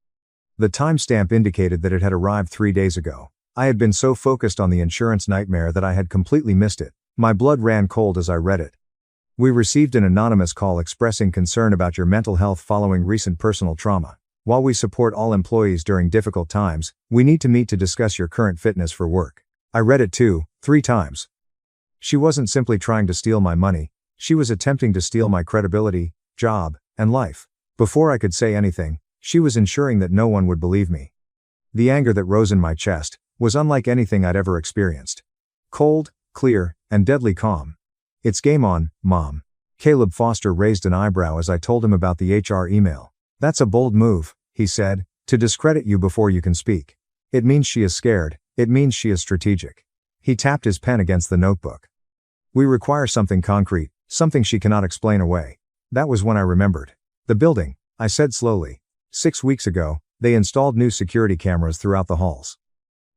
The timestamp indicated that it had arrived 3 days ago. I had been so focused on the insurance nightmare that I had completely missed it. My blood ran cold as I read it. We received an anonymous call expressing concern about your mental health following recent personal trauma. While we support all employees during difficult times, we need to meet to discuss your current fitness for work. I read it 3 times. She wasn't simply trying to steal my money, she was attempting to steal my credibility, job, and life. Before I could say anything, she was ensuring that no one would believe me. The anger that rose in my chest was unlike anything I'd ever experienced. Cold, clear, and deadly calm. It's game on, Mom. Caleb Foster raised an eyebrow as I told him about the HR email. That's a bold move, he said, to discredit you before you can speak. It means she is scared, it means she is strategic. He tapped his pen against the notebook. We require something concrete, something she cannot explain away. That was when I remembered. The building, I said slowly. 6 weeks ago, they installed new security cameras throughout the halls.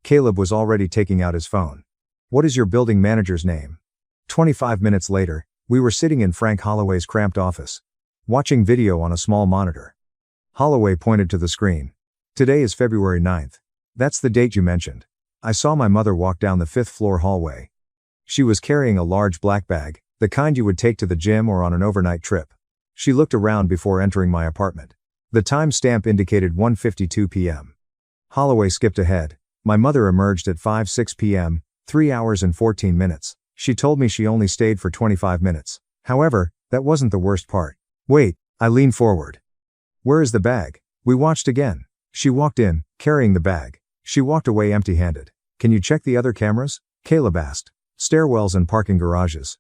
Caleb was already taking out his phone. What is your building manager's name? 25 minutes later, we were sitting in Frank Holloway's cramped office, watching video on a small monitor. Holloway pointed to the screen. Today is February 9th. That's the date you mentioned. I saw my mother walk down the 5th floor hallway. She was carrying a large black bag, the kind you would take to the gym or on an overnight trip. She looked around before entering my apartment. The timestamp indicated 1:52 p.m. Holloway skipped ahead. My mother emerged at 5:06 p.m., 3 hours and 14 minutes. She told me she only stayed for 25 minutes. However, that wasn't the worst part. Wait, I leaned forward. Where is the bag? We watched again. She walked in, carrying the bag. She walked away empty-handed. Can you check the other cameras? Caleb asked. Stairwells and parking garages.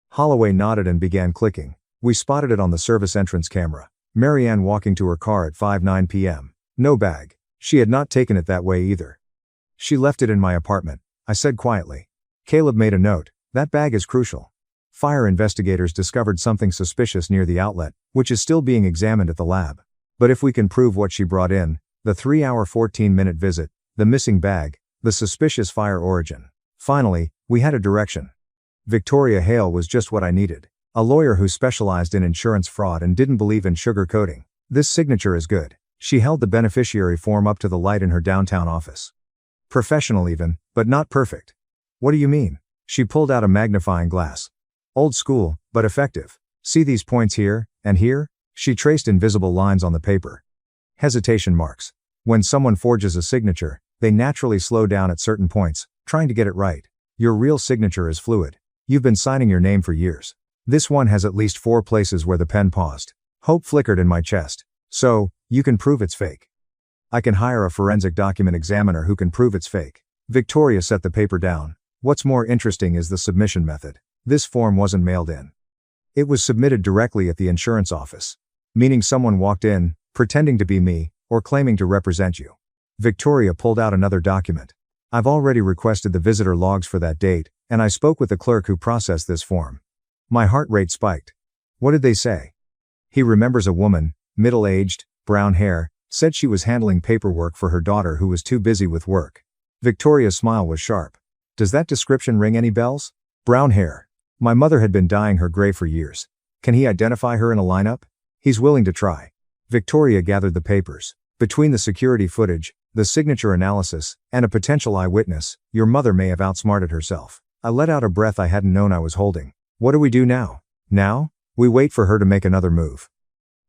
Holloway nodded and began clicking. We spotted it on the service entrance camera. Marianne walking to her car at 5:09 p.m. No bag. She had not taken it that way either. She left it in my apartment, I said quietly. Caleb made a note. That bag is crucial. Fire investigators discovered something suspicious near the outlet, which is still being examined at the lab. But if we can prove what she brought in, the 3-hour 14-minute visit, the missing bag, the suspicious fire origin. Finally, we had a direction. Victoria Hale was just what I needed. A lawyer who specialized in insurance fraud and didn't believe in sugarcoating. This signature is good. She held the beneficiary form up to the light in her downtown office. Professional even, but not perfect. What do you mean? She pulled out a magnifying glass. Old school, but effective. See these points here, and here? She traced invisible lines on the paper. Hesitation marks. When someone forges a signature, they naturally slow down at certain points, trying to get it right. Your real signature is fluid. You've been signing your name for years. This one has at least 4 places where the pen paused. Hope flickered in my chest. So, you can prove it's fake. I can hire a forensic document examiner who can prove it's fake. Victoria set the paper down. What's more interesting is the submission method. This form wasn't mailed in. It was submitted directly at the insurance office. Meaning someone walked in, pretending to be me, or claiming to represent you. Victoria pulled out another document. I've already requested the visitor logs for that date, and I spoke with the clerk who processed this form. My heart rate spiked. What did they say? He remembers a woman, middle-aged, brown hair, said she was handling paperwork for her daughter who was too busy with work. Victoria's smile was sharp. Does that description ring any bells? Brown hair. My mother had been dyeing her gray for years. Can he identify her in a lineup? He's willing to try. Victoria gathered the papers. Between the security footage, the signature analysis, and a potential eyewitness, your mother may have outsmarted herself. I let out a breath I hadn't known I was holding. What do we do now? Now? We wait for her to make another move.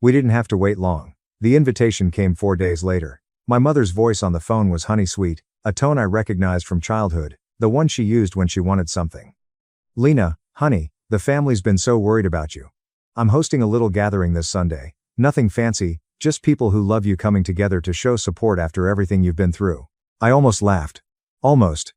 We didn't have to wait long. The invitation came 4 days later. My mother's voice on the phone was honey sweet, a tone I recognized from childhood, the one she used when she wanted something. Lena, honey, the family's been so worried about you. I'm hosting a little gathering this Sunday. Nothing fancy, just people who love you coming together to show support after everything you've been through. I almost laughed. Almost.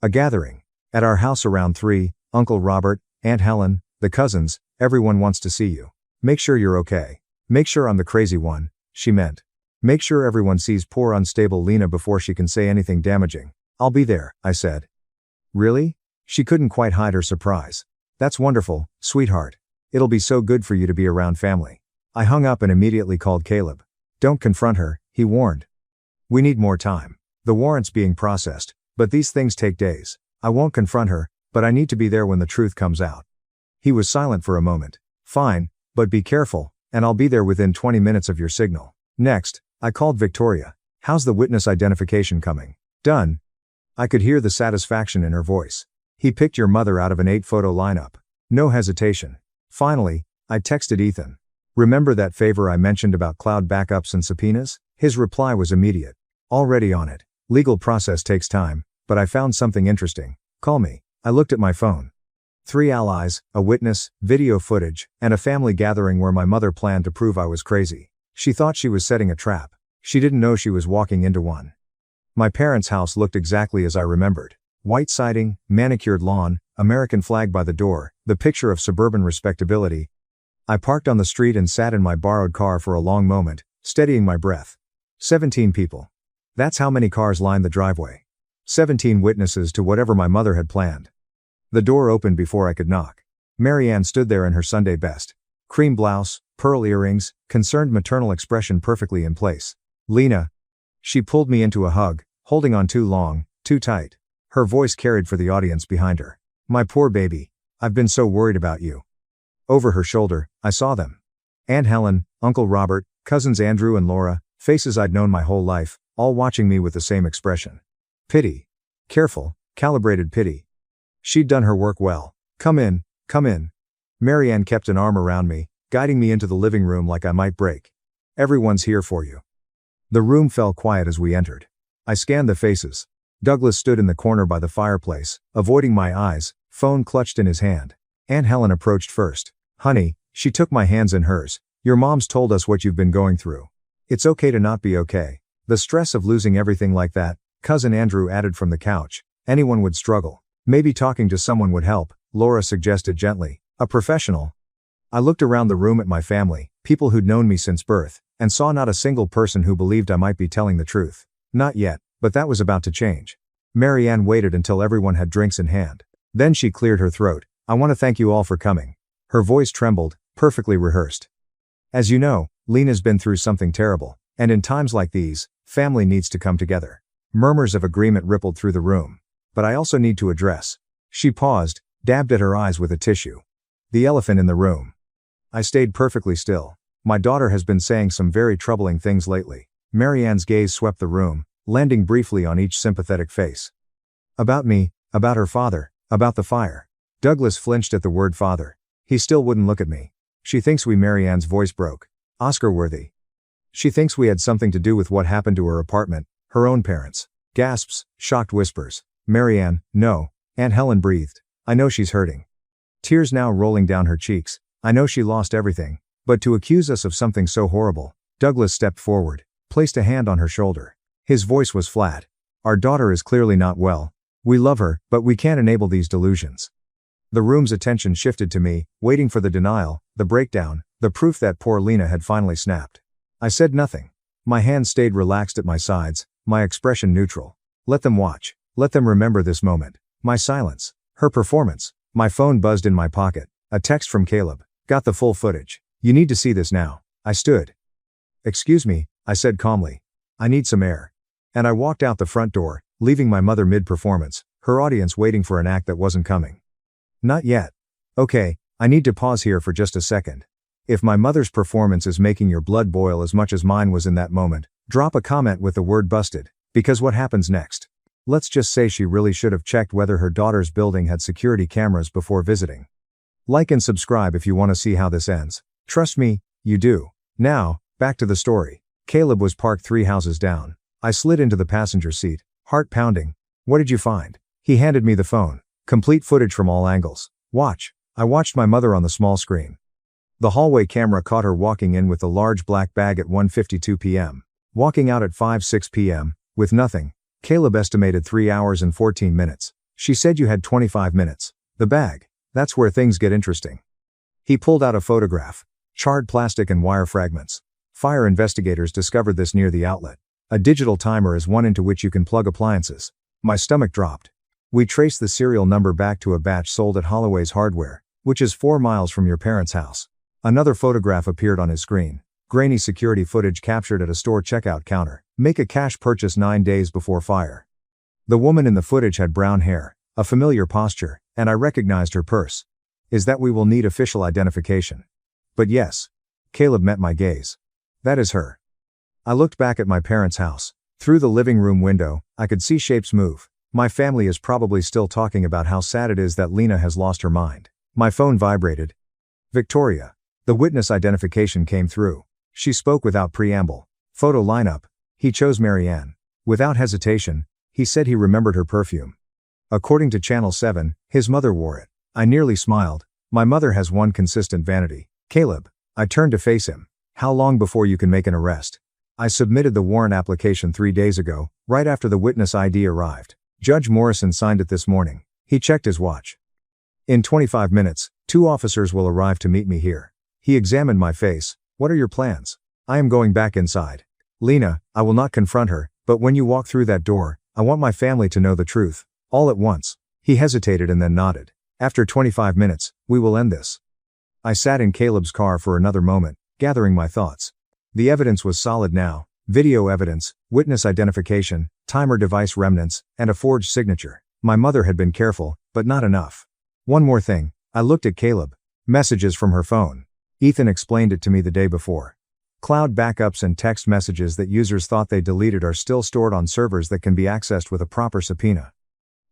A gathering. At our house around 3, Uncle Robert, Aunt Helen, the cousins, everyone wants to see you. Make sure you're okay. Make sure I'm the crazy one, she meant. Make sure everyone sees poor unstable Lena before she can say anything damaging. I'll be there, I said. Really? She couldn't quite hide her surprise. That's wonderful, sweetheart. It'll be so good for you to be around family. I hung up and immediately called Caleb. Don't confront her, he warned. We need more time. The warrant's being processed, but these things take days. I won't confront her, but I need to be there when the truth comes out. He was silent for a moment. Fine, but be careful, and I'll be there within 20 minutes of your signal. Next, I called Victoria. How's the witness identification coming? Done. I could hear the satisfaction in her voice. He picked your mother out of an 8-photo lineup. No hesitation. Finally, I texted Ethan. Remember that favor I mentioned about cloud backups and subpoenas? His reply was immediate. Already on it. Legal process takes time, but I found something interesting. Call me. I looked at my phone. 3 allies, a witness, video footage, and a family gathering where my mother planned to prove I was crazy. She thought she was setting a trap. She didn't know she was walking into one. My parents' house looked exactly as I remembered. White siding, manicured lawn, American flag by the door, the picture of suburban respectability. I parked on the street and sat in my borrowed car for a long moment, steadying my breath. 17 people. That's how many cars lined the driveway. 17 witnesses to whatever my mother had planned. The door opened before I could knock. Marianne stood there in her Sunday best. Cream blouse, pearl earrings, concerned maternal expression perfectly in place. Lena. She pulled me into a hug, holding on too long, too tight. Her voice carried for the audience behind her. My poor baby. I've been so worried about you. Over her shoulder, I saw them. Aunt Helen, Uncle Robert, cousins Andrew and Laura, faces I'd known my whole life, all watching me with the same expression. Pity. Careful, calibrated pity. She'd done her work well. Come in, come in. Marianne kept an arm around me, guiding me into the living room like I might break. Everyone's here for you. The room fell quiet as we entered. I scanned the faces. Douglas stood in the corner by the fireplace, avoiding my eyes, phone clutched in his hand. Aunt Helen approached first. Honey, she took my hands in hers. Your mom's told us what you've been going through. It's okay to not be okay. The stress of losing everything like that, cousin Andrew added from the couch. Anyone would struggle. Maybe talking to someone would help, Laura suggested gently. A professional. I looked around the room at my family, people who'd known me since birth, and saw not a single person who believed I might be telling the truth. Not yet, but that was about to change. Marianne waited until everyone had drinks in hand. Then she cleared her throat. I want to thank you all for coming. Her voice trembled, perfectly rehearsed. As you know, Lena's been through something terrible, and in times like these, family needs to come together. Murmurs of agreement rippled through the room. But I also need to address. She paused, dabbed at her eyes with a tissue. The elephant in the room. I stayed perfectly still. My daughter has been saying some very troubling things lately. Marianne's gaze swept the room, landing briefly on each sympathetic face. About me, about her father, about the fire. Douglas flinched at the word father. He still wouldn't look at me. She thinks Marianne's voice broke. Oscar-worthy. She thinks we had something to do with what happened to her apartment, her own parents. Gasps, shocked whispers. Marianne, no. Aunt Helen breathed. I know she's hurting. Tears now rolling down her cheeks. I know she lost everything. But to accuse us of something so horrible. Douglas stepped forward, placed a hand on her shoulder. His voice was flat. Our daughter is clearly not well. We love her, but we can't enable these delusions. The room's attention shifted to me, waiting for the denial, the breakdown, the proof that poor Lena had finally snapped. I said nothing. My hands stayed relaxed at my sides, my expression neutral. Let them watch. Let them remember this moment. My silence. Her performance. My phone buzzed in my pocket. A text from Caleb. Got the full footage. You need to see this now. I stood. Excuse me, I said calmly. I need some air. And I walked out the front door, leaving my mother mid-performance, her audience waiting for an act that wasn't coming. Not yet. Okay, I need to pause here for just a second. If my mother's performance is making your blood boil as much as mine was in that moment, drop a comment with the word busted, because what happens next? Let's just say she really should have checked whether her daughter's building had security cameras before visiting. Like and subscribe if you want to see how this ends. Trust me, you do. Now, back to the story. Caleb was parked 3 houses down. I slid into the passenger seat, heart pounding. What did you find? He handed me the phone. Complete footage from all angles. Watch. I watched my mother on the small screen. The hallway camera caught her walking in with the large black bag at 1:52 p.m. Walking out at 5:06 p.m., with nothing. Caleb estimated 3 hours and 14 minutes. She said you had 25 minutes. The bag. That's where things get interesting. He pulled out a photograph. Charred plastic and wire fragments. Fire investigators discovered this near the outlet. A digital timer is one into which you can plug appliances. My stomach dropped. We traced the serial number back to a batch sold at Holloway's Hardware, which is 4 miles from your parents' house. Another photograph appeared on his screen. Grainy security footage captured at a store checkout counter. Make a cash purchase 9 days before fire. The woman in the footage had brown hair, a familiar posture, and I recognized her purse. Is that we will need official identification? But yes. Caleb met my gaze. That is her. I looked back at my parents' house. Through the living room window, I could see shapes move. My family is probably still talking about how sad it is that Lena has lost her mind. My phone vibrated. Victoria. The witness identification came through. She spoke without preamble. Photo lineup. He chose Marianne. Without hesitation, he said he remembered her perfume. According to Channel 7, his mother wore it. I nearly smiled. My mother has one consistent vanity. Caleb. I turned to face him. How long before you can make an arrest? I submitted the warrant application 3 days ago, right after the witness ID arrived. Judge Morrison signed it this morning. He checked his watch. In 25 minutes, 2 officers will arrive to meet me here. He examined my face. What are your plans? I am going back inside. Lena, I will not confront her, but when you walk through that door, I want my family to know the truth. All at once. He hesitated and then nodded. After 25 minutes, we will end this. I sat in Caleb's car for another moment, gathering my thoughts. The evidence was solid now. Video evidence, witness identification, timer device remnants, and a forged signature. My mother had been careful, but not enough. One more thing. I looked at Caleb. Messages from her phone. Ethan explained it to me the day before. Cloud backups and text messages that users thought they deleted are still stored on servers that can be accessed with a proper subpoena.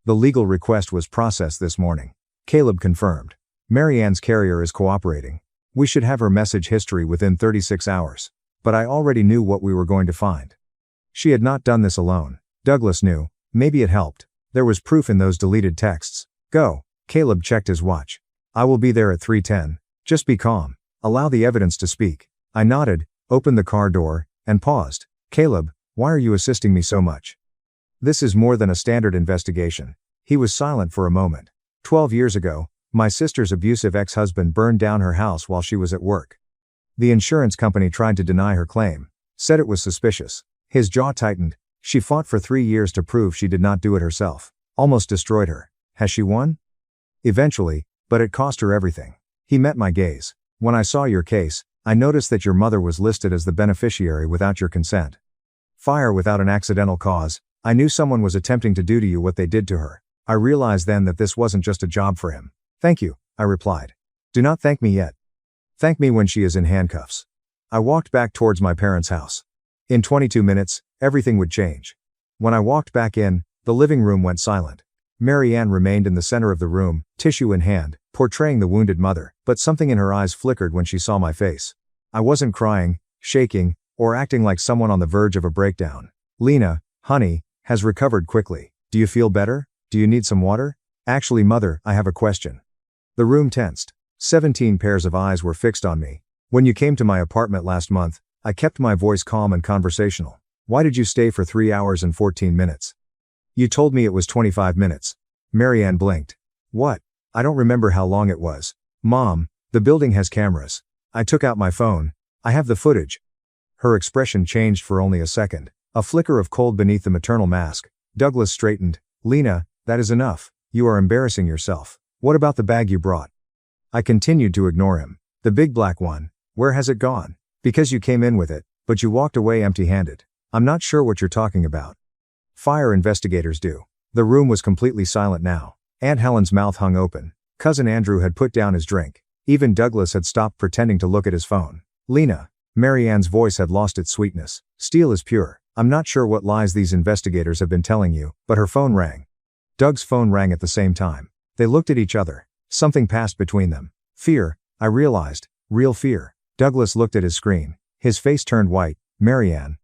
The legal request was processed this morning. Caleb confirmed. Marianne's carrier is cooperating. We should have her message history within 36 hours. But I already knew what we were going to find. She had not done this alone. Douglas knew. Maybe it helped. There was proof in those deleted texts. Go. Caleb checked his watch. I will be there at 3:10. Just be calm. Allow the evidence to speak. I nodded, opened the car door, and paused. Caleb, why are you assisting me so much? This is more than a standard investigation. He was silent for a moment. 12 years ago, my sister's abusive ex-husband burned down her house while she was at work. The insurance company tried to deny her claim. Said it was suspicious. His jaw tightened. She fought for 3 years to prove she did not do it herself. Almost destroyed her. Has she won? Eventually, but it cost her everything. He met my gaze. When I saw your case, I noticed that your mother was listed as the beneficiary without your consent. Fire without an accidental cause. I knew someone was attempting to do to you what they did to her. I realized then that this wasn't just a job for him. Thank you, I replied. Do not thank me yet. Thank me when she is in handcuffs. I walked back towards my parents' house. In 22 minutes, everything would change. When I walked back in, the living room went silent. Mary Ann remained in the center of the room, tissue in hand, portraying the wounded mother, but something in her eyes flickered when she saw my face. I wasn't crying, shaking, or acting like someone on the verge of a breakdown. Lena, honey, has recovered quickly. Do you feel better? Do you need some water? Actually, mother, I have a question. The room tensed. 17 pairs of eyes were fixed on me. When you came to my apartment last month, I kept my voice calm and conversational. Why did you stay for 3 hours and 14 minutes? You told me it was 25 minutes. Mary Ann blinked. What? I don't remember how long it was. Mom, the building has cameras. I took out my phone. I have the footage. Her expression changed for only a second. A flicker of cold beneath the maternal mask. Douglas straightened. Lena, that is enough. You are embarrassing yourself. What about the bag you brought? I continued to ignore him. The big black one. Where has it gone? Because you came in with it, but you walked away empty-handed. I'm not sure what you're talking about. Fire investigators do. The room was completely silent now. Aunt Helen's mouth hung open. Cousin Andrew had put down his drink. Even Douglas had stopped pretending to look at his phone. Lena. Mary Ann's voice had lost its sweetness. Steel is pure. I'm not sure what lies these investigators have been telling you, but her phone rang. Doug's phone rang at the same time. They looked at each other. Something passed between them. Fear, I realized. Real fear. Douglas looked at his screen. His face turned white. Mary Ann.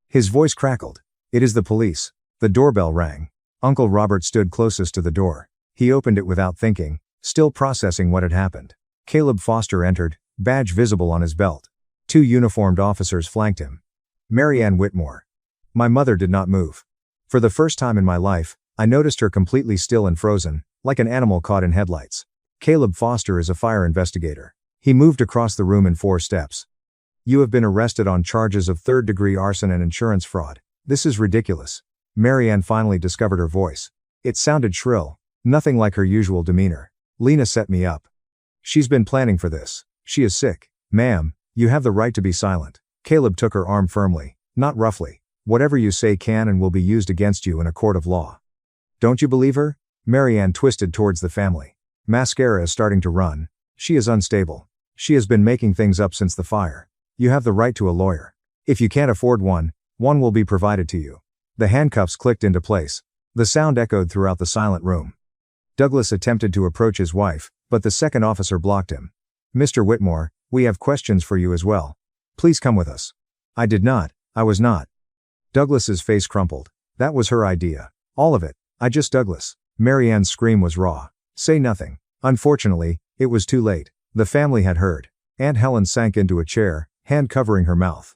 His voice crackled. It is the police. The doorbell rang. Uncle Robert stood closest to the door. He opened it without thinking, still processing what had happened. Caleb Foster entered, badge visible on his belt. 2 uniformed officers flanked him. Mary Ann Whitmore. My mother did not move. For the first time in my life, I noticed her completely still and frozen, like an animal caught in headlights. Caleb Foster is a fire investigator. He moved across the room in 4 steps. You have been arrested on charges of 3rd-degree arson and insurance fraud. This is ridiculous. Mary Ann finally discovered her voice. It sounded shrill, nothing like her usual demeanor. Lena set me up. She's been planning for this. She is sick. Ma'am, you have the right to be silent. Caleb took her arm firmly, not roughly. Whatever you say can and will be used against you in a court of law. Don't you believe her? Mary Ann twisted towards the family. Mascara is starting to run. She is unstable. She has been making things up since the fire. You have the right to a lawyer. If you can't afford one will be provided to you. The handcuffs clicked into place. The sound echoed throughout the silent room. Douglas attempted to approach his wife, but the second officer blocked him. Mr. Whitmore, we have questions for you as well. Please come with us. I did not. I was not. Douglas's face crumpled. That was her idea. All of it. Douglas. Mary Ann's scream was raw. Say nothing. Unfortunately, it was too late. The family had heard. Aunt Helen sank into a chair, hand covering her mouth.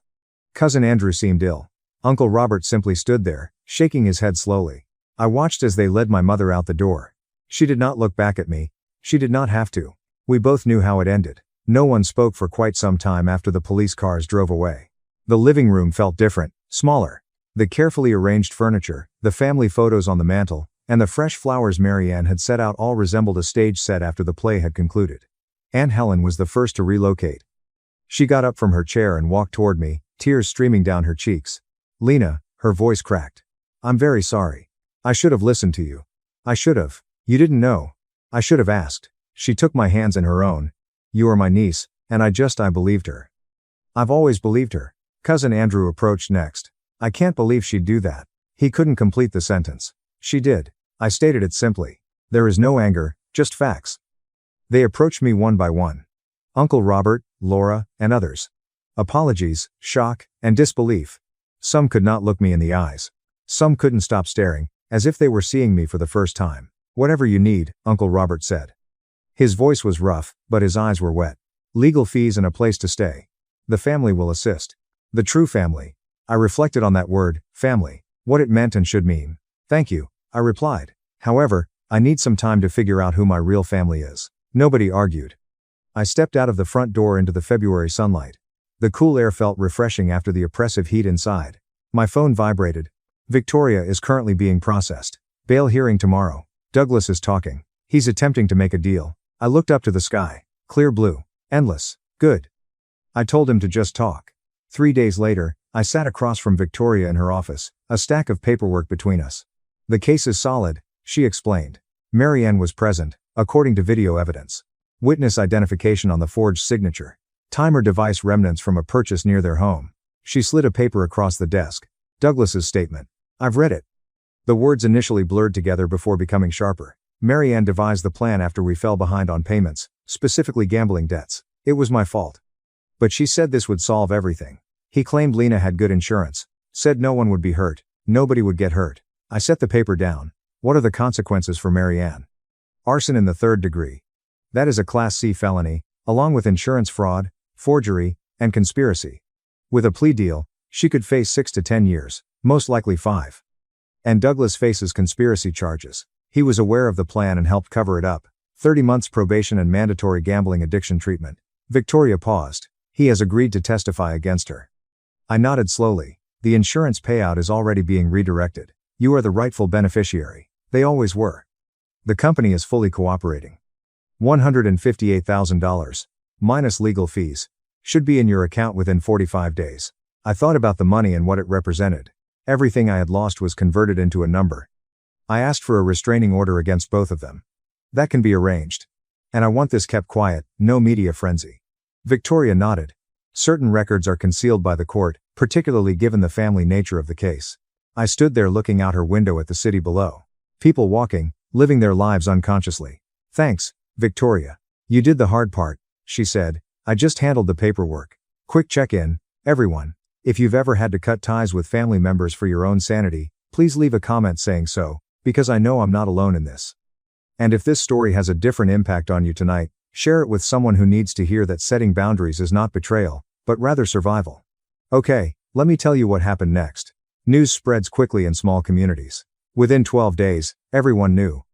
Cousin Andrew seemed ill. Uncle Robert simply stood there, shaking his head slowly. I watched as they led my mother out the door. She did not look back at me. She did not have to. We both knew how it ended. No one spoke for quite some time after the police cars drove away. The living room felt different, smaller. The carefully arranged furniture, the family photos on the mantel, and the fresh flowers Mary Ann had set out all resembled a stage set after the play had concluded. Aunt Helen was the first to relocate. She got up from her chair and walked toward me, tears streaming down her cheeks. Lena, her voice cracked. I'm very sorry. I should have listened to you. I should have. You didn't know. I should have asked. She took my hands in her own. You are my niece, and I believed her. I've always believed her. Cousin Andrew approached next. I can't believe she'd do that. He couldn't complete the sentence. She did. I stated it simply. There is no anger, just facts. They approached me one by one. Uncle Robert, Laura, and others. Apologies, shock, and disbelief. Some could not look me in the eyes. Some couldn't stop staring, as if they were seeing me for the first time. Whatever you need, Uncle Robert said. His voice was rough, but his eyes were wet. Legal fees and a place to stay. The family will assist. The true family. I reflected on that word, family, what it meant and should mean. Thank you, I replied. However, I need some time to figure out who my real family is. Nobody argued. I stepped out of the front door into the February sunlight. The cool air felt refreshing after the oppressive heat inside. My phone vibrated. Victoria is currently being processed. Bail hearing tomorrow. Douglas is talking. He's attempting to make a deal. I looked up to the sky. Clear blue. Endless. Good. I told him to just talk. 3 days later, I sat across from Victoria in her office, a stack of paperwork between us. The case is solid, she explained. Mary Ann was present, according to video evidence. Witness identification on the forged signature. Timer device remnants from a purchase near their home. She slid a paper across the desk. Douglas's statement. I've read it. The words initially blurred together before becoming sharper. Mary Ann devised the plan after we fell behind on payments, specifically gambling debts. It was my fault. But she said this would solve everything. He claimed Lena had good insurance. Said no one would be hurt. Nobody would get hurt. I set the paper down. What are the consequences for Mary Ann? Arson in the 3rd degree. That is a Class C felony, along with insurance fraud, forgery, and conspiracy. With a plea deal, she could face 6 to 10 years, most likely 5. And Douglas faces conspiracy charges. He was aware of the plan and helped cover it up. 30 months probation and mandatory gambling addiction treatment. Victoria paused. He has agreed to testify against her. I nodded slowly. The insurance payout is already being redirected. You are the rightful beneficiary. They always were. The company is fully cooperating. $158,000, minus legal fees, should be in your account within 45 days. I thought about the money and what it represented. Everything I had lost was converted into a number. I asked for a restraining order against both of them. That can be arranged. And I want this kept quiet, no media frenzy. Victoria nodded. Certain records are concealed by the court, particularly given the family nature of the case. I stood there looking out her window at the city below. People walking, living their lives unconsciously. Thanks, Victoria. You did the hard part, she said. I just handled the paperwork. Quick check-in, everyone. If you've ever had to cut ties with family members for your own sanity, please leave a comment saying so, because I know I'm not alone in this. And if this story has a different impact on you tonight, share it with someone who needs to hear that setting boundaries is not betrayal, but rather survival. Okay, let me tell you what happened next. News spreads quickly in small communities. Within 12 days, everyone knew.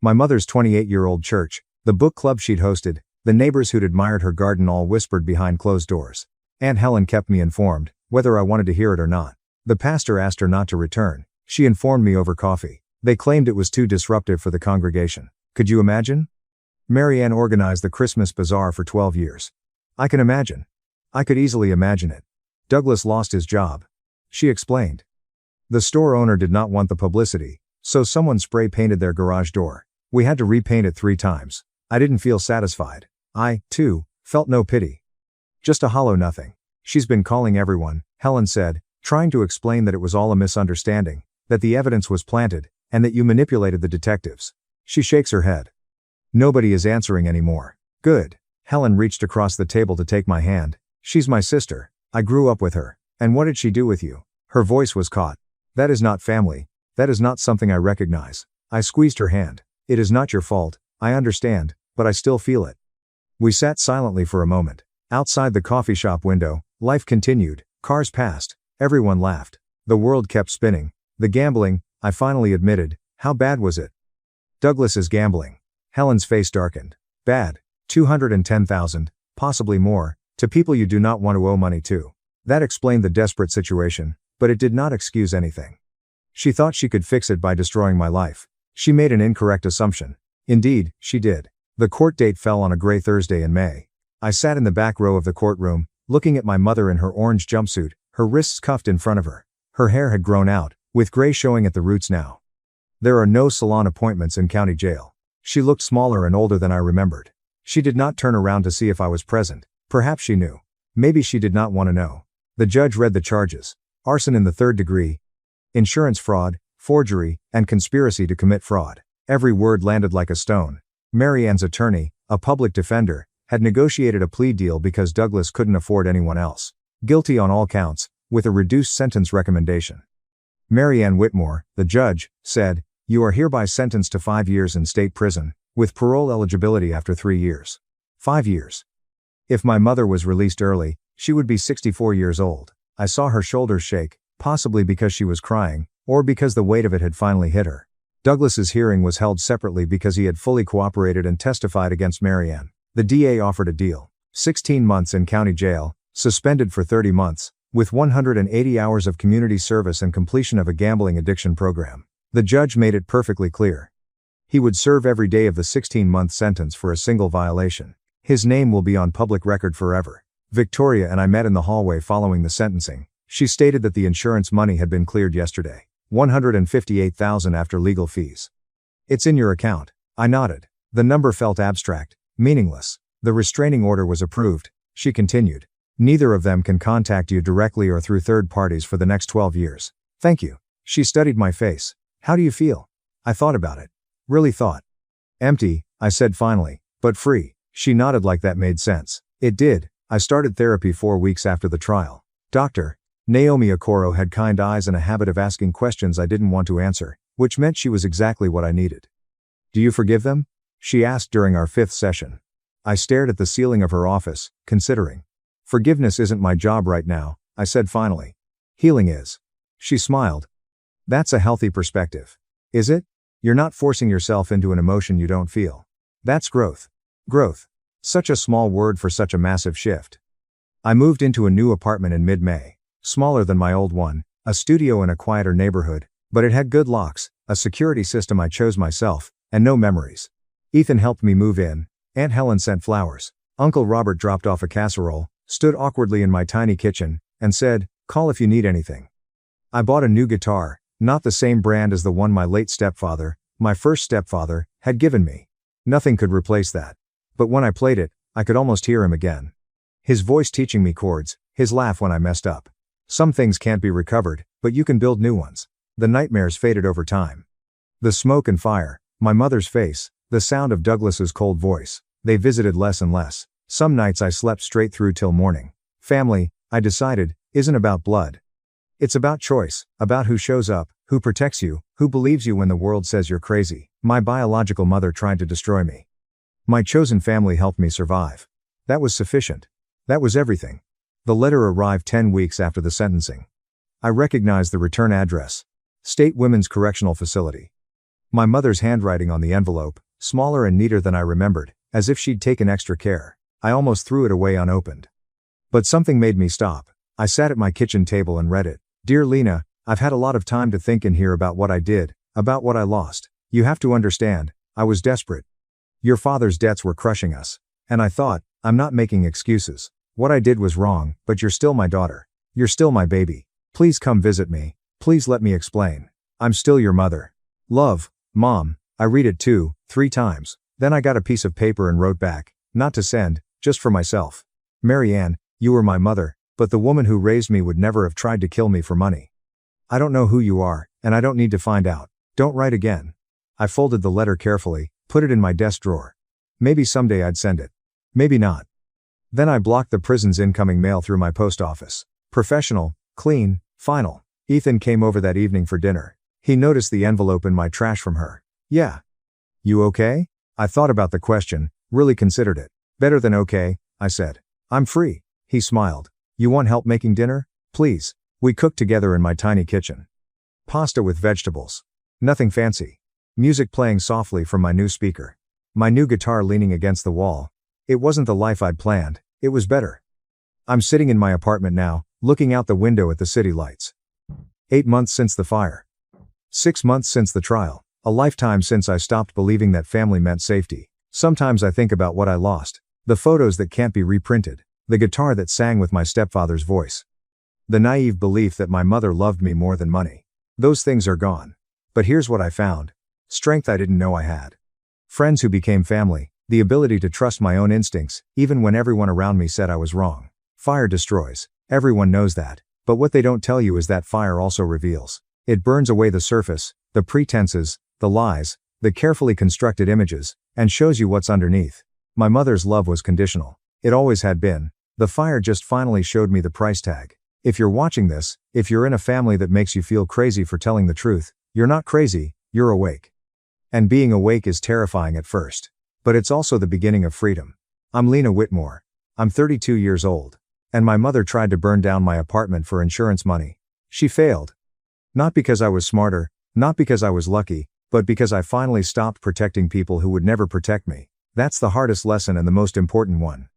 My mother's 28-year-old church, the book club she'd hosted, the neighbors who'd admired her garden all whispered behind closed doors. Aunt Helen kept me informed, whether I wanted to hear it or not. The pastor asked her not to return. She informed me over coffee. They claimed it was too disruptive for the congregation. Could you imagine? Mary Ann organized the Christmas bazaar for 12 years. I can imagine. I could easily imagine it. Douglas lost his job. She explained. The store owner did not want the publicity, so someone spray painted their garage door. We had to repaint it 3 times. I didn't feel satisfied. I, too, felt no pity. Just a hollow nothing. She's been calling everyone, Helen said, trying to explain that it was all a misunderstanding, that the evidence was planted, and that you manipulated the detectives. She shakes her head. Nobody is answering anymore. Good. Helen reached across the table to take my hand. She's my sister. I grew up with her. And what did she do with you? Her voice was caught. That is not family. That is not something I recognize. I squeezed her hand. It is not your fault. I understand, but I still feel it. We sat silently for a moment. Outside the coffee shop window, life continued. Cars passed. Everyone laughed. The world kept spinning. The gambling, I finally admitted. How bad was it? Douglas is gambling. Helen's face darkened. Bad. 210,000, possibly more, to people you do not want to owe money to. That explained the desperate situation, but it did not excuse anything. She thought she could fix it by destroying my life. She made an incorrect assumption. Indeed, she did. The court date fell on a gray Thursday in May. I sat in the back row of the courtroom, looking at my mother in her orange jumpsuit, her wrists cuffed in front of her. Her hair had grown out, with gray showing at the roots now. There are no salon appointments in county jail. She looked smaller and older than I remembered. She did not turn around to see if I was present. Perhaps she knew. Maybe she did not want to know. The judge read the charges. Arson in the 3rd degree, insurance fraud, forgery, and conspiracy to commit fraud. Every word landed like a stone. Mary Ann's attorney, a public defender, had negotiated a plea deal because Douglas couldn't afford anyone else. Guilty on all counts, with a reduced sentence recommendation. Mary Ann Whitmore, the judge, said, "You are hereby sentenced to 5 years in state prison, with parole eligibility after 3 years. 5 years. If my mother was released early, she would be 64 years old." I saw her shoulders shake, possibly because she was crying, or because the weight of it had finally hit her. Douglas's hearing was held separately because he had fully cooperated and testified against Mary Ann. The DA offered a deal. 16 months in county jail, suspended for 30 months, with 180 hours of community service and completion of a gambling addiction program. The judge made it perfectly clear. He would serve every day of the 16-month sentence for a single violation. His name will be on public record forever. Victoria and I met in the hallway following the sentencing. She stated that the insurance money had been cleared yesterday. $158,000 after legal fees. It's in your account. I nodded. The number felt abstract, meaningless. The restraining order was approved. She continued. Neither of them can contact you directly or through third parties for the next 12 years. Thank you. She studied my face. How do you feel? I thought about it. Really thought. Empty, I said finally, but free. She nodded like that made sense. It did. I started therapy 4 weeks after the trial. Dr. Naomi Okoro had kind eyes and a habit of asking questions I didn't want to answer, which meant she was exactly what I needed. Do you forgive them? She asked during our 5th session. I stared at the ceiling of her office, considering. Forgiveness isn't my job right now, I said finally. Healing is. She smiled. That's a healthy perspective. Is it? You're not forcing yourself into an emotion you don't feel. That's growth. Growth. Such a small word for such a massive shift. I moved into a new apartment in mid-May. Smaller than my old one, a studio in a quieter neighborhood, but it had good locks, a security system I chose myself, and no memories. Ethan helped me move in. Aunt Helen sent flowers. Uncle Robert dropped off a casserole, stood awkwardly in my tiny kitchen, and said, "Call if you need anything." I bought a new guitar, not the same brand as the one my late stepfather, my first stepfather, had given me. Nothing could replace that. But when I played it, I could almost hear him again. His voice teaching me chords, his laugh when I messed up. Some things can't be recovered, but you can build new ones. The nightmares faded over time. The smoke and fire, my mother's face, the sound of Douglas's cold voice, they visited less and less. Some nights I slept straight through till morning. Family, I decided, isn't about blood. It's about choice, about who shows up, who protects you, who believes you when the world says you're crazy. My biological mother tried to destroy me. My chosen family helped me survive. That was sufficient. That was everything. The letter arrived 10 weeks after the sentencing. I recognized the return address. State Women's Correctional Facility. My mother's handwriting on the envelope, smaller and neater than I remembered, as if she'd taken extra care. I almost threw it away unopened. But something made me stop. I sat at my kitchen table and read it. Dear Lena, I've had a lot of time to think in here about what I did, about what I lost. You have to understand, I was desperate. Your father's debts were crushing us. And I thought, I'm not making excuses. What I did was wrong, but you're still my daughter. You're still my baby. Please come visit me. Please let me explain. I'm still your mother. Love, Mom. I read it 2, 3 times. Then I got a piece of paper and wrote back, not to send, just for myself. Marianne, you were my mother, but the woman who raised me would never have tried to kill me for money. I don't know who you are, and I don't need to find out. Don't write again. I folded the letter carefully, put it in my desk drawer. Maybe someday I'd send it. Maybe not. Then I blocked the prison's incoming mail through my post office. Professional, clean, final. Ethan came over that evening for dinner. He noticed the envelope in my trash from her. Yeah. You okay? I thought about the question, really considered it. Better than okay, I said. I'm free. He smiled. You want help making dinner? Please. We cooked together in my tiny kitchen. Pasta with vegetables. Nothing fancy. Music playing softly from my new speaker. My new guitar leaning against the wall. It wasn't the life I'd planned, it was better. I'm sitting in my apartment now, looking out the window at the city lights. 8 months since the fire. 6 months since the trial. A lifetime since I stopped believing that family meant safety. Sometimes I think about what I lost. The photos that can't be reprinted. The guitar that sang with my stepfather's voice. The naive belief that my mother loved me more than money. Those things are gone. But here's what I found. Strength I didn't know I had. Friends who became family. The ability to trust my own instincts, even when everyone around me said I was wrong. Fire destroys. Everyone knows that. But what they don't tell you is that fire also reveals. It burns away the surface, the pretenses, the lies, the carefully constructed images, and shows you what's underneath. My mother's love was conditional. It always had been. The fire just finally showed me the price tag. If you're watching this, if you're in a family that makes you feel crazy for telling the truth, you're not crazy, you're awake. And being awake is terrifying at first. But it's also the beginning of freedom. I'm Lena Whitmore. I'm 32 years old. And my mother tried to burn down my apartment for insurance money. She failed. Not because I was smarter, not because I was lucky, but because I finally stopped protecting people who would never protect me. That's the hardest lesson and the most important one.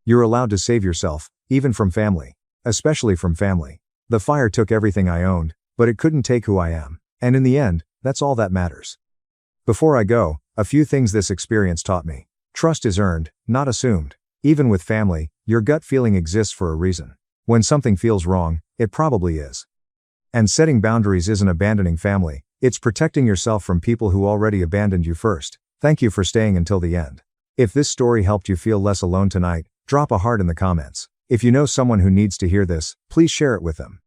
You're allowed to save yourself, even from family. Especially from family. The fire took everything I owned, but it couldn't take who I am. And in the end, that's all that matters. Before I go, a few things this experience taught me. Trust is earned, not assumed. Even with family, your gut feeling exists for a reason. When something feels wrong, it probably is. And setting boundaries isn't abandoning family, it's protecting yourself from people who already abandoned you first. Thank you for staying until the end. If this story helped you feel less alone tonight, Drop a heart in the comments. If you know someone who needs to hear this, please share it with them.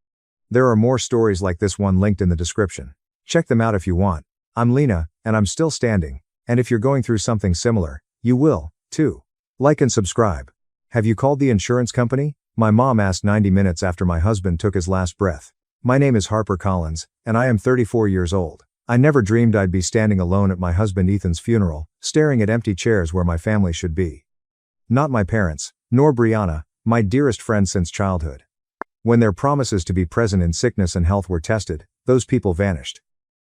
There are more stories like this one linked in the description. Check them out if you want. I'm Lena, and I'm still standing, and if you're going through something similar, you will, too. Like and subscribe. Have you called the insurance company? My mom asked 90 minutes after my husband took his last breath. My name is Harper Collins, and I am 34 years old. I never dreamed I'd be standing alone at my husband Ethan's funeral, staring at empty chairs where my family should be. Not my parents, nor Brianna, my dearest friend since childhood. When their promises to be present in sickness and health were tested, those people vanished.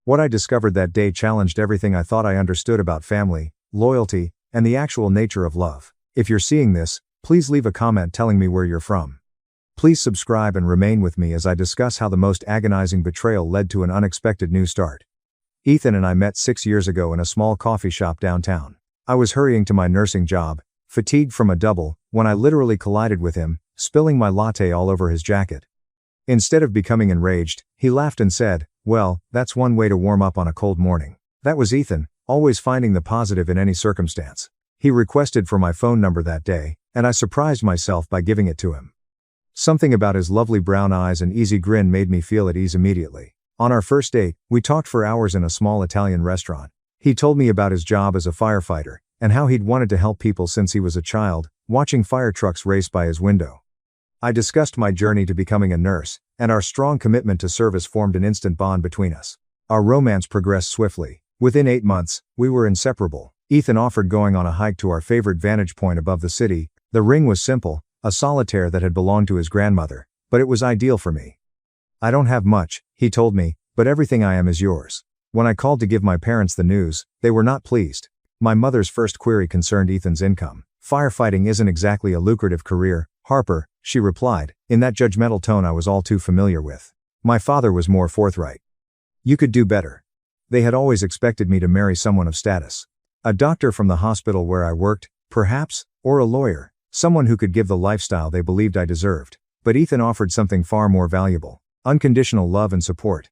What I discovered that day challenged everything I thought I understood about family, loyalty, and the actual nature of love. If you're seeing this, please leave a comment telling me where you're from. Please subscribe and remain with me as I discuss how the most agonizing betrayal led to an unexpected new start. Ethan and I met 6 years ago in a small coffee shop downtown. I was hurrying to my nursing job, fatigued from a double, when I literally collided with him, spilling my latte all over his jacket. Instead of becoming enraged, he laughed and said, "Well, that's one way to warm up on a cold morning." That was Ethan, always finding the positive in any circumstance. He requested for my phone number that day, and I surprised myself by giving it to him. Something about his lovely brown eyes and easy grin made me feel at ease immediately. On our first date, we talked for hours in a small Italian restaurant. He told me about his job as a firefighter, and how he'd wanted to help people since he was a child, watching fire trucks race by his window. I discussed my journey to becoming a nurse, and our strong commitment to service formed an instant bond between us. Our romance progressed swiftly. Within 8 months, we were inseparable. Ethan offered going on a hike to our favorite vantage point above the city. The ring was simple, a solitaire that had belonged to his grandmother, but it was ideal for me. "I don't have much," he told me, "but everything I am is yours." When I called to give my parents the news, they were not pleased. My mother's first query concerned Ethan's income. "Firefighting isn't exactly a lucrative career, Harper," she replied, in that judgmental tone I was all too familiar with. My father was more forthright. "You could do better." They had always expected me to marry someone of status. A doctor from the hospital where I worked, perhaps, or a lawyer, someone who could give the lifestyle they believed I deserved. But Ethan offered something far more valuable: unconditional love and support.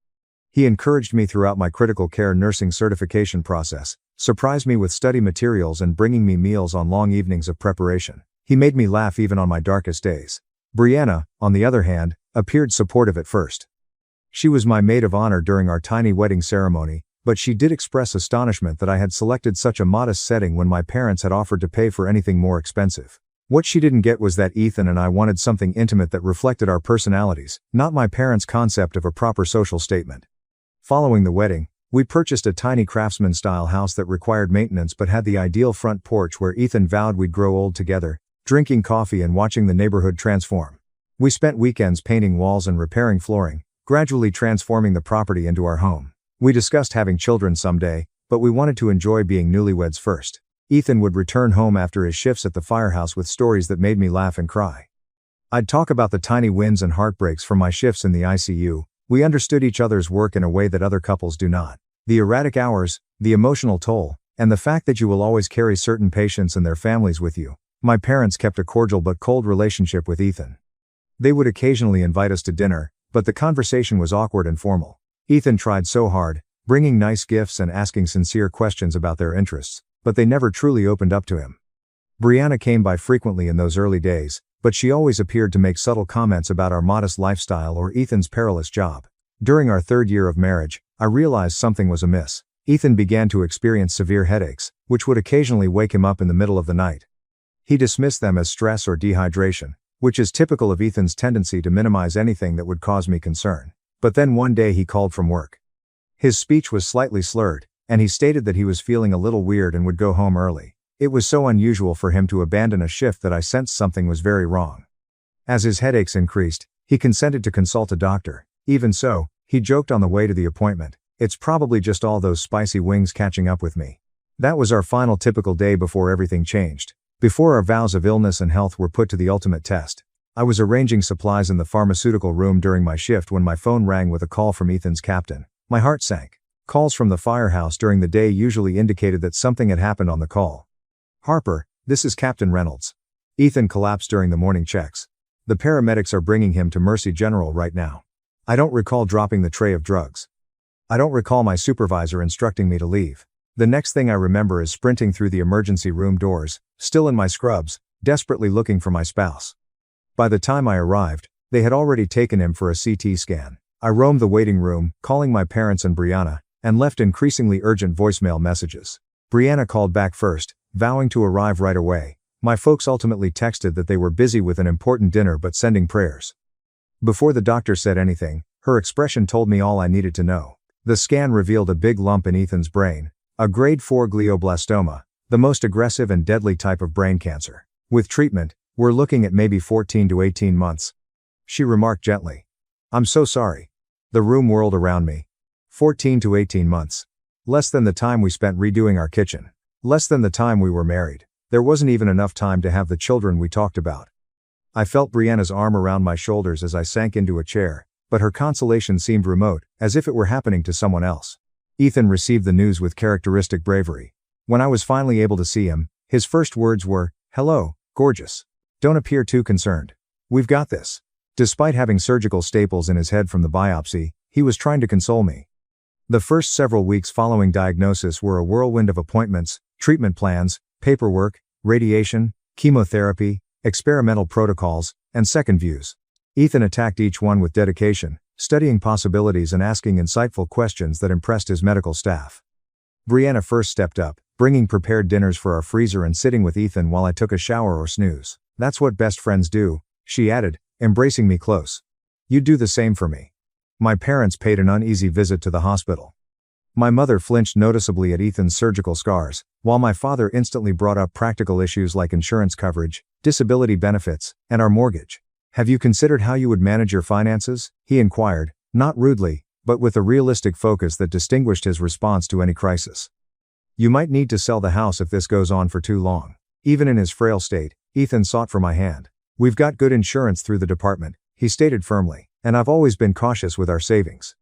He encouraged me throughout my critical care nursing certification process, surprised me with study materials and bringing me meals on long evenings of preparation. He made me laugh even on my darkest days. Brianna, on the other hand, appeared supportive at first. She was my maid of honor during our tiny wedding ceremony, but she did express astonishment that I had selected such a modest setting when my parents had offered to pay for anything more expensive. What she didn't get was that Ethan and I wanted something intimate that reflected our personalities, not my parents' concept of a proper social statement. Following the wedding, we purchased a tiny craftsman-style house that required maintenance but had the ideal front porch where Ethan vowed we'd grow old together, drinking coffee and watching the neighborhood transform. We spent weekends painting walls and repairing flooring, gradually transforming the property into our home. We discussed having children someday, but we wanted to enjoy being newlyweds first. Ethan would return home after his shifts at the firehouse with stories that made me laugh and cry. I'd talk about the tiny wins and heartbreaks from my shifts in the ICU. We understood each other's work in a way that other couples do not. The erratic hours, the emotional toll, and the fact that you will always carry certain patients and their families with you. My parents kept a cordial but cold relationship with Ethan. They would occasionally invite us to dinner, but the conversation was awkward and formal. Ethan tried so hard, bringing nice gifts and asking sincere questions about their interests, but they never truly opened up to him. Brianna came by frequently in those early days, but she always appeared to make subtle comments about our modest lifestyle or Ethan's perilous job. During our 3rd year of marriage, I realized something was amiss. Ethan began to experience severe headaches, which would occasionally wake him up in the middle of the night. He dismissed them as stress or dehydration, which is typical of Ethan's tendency to minimize anything that would cause me concern. But then one day he called from work. His speech was slightly slurred, and he stated that he was feeling a little weird and would go home early. It was so unusual for him to abandon a shift that I sensed something was very wrong. As his headaches increased, he consented to consult a doctor. Even so, he joked on the way to the appointment, "It's probably just all those spicy wings catching up with me." That was our final typical day before everything changed. Before our vows of illness and health were put to the ultimate test. I was arranging supplies in the pharmaceutical room during my shift when my phone rang with a call from Ethan's captain. My heart sank. Calls from the firehouse during the day usually indicated that something had happened on the call. "Harper, this is Captain Reynolds. Ethan collapsed during the morning checks. The paramedics are bringing him to Mercy General right now. I don't recall dropping the tray of drugs. I don't recall my supervisor instructing me to leave. The next thing I remember is sprinting through the emergency room doors, still in my scrubs, desperately looking for my spouse. By the time I arrived, they had already taken him for a CT scan. I roamed the waiting room, calling my parents and Brianna, and left increasingly urgent voicemail messages. Brianna called back first, vowing to arrive right away. My folks ultimately texted that they were busy with an important dinner but sending prayers. Before the doctor said anything, her expression told me all I needed to know. The scan revealed a big lump in Ethan's brain, a grade 4 glioblastoma, the most aggressive and deadly type of brain cancer. With treatment, we're looking at maybe 14 to 18 months. She remarked gently. I'm so sorry. The room whirled around me. 14 to 18 months. Less than the time we spent redoing our kitchen. Less than the time we were married. There wasn't even enough time to have the children we talked about. I felt Brianna's arm around my shoulders as I sank into a chair, but her consolation seemed remote, as if it were happening to someone else. Ethan received the news with characteristic bravery. When I was finally able to see him, his first words were, "Hello, gorgeous. Don't appear too concerned. We've got this." Despite having surgical staples in his head from the biopsy, he was trying to console me. The first several weeks following diagnosis were a whirlwind of appointments, treatment plans, paperwork, radiation, chemotherapy, experimental protocols, and second views. Ethan attacked each one with dedication, studying possibilities and asking insightful questions that impressed his medical staff. Brianna first stepped up, bringing prepared dinners for our freezer and sitting with Ethan while I took a shower or snooze. "That's what best friends do," she added, embracing me close. "You'd do the same for me." My parents paid an uneasy visit to the hospital. My mother flinched noticeably at Ethan's surgical scars, while my father instantly brought up practical issues like insurance coverage, disability benefits, and our mortgage. "Have you considered how you would manage your finances?" he inquired, not rudely, but with a realistic focus that distinguished his response to any crisis. "You might need to sell the house if this goes on for too long." Even in his frail state, Ethan sought for my hand. "We've got good insurance through the department," he stated firmly, "and I've always been cautious with our savings.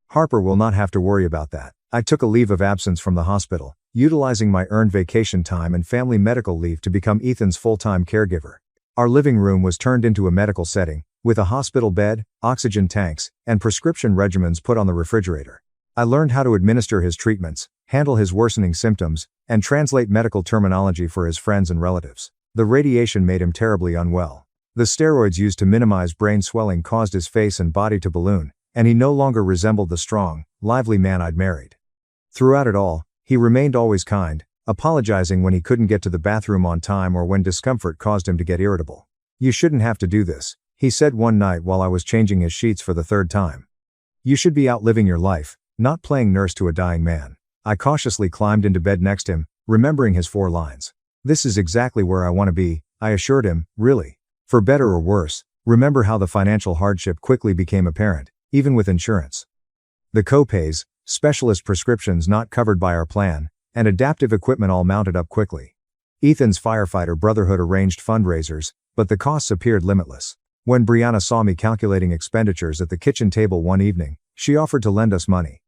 Harper will not have to worry about that." I took a leave of absence from the hospital, utilizing my earned vacation time and family medical leave to become Ethan's full-time caregiver. Our living room was turned into a medical setting, with a hospital bed, oxygen tanks, and prescription regimens put on the refrigerator. I learned how to administer his treatments, handle his worsening symptoms, and translate medical terminology for his friends and relatives. The radiation made him terribly unwell. The steroids used to minimize brain swelling caused his face and body to balloon, and he no longer resembled the strong, lively man I'd married. Throughout it all, he remained always kind, apologizing when he couldn't get to the bathroom on time or when discomfort caused him to get irritable. "You shouldn't have to do this," he said one night while I was changing his sheets for the third time. "You should be out living your life, not playing nurse to a dying man." I cautiously climbed into bed next to him, remembering his 4 lines. "This is exactly where I want to be," I assured him, "really. For better or worse." Remember how the financial hardship quickly became apparent, even with insurance. The co-pays, specialist prescriptions not covered by our plan, and adaptive equipment all mounted up quickly. Ethan's firefighter brotherhood arranged fundraisers, but the costs appeared limitless. When Brianna saw me calculating expenditures at the kitchen table one evening, she offered to lend us money.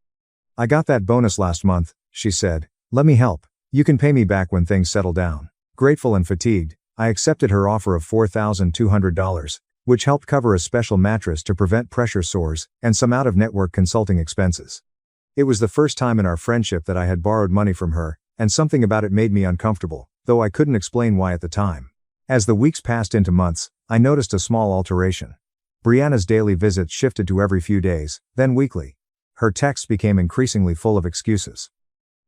"I got that bonus last month," she said. "Let me help. You can pay me back when things settle down." Grateful and fatigued, I accepted her offer of $4,200, which helped cover a special mattress to prevent pressure sores, and some out-of-network consulting expenses. It was the first time in our friendship that I had borrowed money from her, and something about it made me uncomfortable, though I couldn't explain why at the time. As the weeks passed into months, I noticed a small alteration. Brianna's daily visits shifted to every few days, then weekly. Her texts became increasingly full of excuses.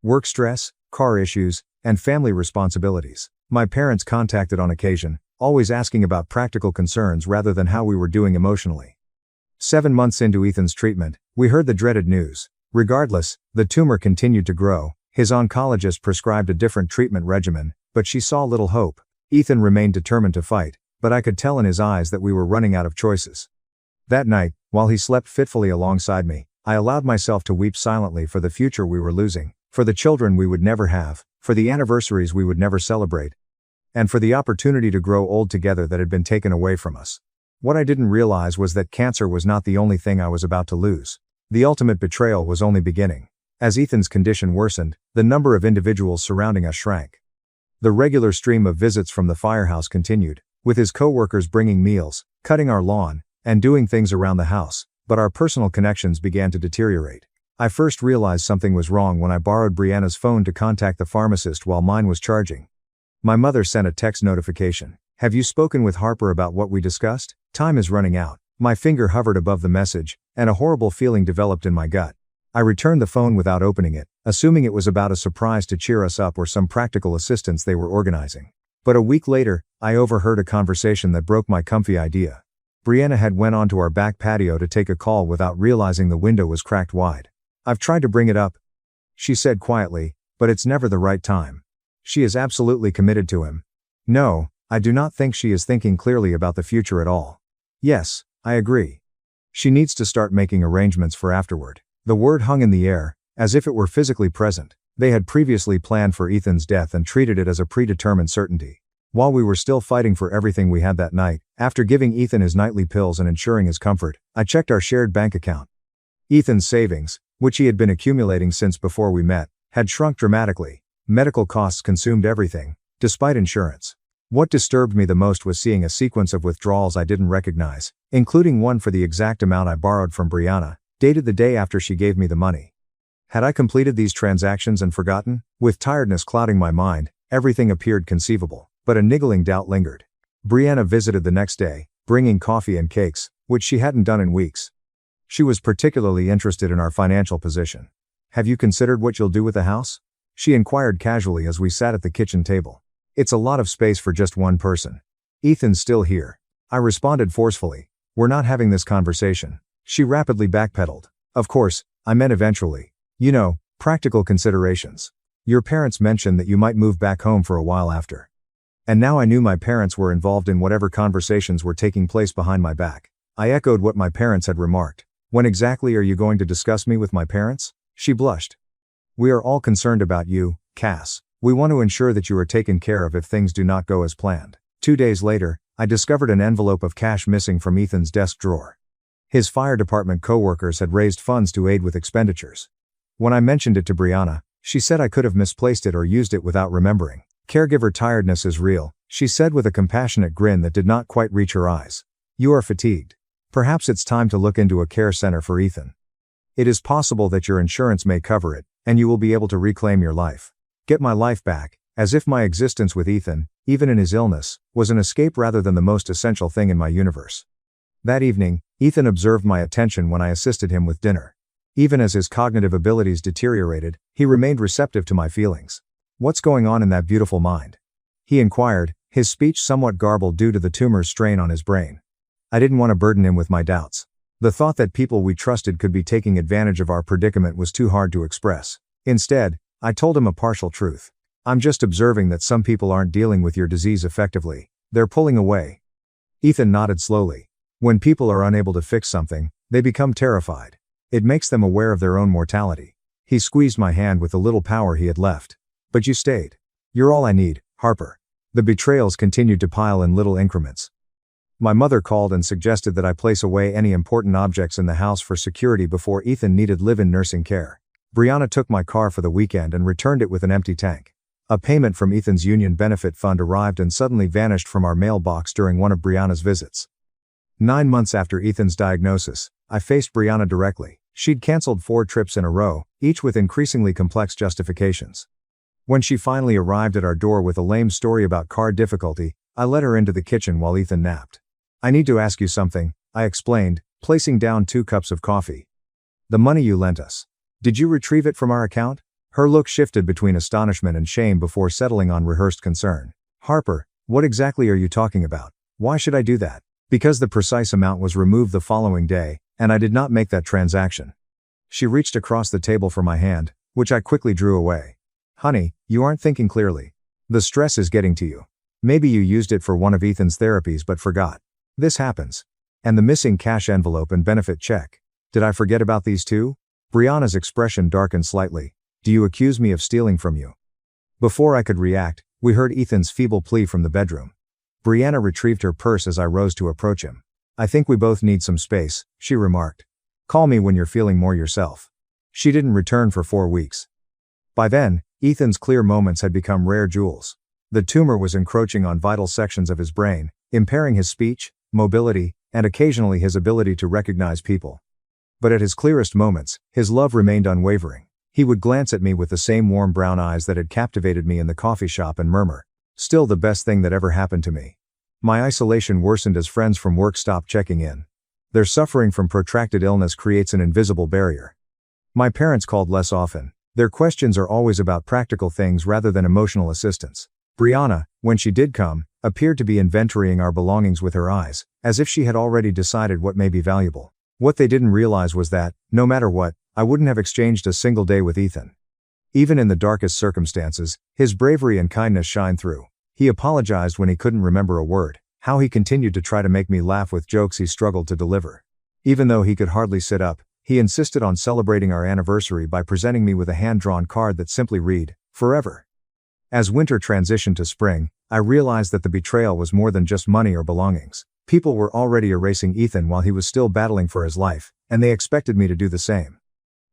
Work stress, car issues, and family responsibilities. My parents contacted on occasion, always asking about practical concerns rather than how we were doing emotionally. 7 months into Ethan's treatment, we heard the dreaded news. Regardless, the tumor continued to grow. His oncologist prescribed a different treatment regimen, but she saw little hope. Ethan remained determined to fight, but I could tell in his eyes that we were running out of choices. That night, while he slept fitfully alongside me, I allowed myself to weep silently for the future we were losing, for the children we would never have, for the anniversaries we would never celebrate, and for the opportunity to grow old together that had been taken away from us. What I didn't realize was that cancer was not the only thing I was about to lose. The ultimate betrayal was only beginning. As Ethan's condition worsened, the number of individuals surrounding us shrank. The regular stream of visits from the firehouse continued, with his co-workers bringing meals, cutting our lawn, and doing things around the house, but our personal connections began to deteriorate. I first realized something was wrong when I borrowed Brianna's phone to contact the pharmacist while mine was charging. My mother sent a text notification. Have you spoken with Harper about what we discussed? Time is running out. My finger hovered above the message, and a horrible feeling developed in my gut. I returned the phone without opening it, assuming it was about a surprise to cheer us up or some practical assistance they were organizing. But a week later, I overheard a conversation that broke my comfy idea. Brianna had went onto our back patio to take a call without realizing the window was cracked wide. I've tried to bring it up, she said quietly, but it's never the right time. She is absolutely committed to him. No, I do not think she is thinking clearly about the future at all. Yes, I agree. She needs to start making arrangements for afterward. The word hung in the air, as if it were physically present. They had previously planned for Ethan's death and treated it as a predetermined certainty. While we were still fighting for everything we had that night, after giving Ethan his nightly pills and ensuring his comfort, I checked our shared bank account. Ethan's savings, which he had been accumulating since before we met, had shrunk dramatically. Medical costs consumed everything, despite insurance. What disturbed me the most was seeing a sequence of withdrawals I didn't recognize, including one for the exact amount I borrowed from Brianna, dated the day after she gave me the money. Had I completed these transactions and forgotten? With tiredness clouding my mind, everything appeared conceivable, but a niggling doubt lingered. Brianna visited the next day, bringing coffee and cakes, which she hadn't done in weeks. She was particularly interested in our financial position. Have you considered what you'll do with the house? She inquired casually as we sat at the kitchen table. It's a lot of space for just one person. Ethan's still here. I responded forcefully. We're not having this conversation. She rapidly backpedaled. Of course, I meant eventually. You know, practical considerations. Your parents mentioned that you might move back home for a while after. And now I knew my parents were involved in whatever conversations were taking place behind my back. I echoed what my parents had remarked. When exactly are you going to discuss me with my parents? She blushed. We are all concerned about you, Cass. We want to ensure that you are taken care of if things do not go as planned. 2 days later, I discovered an envelope of cash missing from Ethan's desk drawer. His fire department co-workers had raised funds to aid with expenditures. When I mentioned it to Brianna, she said I could have misplaced it or used it without remembering. Caregiver tiredness is real, she said with a compassionate grin that did not quite reach her eyes. You are fatigued. Perhaps it's time to look into a care center for Ethan. It is possible that your insurance may cover it, and you will be able to reclaim your life. Get my life back, as if my existence with Ethan, even in his illness, was an escape rather than the most essential thing in my universe. That evening, Ethan observed my attention when I assisted him with dinner. Even as his cognitive abilities deteriorated, he remained receptive to my feelings. What's going on in that beautiful mind? He inquired, his speech somewhat garbled due to the tumor's strain on his brain. I didn't want to burden him with my doubts. The thought that people we trusted could be taking advantage of our predicament was too hard to express. Instead, I told him a partial truth. I'm just observing that some people aren't dealing with your disease effectively. They're pulling away. Ethan nodded slowly. When people are unable to fix something, they become terrified. It makes them aware of their own mortality. He squeezed my hand with the little power he had left. But you stayed. You're all I need, Harper. The betrayals continued to pile in little increments. My mother called and suggested that I place away any important objects in the house for security before Ethan needed live-in nursing care. Brianna took my car for the weekend and returned it with an empty tank. A payment from Ethan's union benefit fund arrived and suddenly vanished from our mailbox during one of Brianna's visits. 9 months after Ethan's diagnosis, I faced Brianna directly. She'd canceled 4 trips in a row, each with increasingly complex justifications. When she finally arrived at our door with a lame story about car difficulty, I led her into the kitchen while Ethan napped. I need to ask you something, I explained, placing down 2 cups of coffee. The money you lent us. Did you retrieve it from our account? Her look shifted between astonishment and shame before settling on rehearsed concern. Harper, what exactly are you talking about? Why should I do that? Because the precise amount was removed the following day, and I did not make that transaction. She reached across the table for my hand, which I quickly drew away. Honey, you aren't thinking clearly. The stress is getting to you. Maybe you used it for one of Ethan's therapies but forgot. This happens. And the missing cash envelope and benefit check. Did I forget about these too? Brianna's expression darkened slightly. Do you accuse me of stealing from you? Before I could react, we heard Ethan's feeble plea from the bedroom. Brianna retrieved her purse as I rose to approach him. I think we both need some space, she remarked. Call me when you're feeling more yourself. She didn't return for 4 weeks. By then, Ethan's clear moments had become rare jewels. The tumor was encroaching on vital sections of his brain, impairing his speech, mobility, and occasionally his ability to recognize people. But at his clearest moments, his love remained unwavering. He would glance at me with the same warm brown eyes that had captivated me in the coffee shop and murmur, "Still the best thing that ever happened to me." My isolation worsened as friends from work stopped checking in. Their suffering from protracted illness creates an invisible barrier. My parents called less often. Their questions are always about practical things rather than emotional assistance. Brianna, when she did come, appeared to be inventorying our belongings with her eyes, as if she had already decided what may be valuable. What they didn't realize was that, no matter what, I wouldn't have exchanged a single day with Ethan. Even in the darkest circumstances, his bravery and kindness shine through. He apologized when he couldn't remember a word, how he continued to try to make me laugh with jokes he struggled to deliver. Even though he could hardly sit up, he insisted on celebrating our anniversary by presenting me with a hand-drawn card that simply read, "Forever." As winter transitioned to spring, I realized that the betrayal was more than just money or belongings. People were already erasing Ethan while he was still battling for his life, and they expected me to do the same.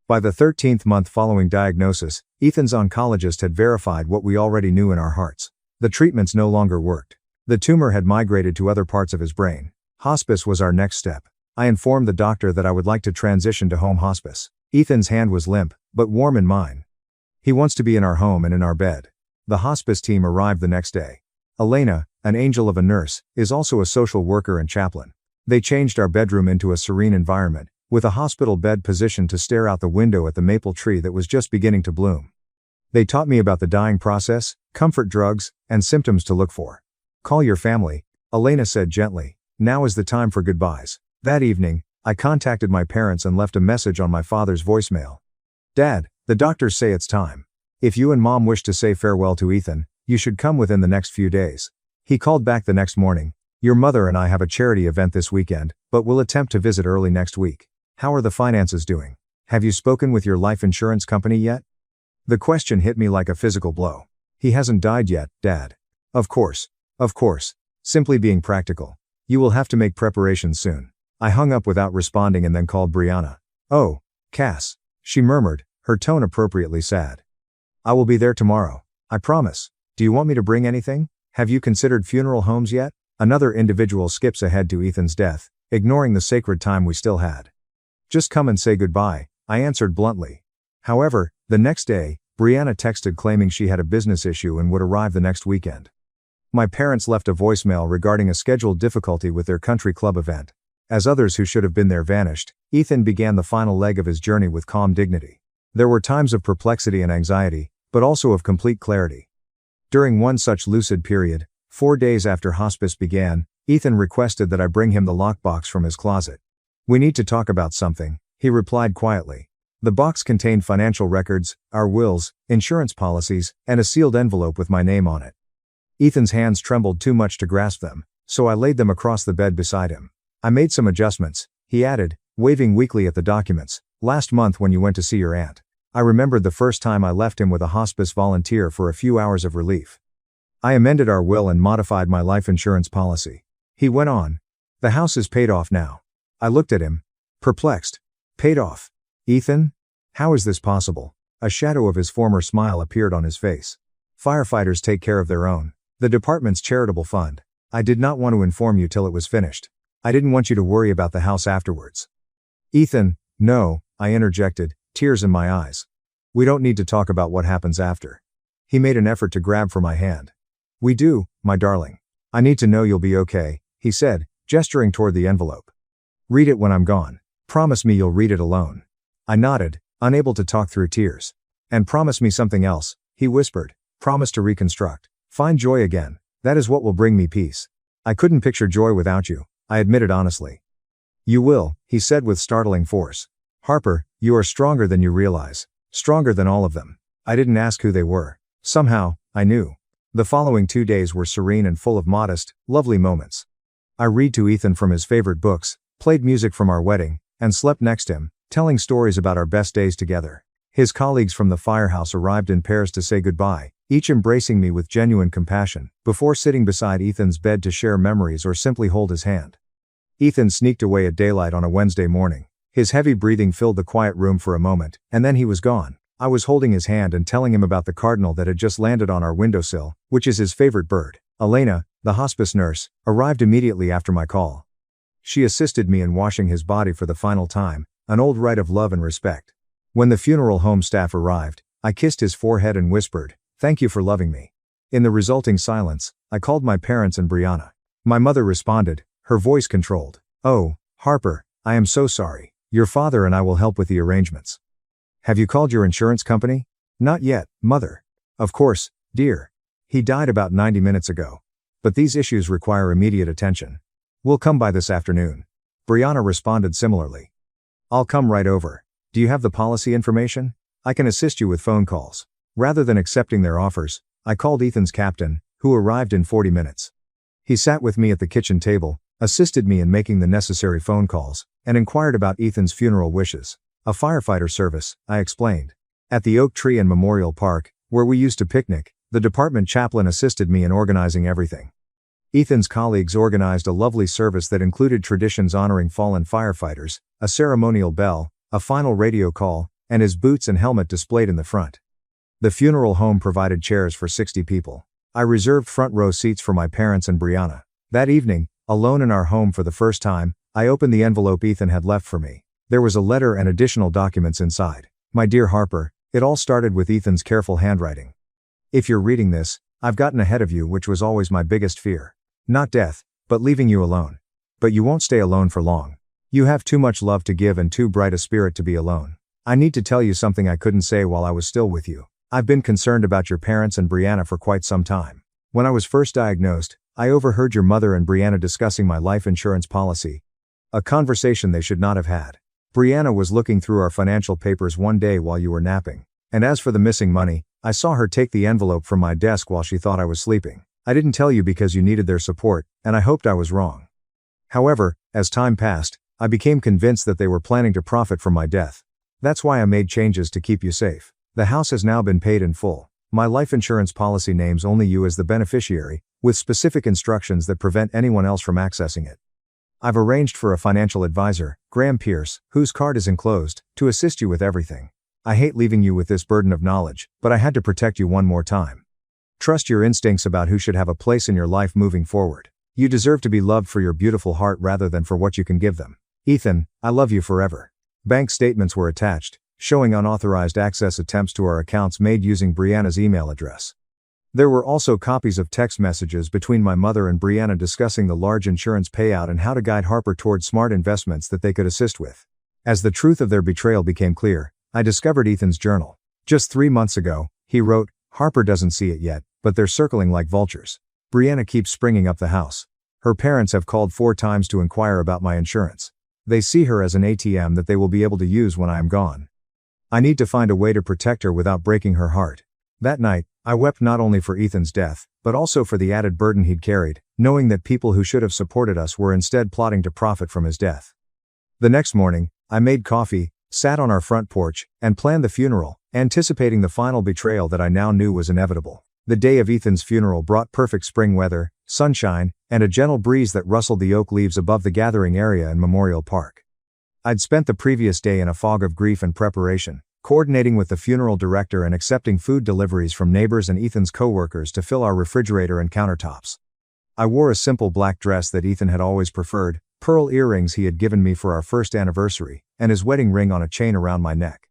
By the 13th month following diagnosis, Ethan's oncologist had verified what we already knew in our hearts. The treatments no longer worked. The tumor had migrated to other parts of his brain. Hospice was our next step. I informed the doctor that I would like to transition to home hospice. Ethan's hand was limp, but warm in mine. He wants to be in our home and in our bed. The hospice team arrived the next day. Elena, an angel of a nurse, is also a social worker and chaplain. They changed our bedroom into a serene environment, with a hospital bed positioned to stare out the window at the maple tree that was just beginning to bloom. They taught me about the dying process, comfort drugs, and symptoms to look for. "Call your family," Elena said gently. "Now is the time for goodbyes." That evening, I contacted my parents and left a message on my father's voicemail. "Dad, the doctors say it's time. If you and Mom wish to say farewell to Ethan, you should come within the next few days." He called back the next morning. "Your mother and I have a charity event this weekend, but we'll attempt to visit early next week. How are the finances doing? Have you spoken with your life insurance company yet?" The question hit me like a physical blow. "He hasn't died yet, Dad." Of course. Simply being practical. "You will have to make preparations soon." I hung up without responding and then called Brianna. "Oh, Cass," she murmured, her tone appropriately sad. "I will be there tomorrow. I promise. Do you want me to bring anything? Have you considered funeral homes yet?" Another individual skips ahead to Ethan's death, ignoring the sacred time we still had. "Just come and say goodbye," I answered bluntly. However, the next day, Brianna texted claiming she had a business issue and would arrive the next weekend. My parents left a voicemail regarding a scheduled difficulty with their country club event. As others who should have been there vanished, Ethan began the final leg of his journey with calm dignity. There were times of perplexity and anxiety, but also of complete clarity. During one such lucid period, 4 days after hospice began, Ethan requested that I bring him the lockbox from his closet. "We need to talk about something," he replied quietly. The box contained financial records, our wills, insurance policies, and a sealed envelope with my name on it. Ethan's hands trembled too much to grasp them, so I laid them across the bed beside him. "I made some adjustments," he added, waving weakly at the documents. "Last month when you went to see your aunt. I remembered the first time I left him with a hospice volunteer for a few hours of relief. I amended our will and modified my life insurance policy." He went on. "The house is paid off now." I looked at him, perplexed. "Paid off? Ethan? How is this possible?" A shadow of his former smile appeared on his face. "Firefighters take care of their own. The department's charitable fund. I did not want to inform you till it was finished. I didn't want you to worry about the house afterwards." "Ethan, no," I interjected, tears in my eyes. "We don't need to talk about what happens after." He made an effort to grab for my hand. "We do, my darling. I need to know you'll be okay," he said, gesturing toward the envelope. "Read it when I'm gone. Promise me you'll read it alone." I nodded, unable to talk through tears. "And promise me something else," he whispered. "Promise to reconstruct. Find joy again. That is what will bring me peace. I couldn't picture joy without you," I admitted honestly. "You will," he said with startling force. "Harper, you are stronger than you realize. Stronger than all of them." I didn't ask who they were. Somehow, I knew. The following 2 days were serene and full of modest, lovely moments. I read to Ethan from his favorite books, played music from our wedding, and slept next to him, telling stories about our best days together. His colleagues from the firehouse arrived in pairs to say goodbye, each embracing me with genuine compassion, before sitting beside Ethan's bed to share memories or simply hold his hand. Ethan sneaked away at daylight on a Wednesday morning. His heavy breathing filled the quiet room for a moment, and then he was gone. I was holding his hand and telling him about the cardinal that had just landed on our windowsill, which is his favorite bird. Elena, the hospice nurse, arrived immediately after my call. She assisted me in washing his body for the final time, an old rite of love and respect. When the funeral home staff arrived, I kissed his forehead and whispered, "Thank you for loving me." In the resulting silence, I called my parents and Brianna. My mother responded, her voice controlled. "Oh, Harper, I am so sorry. Your father and I will help with the arrangements." "Have you called your insurance company?" "Not yet, Mother." "Of course, dear. He died about 90 minutes ago. But these issues require immediate attention. We'll come by this afternoon." Brianna responded similarly. "I'll come right over. Do you have the policy information? I can assist you with phone calls." Rather than accepting their offers, I called Ethan's captain, who arrived in 40 minutes. He sat with me at the kitchen table, assisted me in making the necessary phone calls, and inquired about Ethan's funeral wishes. "A firefighter service," I explained. "At the Oak Tree and Memorial Park, where we used to picnic, the department chaplain assisted me in organizing everything." Ethan's colleagues organized a lovely service that included traditions honoring fallen firefighters, a ceremonial bell, a final radio call, and his boots and helmet displayed in the front. The funeral home provided chairs for 60 people. I reserved front row seats for my parents and Brianna. That evening, alone in our home for the first time, I opened the envelope Ethan had left for me. There was a letter and additional documents inside. "My dear Harper," it all started with Ethan's careful handwriting. "If you're reading this, I've gotten ahead of you, which was always my biggest fear. Not death, but leaving you alone. But you won't stay alone for long. You have too much love to give and too bright a spirit to be alone. I need to tell you something I couldn't say while I was still with you. I've been concerned about your parents and Brianna for quite some time. When I was first diagnosed, I overheard your mother and Brianna discussing my life insurance policy. A conversation they should not have had. Brianna was looking through our financial papers one day while you were napping. And as for the missing money, I saw her take the envelope from my desk while she thought I was sleeping. I didn't tell you because you needed their support, and I hoped I was wrong. However, as time passed, I became convinced that they were planning to profit from my death. That's why I made changes to keep you safe. The house has now been paid in full. My life insurance policy names only you as the beneficiary, with specific instructions that prevent anyone else from accessing it. I've arranged for a financial advisor, Graham Pierce, whose card is enclosed, to assist you with everything. I hate leaving you with this burden of knowledge, but I had to protect you one more time. Trust your instincts about who should have a place in your life moving forward. You deserve to be loved for your beautiful heart rather than for what you can give them. Ethan, I love you forever." Bank statements were attached, showing unauthorized access attempts to our accounts made using Brianna's email address. There were also copies of text messages between my mother and Brianna discussing the large insurance payout and how to guide Harper towards smart investments that they could assist with. As the truth of their betrayal became clear, I discovered Ethan's journal. Just 3 months ago, he wrote, "Harper doesn't see it yet, but they're circling like vultures. Brianna keeps springing up the house. Her parents have called 4 times to inquire about my insurance. They see her as an ATM that they will be able to use when I am gone. I need to find a way to protect her without breaking her heart." That night, I wept not only for Ethan's death, but also for the added burden he'd carried, knowing that people who should have supported us were instead plotting to profit from his death. The next morning, I made coffee, sat on our front porch, and planned the funeral, anticipating the final betrayal that I now knew was inevitable. The day of Ethan's funeral brought perfect spring weather, sunshine, and a gentle breeze that rustled the oak leaves above the gathering area in Memorial Park. I'd spent the previous day in a fog of grief and preparation, coordinating with the funeral director and accepting food deliveries from neighbors and Ethan's co-workers to fill our refrigerator and countertops. I wore a simple black dress that Ethan had always preferred, pearl earrings he had given me for our first anniversary, and his wedding ring on a chain around my neck.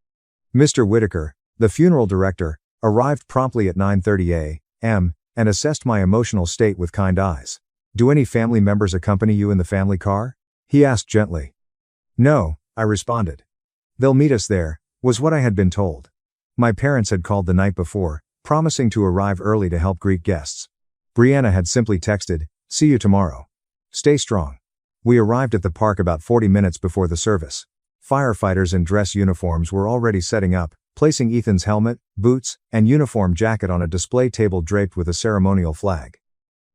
Mr. Whitaker, the funeral director, arrived promptly at 9:30 a.m., and assessed my emotional state with kind eyes. "Do any family members accompany you in the family car?" he asked gently. "No," I responded. "They'll meet us there," was what I had been told. My parents had called the night before, promising to arrive early to help greet guests. Brianna had simply texted, "See you tomorrow. Stay strong." We arrived at the park about 40 minutes before the service. Firefighters in dress uniforms were already setting up, placing Ethan's helmet, boots, and uniform jacket on a display table draped with a ceremonial flag.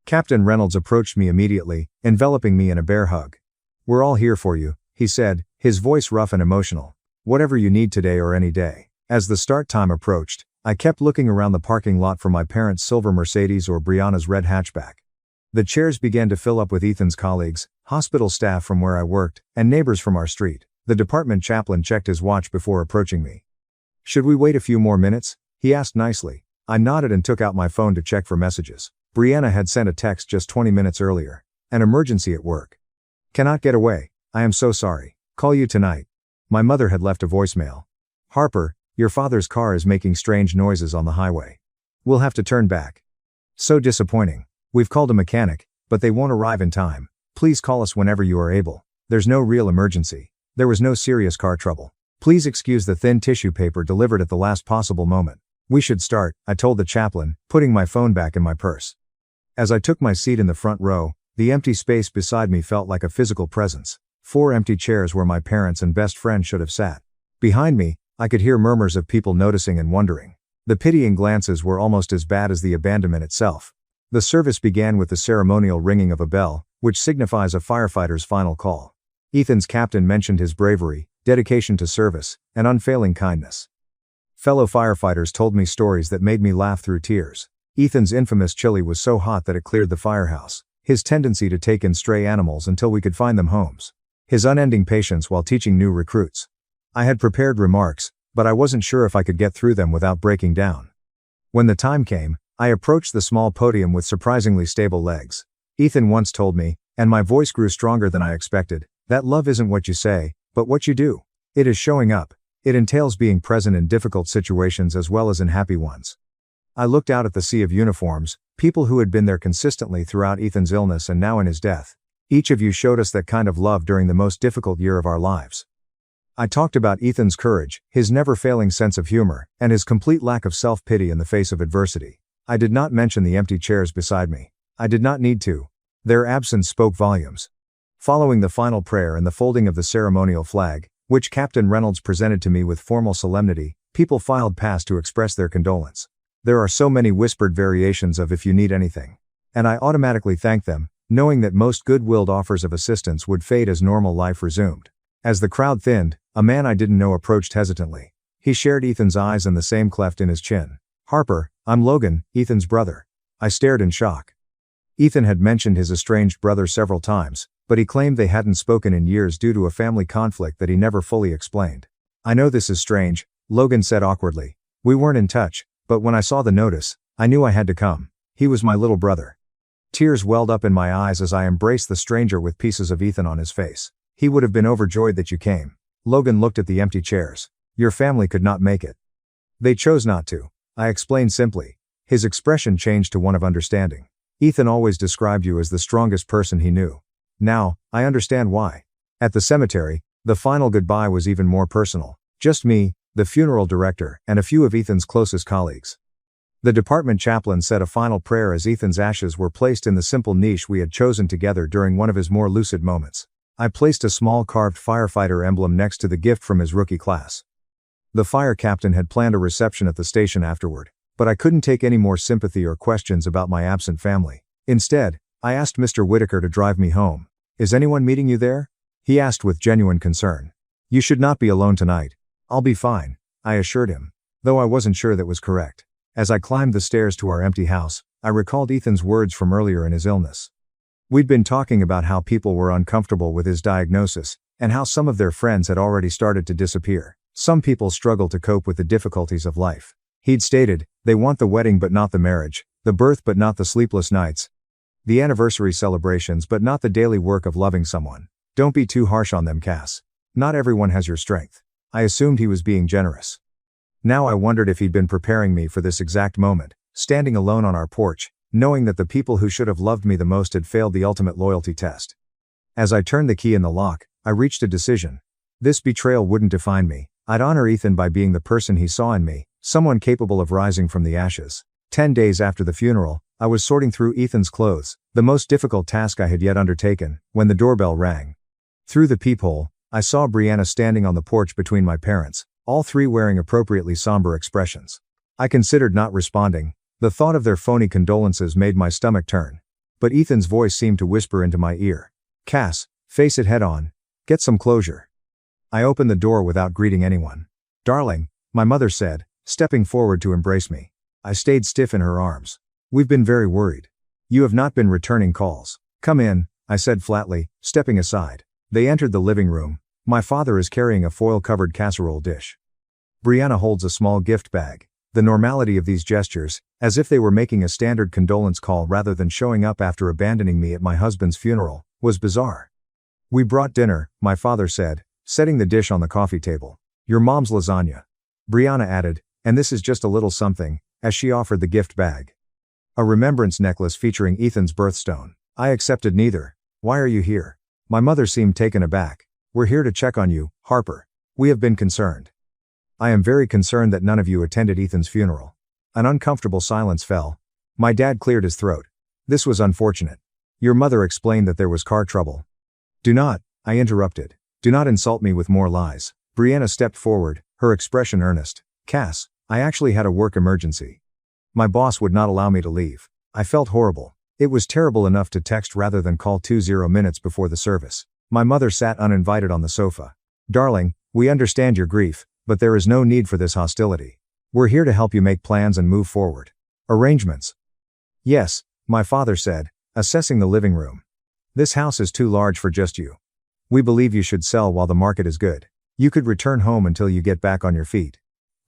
Captain Reynolds approached me immediately, enveloping me in a bear hug. "We're all here for you," he said, his voice rough and emotional. "Whatever you need today or any day." As the start time approached, I kept looking around the parking lot for my parents' silver Mercedes or Brianna's red hatchback. The chairs began to fill up with Ethan's colleagues, hospital staff from where I worked, and neighbors from our street. The department chaplain checked his watch before approaching me. "Should we wait a few more minutes?" he asked nicely. I nodded and took out my phone to check for messages. Brianna had sent a text just 20 minutes earlier. "An emergency at work. Cannot get away. I am so sorry. Call you tonight." My mother had left a voicemail. "Harper, your father's car is making strange noises on the highway. We'll have to turn back." "So disappointing. We've called a mechanic, but they won't arrive in time. Please call us whenever you are able. There's no real emergency. There was no serious car trouble. Please excuse the thin tissue paper delivered at the last possible moment. We should start, I told the chaplain, putting my phone back in my purse. As I took my seat in the front row, the empty space beside me felt like a physical presence. 4 empty chairs where my parents and best friend should have sat. Behind me, I could hear murmurs of people noticing and wondering. The pitying glances were almost as bad as the abandonment itself. The service began with the ceremonial ringing of a bell, which signifies a firefighter's final call. Ethan's captain mentioned his bravery, dedication to service, and unfailing kindness. Fellow firefighters told me stories that made me laugh through tears. Ethan's infamous chili was so hot that it cleared the firehouse. His tendency to take in stray animals until we could find them homes. His unending patience while teaching new recruits. I had prepared remarks, but I wasn't sure if I could get through them without breaking down. When the time came, I approached the small podium with surprisingly stable legs. Ethan once told me, and my voice grew stronger than I expected, that love isn't what you say, but what you do. It is showing up. It entails being present in difficult situations as well as in happy ones. I looked out at the sea of uniforms, people who had been there consistently throughout Ethan's illness and now in his death. Each of you showed us that kind of love during the most difficult year of our lives. I talked about Ethan's courage, his never-failing sense of humor, and his complete lack of self-pity in the face of adversity. I did not mention the empty chairs beside me. I did not need to. Their absence spoke volumes. Following the final prayer and the folding of the ceremonial flag, which Captain Reynolds presented to me with formal solemnity, people filed past to express their condolence. There are so many whispered variations of "if you need anything." And I automatically thanked them, knowing that most good-willed offers of assistance would fade as normal life resumed. As the crowd thinned, a man I didn't know approached hesitantly. He shared Ethan's eyes and the same cleft in his chin. "Harper, I'm Logan, Ethan's brother." I stared in shock. Ethan had mentioned his estranged brother several times, but he claimed they hadn't spoken in years due to a family conflict that he never fully explained. "I know this is strange," Logan said awkwardly. "We weren't in touch, but when I saw the notice, I knew I had to come. He was my little brother." Tears welled up in my eyes as I embraced the stranger with pieces of Ethan on his face. "He would have been overjoyed that you came." Logan looked at the empty chairs. "Your family could not make it." "They chose not to," I explained simply. His expression changed to one of understanding. "Ethan always described you as the strongest person he knew. Now, I understand why." At the cemetery, the final goodbye was even more personal. Just me, the funeral director, and a few of Ethan's closest colleagues. The department chaplain said a final prayer as Ethan's ashes were placed in the simple niche we had chosen together during one of his more lucid moments. I placed a small carved firefighter emblem next to the gift from his rookie class. The fire captain had planned a reception at the station afterward, but I couldn't take any more sympathy or questions about my absent family. Instead, I asked Mr. Whitaker to drive me home. "Is anyone meeting you there?" he asked with genuine concern. "You should not be alone tonight." "I'll be fine," I assured him, though I wasn't sure that was correct. As I climbed the stairs to our empty house, I recalled Ethan's words from earlier in his illness. We'd been talking about how people were uncomfortable with his diagnosis, and how some of their friends had already started to disappear. Some people struggle to cope with the difficulties of life. He'd stated, they want the wedding but not the marriage, the birth but not the sleepless nights, the anniversary celebrations but not the daily work of loving someone. Don't be too harsh on them, Cass. Not everyone has your strength. I assumed he was being generous. Now I wondered if he'd been preparing me for this exact moment, standing alone on our porch, knowing that the people who should have loved me the most had failed the ultimate loyalty test. As I turned the key in the lock, I reached a decision. This betrayal wouldn't define me. I'd honor Ethan by being the person he saw in me, someone capable of rising from the ashes. 10 days after the funeral, I was sorting through Ethan's clothes, the most difficult task I had yet undertaken, when the doorbell rang. Through the peephole, I saw Brianna standing on the porch between my parents, all three wearing appropriately somber expressions. I considered not responding. The thought of their phony condolences made my stomach turn. But Ethan's voice seemed to whisper into my ear. "Cass, face it head on. Get some closure." I opened the door without greeting anyone. "Darling," my mother said, stepping forward to embrace me. I stayed stiff in her arms. "We've been very worried. You have not been returning calls." "Come in," I said flatly, stepping aside. They entered the living room. My father is carrying a foil-covered casserole dish. Brianna holds a small gift bag. The normality of these gestures, as if they were making a standard condolence call rather than showing up after abandoning me at my husband's funeral, was bizarre. "We brought dinner," my father said, setting the dish on the coffee table. "Your mom's lasagna." Brianna added, "And this is just a little something," as she offered the gift bag. A remembrance necklace featuring Ethan's birthstone. I accepted neither. Why are you here? My mother seemed taken aback. We're here to check on you, Harper. We have been concerned. I am very concerned that none of you attended Ethan's funeral. An uncomfortable silence fell. My dad cleared his throat. This was unfortunate. Your mother explained that there was car trouble. Do not, I interrupted. Do not insult me with more lies. Brianna stepped forward, her expression earnest. Cass, I actually had a work emergency. My boss would not allow me to leave. I felt horrible. It was terrible enough to text rather than call 20 minutes before the service. My mother sat uninvited on the sofa. Darling, we understand your grief, but there is no need for this hostility. We're here to help you make plans and move forward. Arrangements. Yes, my father said, assessing the living room. This house is too large for just you. We believe you should sell while the market is good. You could return home until you get back on your feet.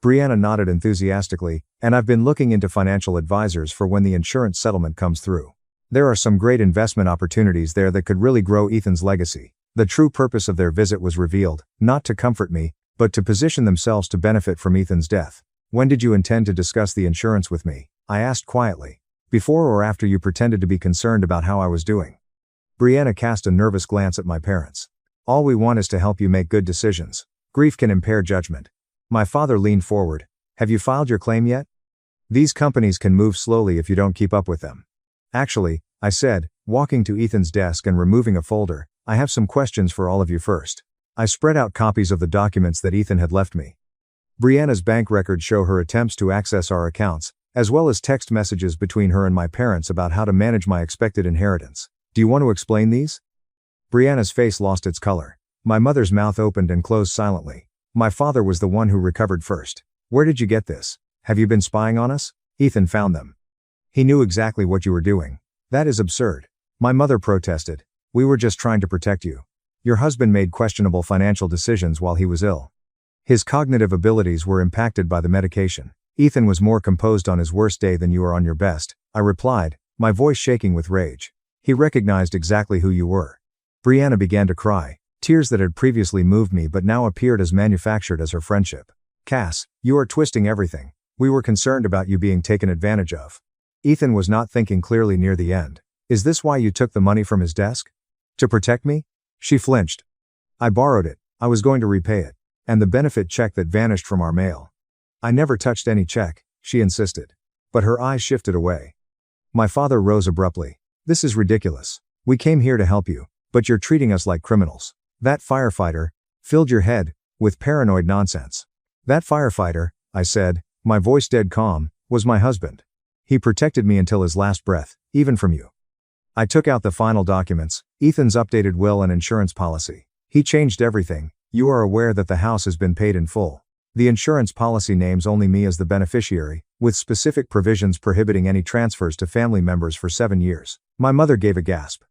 Brianna nodded enthusiastically, and I've been looking into financial advisors for when the insurance settlement comes through. There are some great investment opportunities there that could really grow Ethan's legacy. The true purpose of their visit was revealed, not to comfort me, but to position themselves to benefit from Ethan's death. When did you intend to discuss the insurance with me? I asked quietly. Before or after you pretended to be concerned about how I was doing? Brianna cast a nervous glance at my parents. All we want is to help you make good decisions. Grief can impair judgment. My father leaned forward. Have you filed your claim yet? These companies can move slowly if you don't keep up with them. Actually, I said, walking to Ethan's desk and removing a folder, I have some questions for all of you first. I spread out copies of the documents that Ethan had left me. Brianna's bank records show her attempts to access our accounts, as well as text messages between her and my parents about how to manage my expected inheritance. Do you want to explain these? Brianna's face lost its color. My mother's mouth opened and closed silently. My father was the one who recovered first. Where did you get this? Have you been spying on us? Ethan found them. He knew exactly what you were doing. That is absurd. My mother protested. We were just trying to protect you. Your husband made questionable financial decisions while he was ill. His cognitive abilities were impacted by the medication. Ethan was more composed on his worst day than you are on your best, I replied, my voice shaking with rage. He recognized exactly who you were. Brianna began to cry, tears that had previously moved me but now appeared as manufactured as her friendship. Cass, you are twisting everything. We were concerned about you being taken advantage of. Ethan was not thinking clearly near the end. Is this why you took the money from his desk? To protect me? She flinched. I borrowed it. I was going to repay it. And the benefit check that vanished from our mail. I never touched any check, she insisted. But her eyes shifted away. My father rose abruptly. This is ridiculous. We came here to help you, but you're treating us like criminals. That firefighter filled your head with paranoid nonsense. That firefighter, I said, my voice dead calm, was my husband. He protected me until his last breath, even from you. I took out the final documents, Ethan's updated will and insurance policy. He changed everything. You are aware that the house has been paid in full. The insurance policy names only me as the beneficiary, with specific provisions prohibiting any transfers to family members for 7 years. My mother gave a gasp.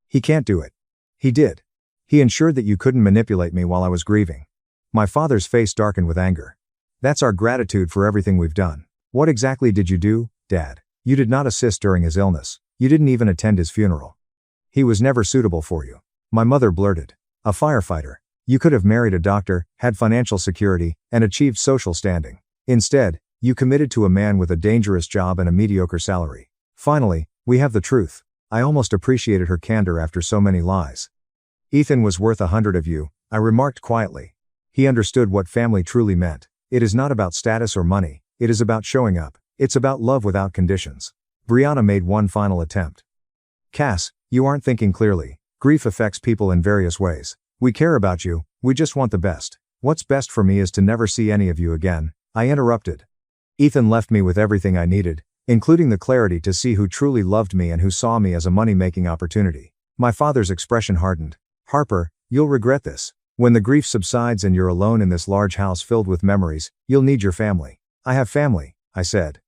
He can't do it. He did. He ensured that you couldn't manipulate me while I was grieving. My father's face darkened with anger. That's our gratitude for everything we've done. What exactly did you do, Dad? You did not assist during his illness. You didn't even attend his funeral. He was never suitable for you. My mother blurted. A firefighter. You could have married a doctor, had financial security, and achieved social standing. Instead, you committed to a man with a dangerous job and a mediocre salary. Finally, we have the truth. I almost appreciated her candor after so many lies. Ethan was worth 100 of you, I remarked quietly. He understood what family truly meant. It is not about status or money, it is about showing up. It's about love without conditions. Brianna made one final attempt. Cass, you aren't thinking clearly. Grief affects people in various ways. We care about you, we just want the best. What's best for me is to never see any of you again, I interrupted. Ethan left me with everything I needed, including the clarity to see who truly loved me and who saw me as a money-making opportunity. My father's expression hardened. Harper, you'll regret this. When the grief subsides and you're alone in this large house filled with memories, you'll need your family. I have family, I said.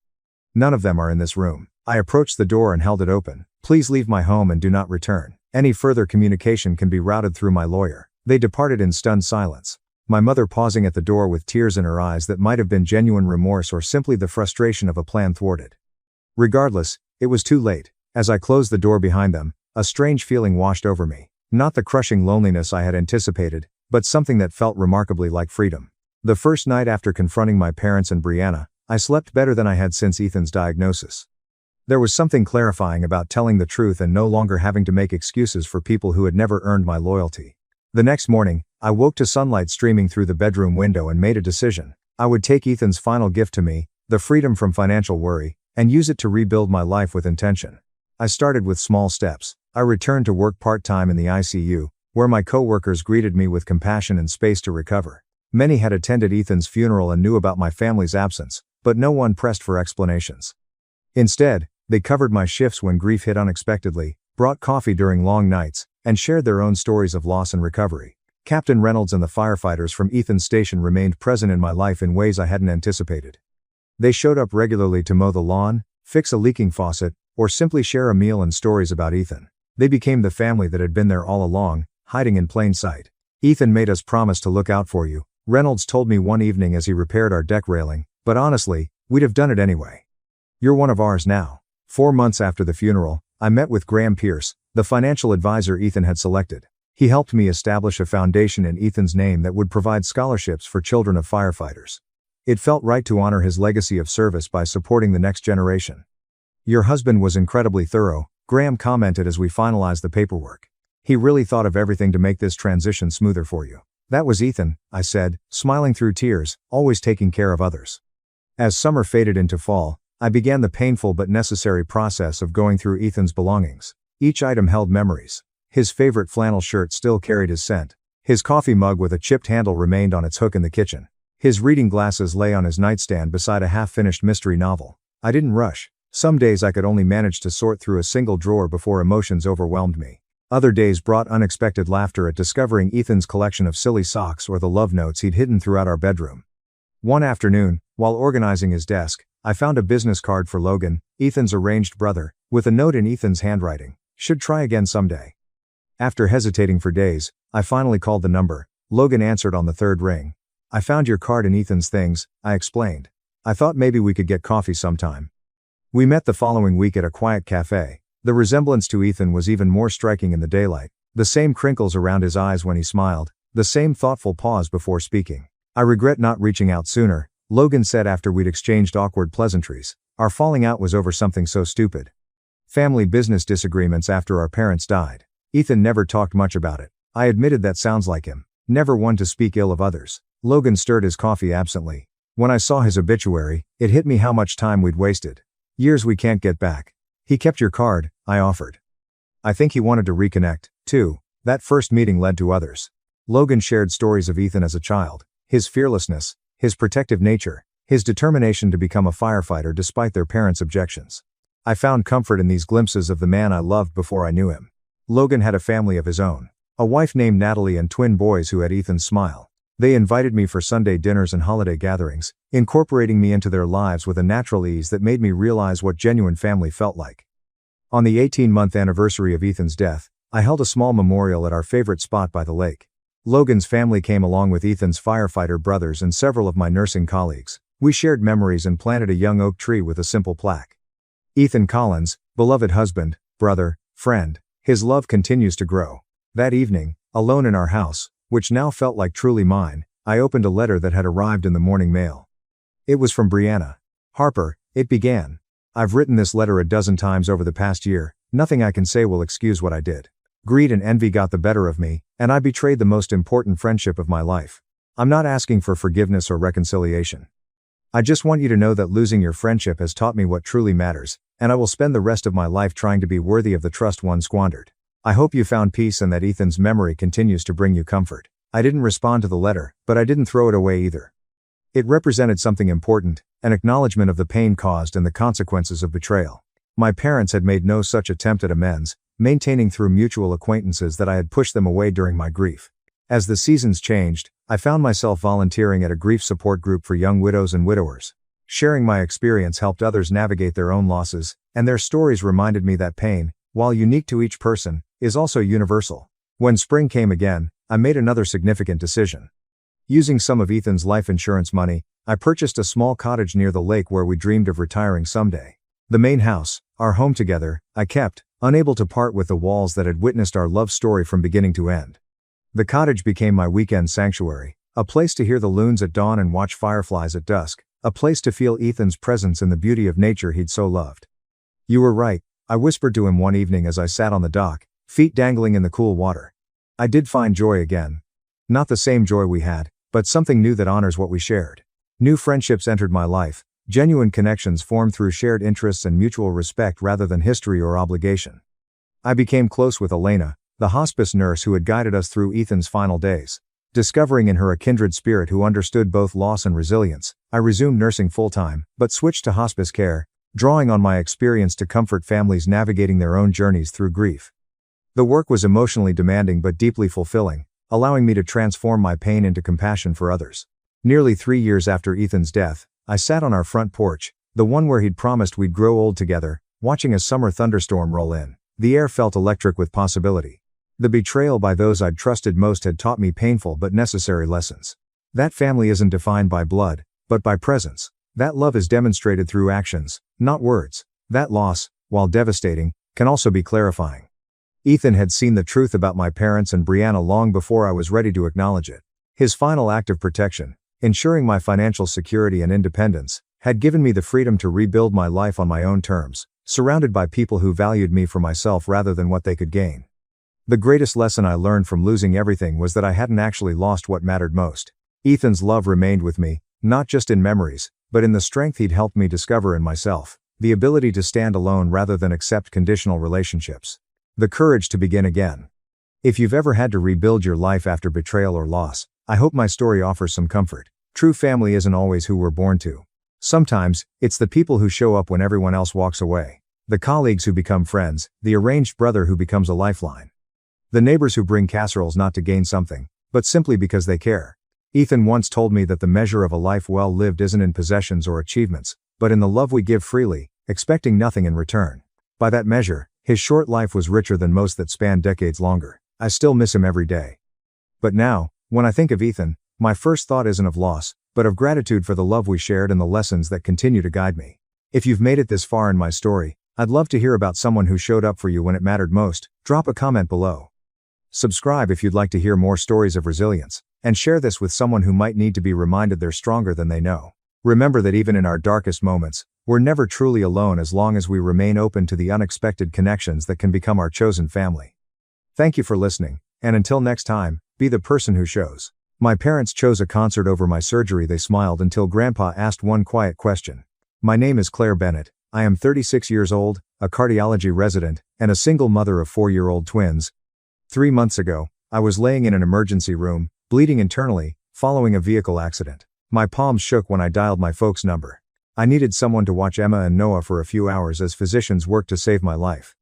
None of them are in this room. I approached the door and held it open. Please leave my home and do not return. Any further communication can be routed through my lawyer. They departed in stunned silence. My mother pausing at the door with tears in her eyes that might have been genuine remorse or simply the frustration of a plan thwarted. Regardless, it was too late. As I closed the door behind them, a strange feeling washed over me. Not the crushing loneliness I had anticipated, but something that felt remarkably like freedom. The first night after confronting my parents and Brianna, I slept better than I had since Ethan's diagnosis. There was something clarifying about telling the truth and no longer having to make excuses for people who had never earned my loyalty. The next morning, I woke to sunlight streaming through the bedroom window and made a decision. I would take Ethan's final gift to me, the freedom from financial worry, and use it to rebuild my life with intention. I started with small steps. I returned to work part-time in the ICU, where my co-workers greeted me with compassion and space to recover. Many had attended Ethan's funeral and knew about my family's absence, but no one pressed for explanations. Instead, they covered my shifts when grief hit unexpectedly, brought coffee during long nights, and shared their own stories of loss and recovery. Captain Reynolds and the firefighters from Ethan's station remained present in my life in ways I hadn't anticipated. They showed up regularly to mow the lawn, fix a leaking faucet, or simply share a meal and stories about Ethan. They became the family that had been there all along, hiding in plain sight. "Ethan made us promise to look out for you," Reynolds told me one evening as he repaired our deck railing, "but honestly, we'd have done it anyway. You're one of ours now." 4 months after the funeral, I met with Graham Pierce, the financial advisor Ethan had selected. He helped me establish a foundation in Ethan's name that would provide scholarships for children of firefighters. It felt right to honor his legacy of service by supporting the next generation. "Your husband was incredibly thorough," Graham commented as we finalized the paperwork. "He really thought of everything to make this transition smoother for you." "That was Ethan," I said, smiling through tears, always taking care of others. As summer faded into fall, I began the painful but necessary process of going through Ethan's belongings. Each item held memories. His favorite flannel shirt still carried his scent. His coffee mug with a chipped handle remained on its hook in the kitchen. His reading glasses lay on his nightstand beside a half-finished mystery novel. I didn't rush. Some days I could only manage to sort through a single drawer before emotions overwhelmed me. Other days brought unexpected laughter at discovering Ethan's collection of silly socks or the love notes he'd hidden throughout our bedroom. One afternoon, while organizing his desk, I found a business card for Logan, Ethan's arranged brother, with a note in Ethan's handwriting. "Should try again someday." After hesitating for days, I finally called the number. Logan answered on the third ring. "I found your card in Ethan's things," I explained. "I thought maybe we could get coffee sometime." We met the following week at a quiet cafe. The resemblance to Ethan was even more striking in the daylight. The same crinkles around his eyes when he smiled, the same thoughtful pause before speaking. "I regret not reaching out sooner," Logan said after we'd exchanged awkward pleasantries. "Our falling out was over something so stupid. Family business disagreements after our parents died. Ethan never talked much about it." I admitted that sounds like him. Never one to speak ill of others. Logan stirred his coffee absently. "When I saw his obituary, it hit me how much time we'd wasted. Years we can't get back." "He kept your card," I offered. "I think he wanted to reconnect, too." That first meeting led to others. Logan shared stories of Ethan as a child. His fearlessness, his protective nature, his determination to become a firefighter despite their parents' objections. I found comfort in these glimpses of the man I loved before I knew him. Logan had a family of his own. A wife named Natalie and twin boys who had Ethan's smile. They invited me for Sunday dinners and holiday gatherings, incorporating me into their lives with a natural ease that made me realize what genuine family felt like. On the 18-month anniversary of Ethan's death, I held a small memorial at our favorite spot by the lake. Logan's family came along with Ethan's firefighter brothers and several of my nursing colleagues. We shared memories and planted a young oak tree with a simple plaque. "Ethan Collins, beloved husband, brother, friend. His love continues to grow." That evening, alone in our house, which now felt like truly mine, I opened a letter that had arrived in the morning mail. It was from Brianna. "Harper," it began. "I've written this letter a dozen times over the past year. Nothing I can say will excuse what I did. Greed and envy got the better of me, and I betrayed the most important friendship of my life. I'm not asking for forgiveness or reconciliation. I just want you to know that losing your friendship has taught me what truly matters, and I will spend the rest of my life trying to be worthy of the trust one squandered. I hope you found peace and that Ethan's memory continues to bring you comfort." I didn't respond to the letter, but I didn't throw it away either. It represented something important, an acknowledgement of the pain caused and the consequences of betrayal. My parents had made no such attempt at amends, maintaining through mutual acquaintances that I had pushed them away during my grief. As the seasons changed, I found myself volunteering at a grief support group for young widows and widowers. Sharing my experience helped others navigate their own losses, and their stories reminded me that pain, while unique to each person, is also universal. When spring came again, I made another significant decision. Using some of Ethan's life insurance money, I purchased a small cottage near the lake where we dreamed of retiring someday. The main house, our home together, I kept, unable to part with the walls that had witnessed our love story from beginning to end. The cottage became my weekend sanctuary, a place to hear the loons at dawn and watch fireflies at dusk, a place to feel Ethan's presence in the beauty of nature he'd so loved. You were right, I whispered to him one evening as I sat on the dock, feet dangling in the cool water. I did find joy again. Not the same joy we had, but something new that honors what we shared. New friendships entered my life, genuine connections formed through shared interests and mutual respect rather than history or obligation. I became close with Elena, the hospice nurse who had guided us through Ethan's final days. Discovering in her a kindred spirit who understood both loss and resilience, I resumed nursing full-time, but switched to hospice care, drawing on my experience to comfort families navigating their own journeys through grief. The work was emotionally demanding but deeply fulfilling, allowing me to transform my pain into compassion for others. Nearly 3 years after Ethan's death, I sat on our front porch, the one where he'd promised we'd grow old together, watching a summer thunderstorm roll in. The air felt electric with possibility. The betrayal by those I'd trusted most had taught me painful but necessary lessons. That family isn't defined by blood, but by presence. That love is demonstrated through actions, not words. That loss, while devastating, can also be clarifying. Ethan had seen the truth about my parents and Brianna long before I was ready to acknowledge it. His final act of protection, ensuring my financial security and independence, had given me the freedom to rebuild my life on my own terms, surrounded by people who valued me for myself rather than what they could gain. The greatest lesson I learned from losing everything was that I hadn't actually lost what mattered most. Ethan's love remained with me, not just in memories, but in the strength he'd helped me discover in myself, the ability to stand alone rather than accept conditional relationships. The courage to begin again. If you've ever had to rebuild your life after betrayal or loss, I hope my story offers some comfort. True family isn't always who we're born to. Sometimes, it's the people who show up when everyone else walks away. The colleagues who become friends, the arranged brother who becomes a lifeline. The neighbors who bring casseroles not to gain something, but simply because they care. Ethan once told me that the measure of a life well lived isn't in possessions or achievements, but in the love we give freely, expecting nothing in return. By that measure, his short life was richer than most that spanned decades longer. I still miss him every day. But now, when I think of Ethan, my first thought isn't of loss, but of gratitude for the love we shared and the lessons that continue to guide me. If you've made it this far in my story, I'd love to hear about someone who showed up for you when it mattered most. Drop a comment below. Subscribe if you'd like to hear more stories of resilience, and share this with someone who might need to be reminded they're stronger than they know. Remember that even in our darkest moments, we're never truly alone as long as we remain open to the unexpected connections that can become our chosen family. Thank you for listening, and until next time, be the person who shows. My parents chose a concert over my surgery. They smiled until Grandpa asked one quiet question. My name is Claire Bennett. I am 36 years old, a cardiology resident, and a single mother of 4-year-old twins. 3 months ago, I was laying in an emergency room, bleeding internally, following a vehicle accident. My palms shook when I dialed my folks' number. I needed someone to watch Emma and Noah for a few hours as physicians worked to save my life.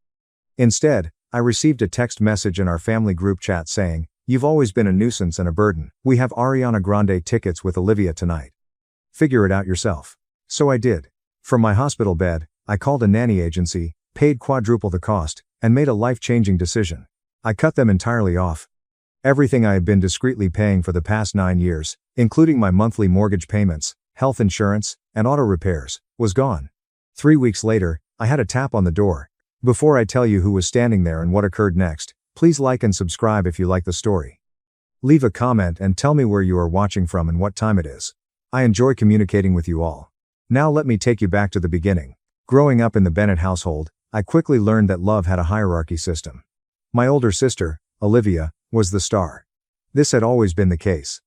Instead, I received a text message in our family group chat saying, "You've always been a nuisance and a burden. We have Ariana Grande tickets with Olivia tonight. Figure it out yourself." So I did. From my hospital bed, I called a nanny agency, paid quadruple the cost, and made a life-changing decision. I cut them entirely off. Everything I had been discreetly paying for the past 9 years, including my monthly mortgage payments, health insurance, and auto repairs, was gone. 3 weeks later, I had a tap on the door. Before I tell you who was standing there and what occurred next, please like and subscribe if you like the story. Leave a comment and tell me where you are watching from and what time it is. I enjoy communicating with you all. Now let me take you back to the beginning. Growing up in the Bennett household, I quickly learned that love had a hierarchy system. My older sister, Olivia, was the star. This had always been the case.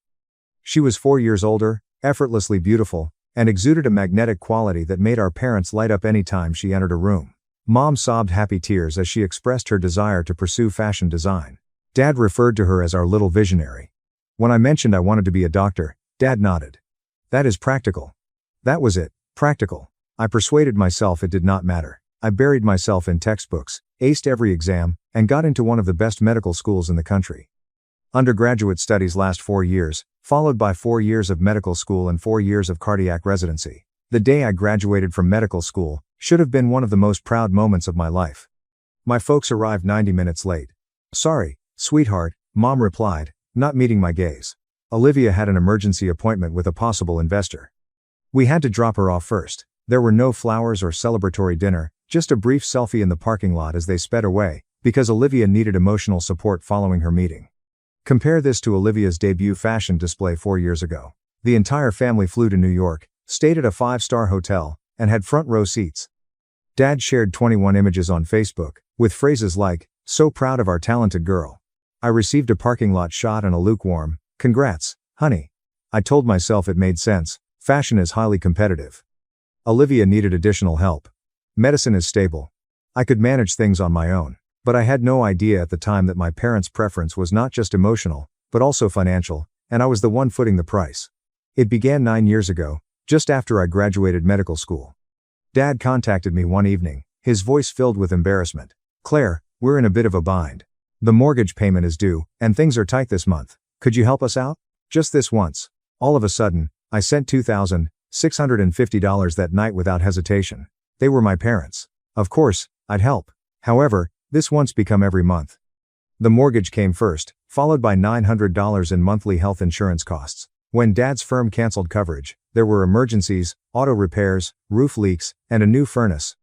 She was 4 years older, effortlessly beautiful, and exuded a magnetic quality that made our parents light up any time she entered a room. Mom sobbed happy tears as she expressed her desire to pursue fashion design. Dad referred to her as our little visionary. When I mentioned I wanted to be a doctor, Dad nodded. That is practical. That was it, practical. I persuaded myself it did not matter. I buried myself in textbooks, aced every exam, and got into one of the best medical schools in the country. Undergraduate studies last 4 years, followed by 4 years of medical school and 4 years of cardiac residency. The day I graduated from medical school should have been one of the most proud moments of my life. My folks arrived 90 minutes late. "Sorry, sweetheart," Mom replied, not meeting my gaze. Olivia had an emergency appointment with a possible investor. We had to drop her off first. There were no flowers or celebratory dinner, just a brief selfie in the parking lot as they sped away, because Olivia needed emotional support following her meeting. Compare this to Olivia's debut fashion display 4 years ago. The entire family flew to New York, stayed at a 5-star hotel, and had front row seats. Dad shared 21 images on Facebook, with phrases like, "So proud of our talented girl." I received a parking lot shot and a lukewarm, "Congrats, honey." I told myself it made sense, fashion is highly competitive. Olivia needed additional help. Medicine is stable. I could manage things on my own, but I had no idea at the time that my parents' preference was not just emotional, but also financial, and I was the one footing the price. It began 9 years ago, just after I graduated medical school. Dad contacted me one evening, his voice filled with embarrassment. "Claire, we're in a bit of a bind. The mortgage payment is due, and things are tight this month. Could you help us out? Just this once." All of a sudden, I sent $2,650 that night without hesitation. They were my parents. Of course, I'd help. However, this once become every month. The mortgage came first, followed by $900 in monthly health insurance costs. When Dad's firm canceled coverage, there were emergencies, auto repairs, roof leaks, and a new furnace.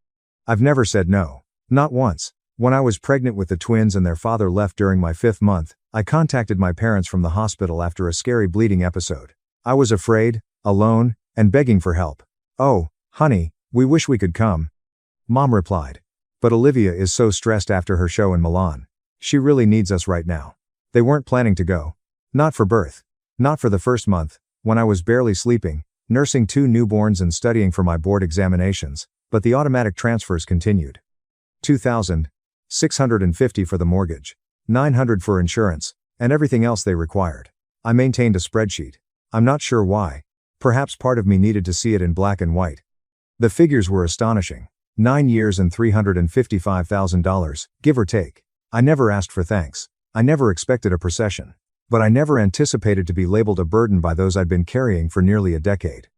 I've never said no. Not once. When I was pregnant with the twins and their father left during my 5th month, I contacted my parents from the hospital after a scary bleeding episode. I was afraid, alone, and begging for help. "Oh, honey, we wish we could come," Mom replied. "But Olivia is so stressed after her show in Milan. She really needs us right now." They weren't planning to go. Not for birth. Not for the first month, when I was barely sleeping, nursing 2 newborns and studying for my board examinations, but the automatic transfers continued. $2,650 for the mortgage, $900 for insurance, and everything else they required. I maintained a spreadsheet. I'm not sure why. Perhaps part of me needed to see it in black and white. The figures were astonishing. 9 years and $355,000, give or take. I never asked for thanks. I never expected a procession. But I never anticipated to be labeled a burden by those I'd been carrying for nearly a decade.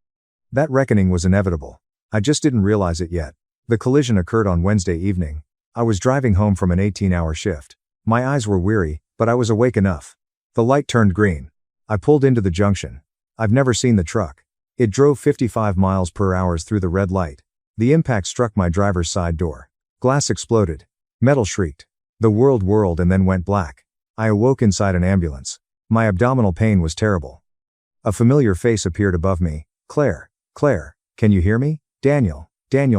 That reckoning was inevitable. I just didn't realize it yet. The collision occurred on Wednesday evening. I was driving home from an 18-hour shift. My eyes were weary, but I was awake enough. The light turned green. I pulled into the junction. I've never seen the truck. It drove 55 miles per hour through the red light. The impact struck my driver's side door. Glass exploded. Metal shrieked. The world whirled and then went black. I awoke inside an ambulance. My abdominal pain was terrible. A familiar face appeared above me. "Claire, Claire, can you hear me?" "Daniel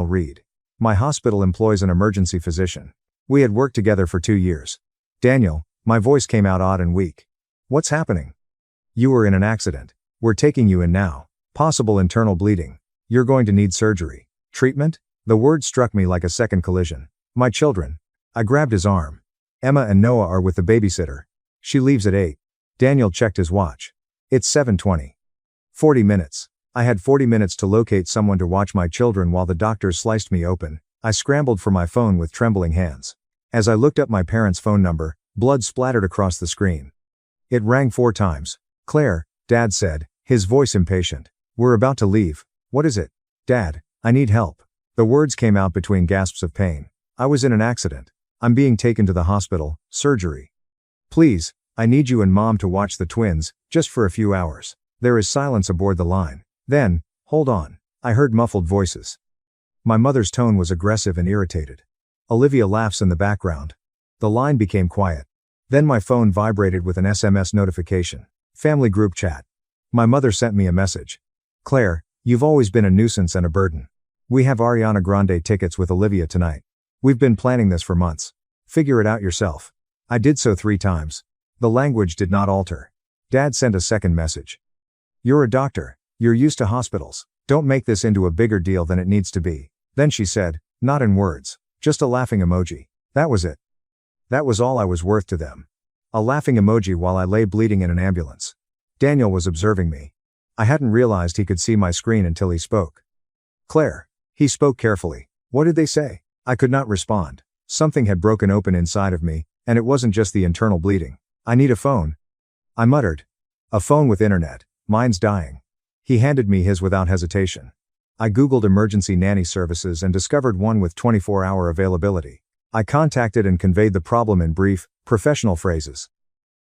Reed. My hospital employs an emergency physician. We had worked together for 2 years." "Daniel," my voice came out odd and weak. "What's happening?" "You were in an accident. We're taking you in now. Possible internal bleeding. You're going to need surgery." "Treatment?" The word struck me like a second collision. "My children." I grabbed his arm. "Emma and Noah are with the babysitter. She leaves at 8. Daniel checked his watch. "It's 7:20. 40 minutes. I had 40 minutes to locate someone to watch my children while the doctors sliced me open. I scrambled for my phone with trembling hands. As I looked up my parents' phone number, blood splattered across the screen. It rang 4 times. "Claire," Dad said, his voice impatient. "We're about to leave. What is it?" "Dad, I need help." The words came out between gasps of pain. "I was in an accident. I'm being taken to the hospital, surgery. Please, I need you and Mom to watch the twins, just for a few hours." There is silence aboard the line. Then, "Hold on." I heard muffled voices. My mother's tone was aggressive and irritated. Olivia laughs in the background. The line became quiet. Then my phone vibrated with an SMS notification. Family group chat. My mother sent me a message. "Claire, you've always been a nuisance and a burden. We have Ariana Grande tickets with Olivia tonight. We've been planning this for months. Figure it out yourself." I did so 3 times. The language did not alter. Dad sent a second message. "You're a doctor. You're used to hospitals. Don't make this into a bigger deal than it needs to be." Then she said, not in words, just a laughing emoji. That was it. That was all I was worth to them. A laughing emoji while I lay bleeding in an ambulance. Daniel was observing me. I hadn't realized he could see my screen until he spoke. "Claire." He spoke carefully. "What did they say?" I could not respond. Something had broken open inside of me, and it wasn't just the internal bleeding. "I need a phone," I muttered. "A phone with internet. Mine's dying." He handed me his without hesitation. I Googled emergency nanny services and discovered one with 24-hour availability. I contacted and conveyed the problem in brief, professional phrases.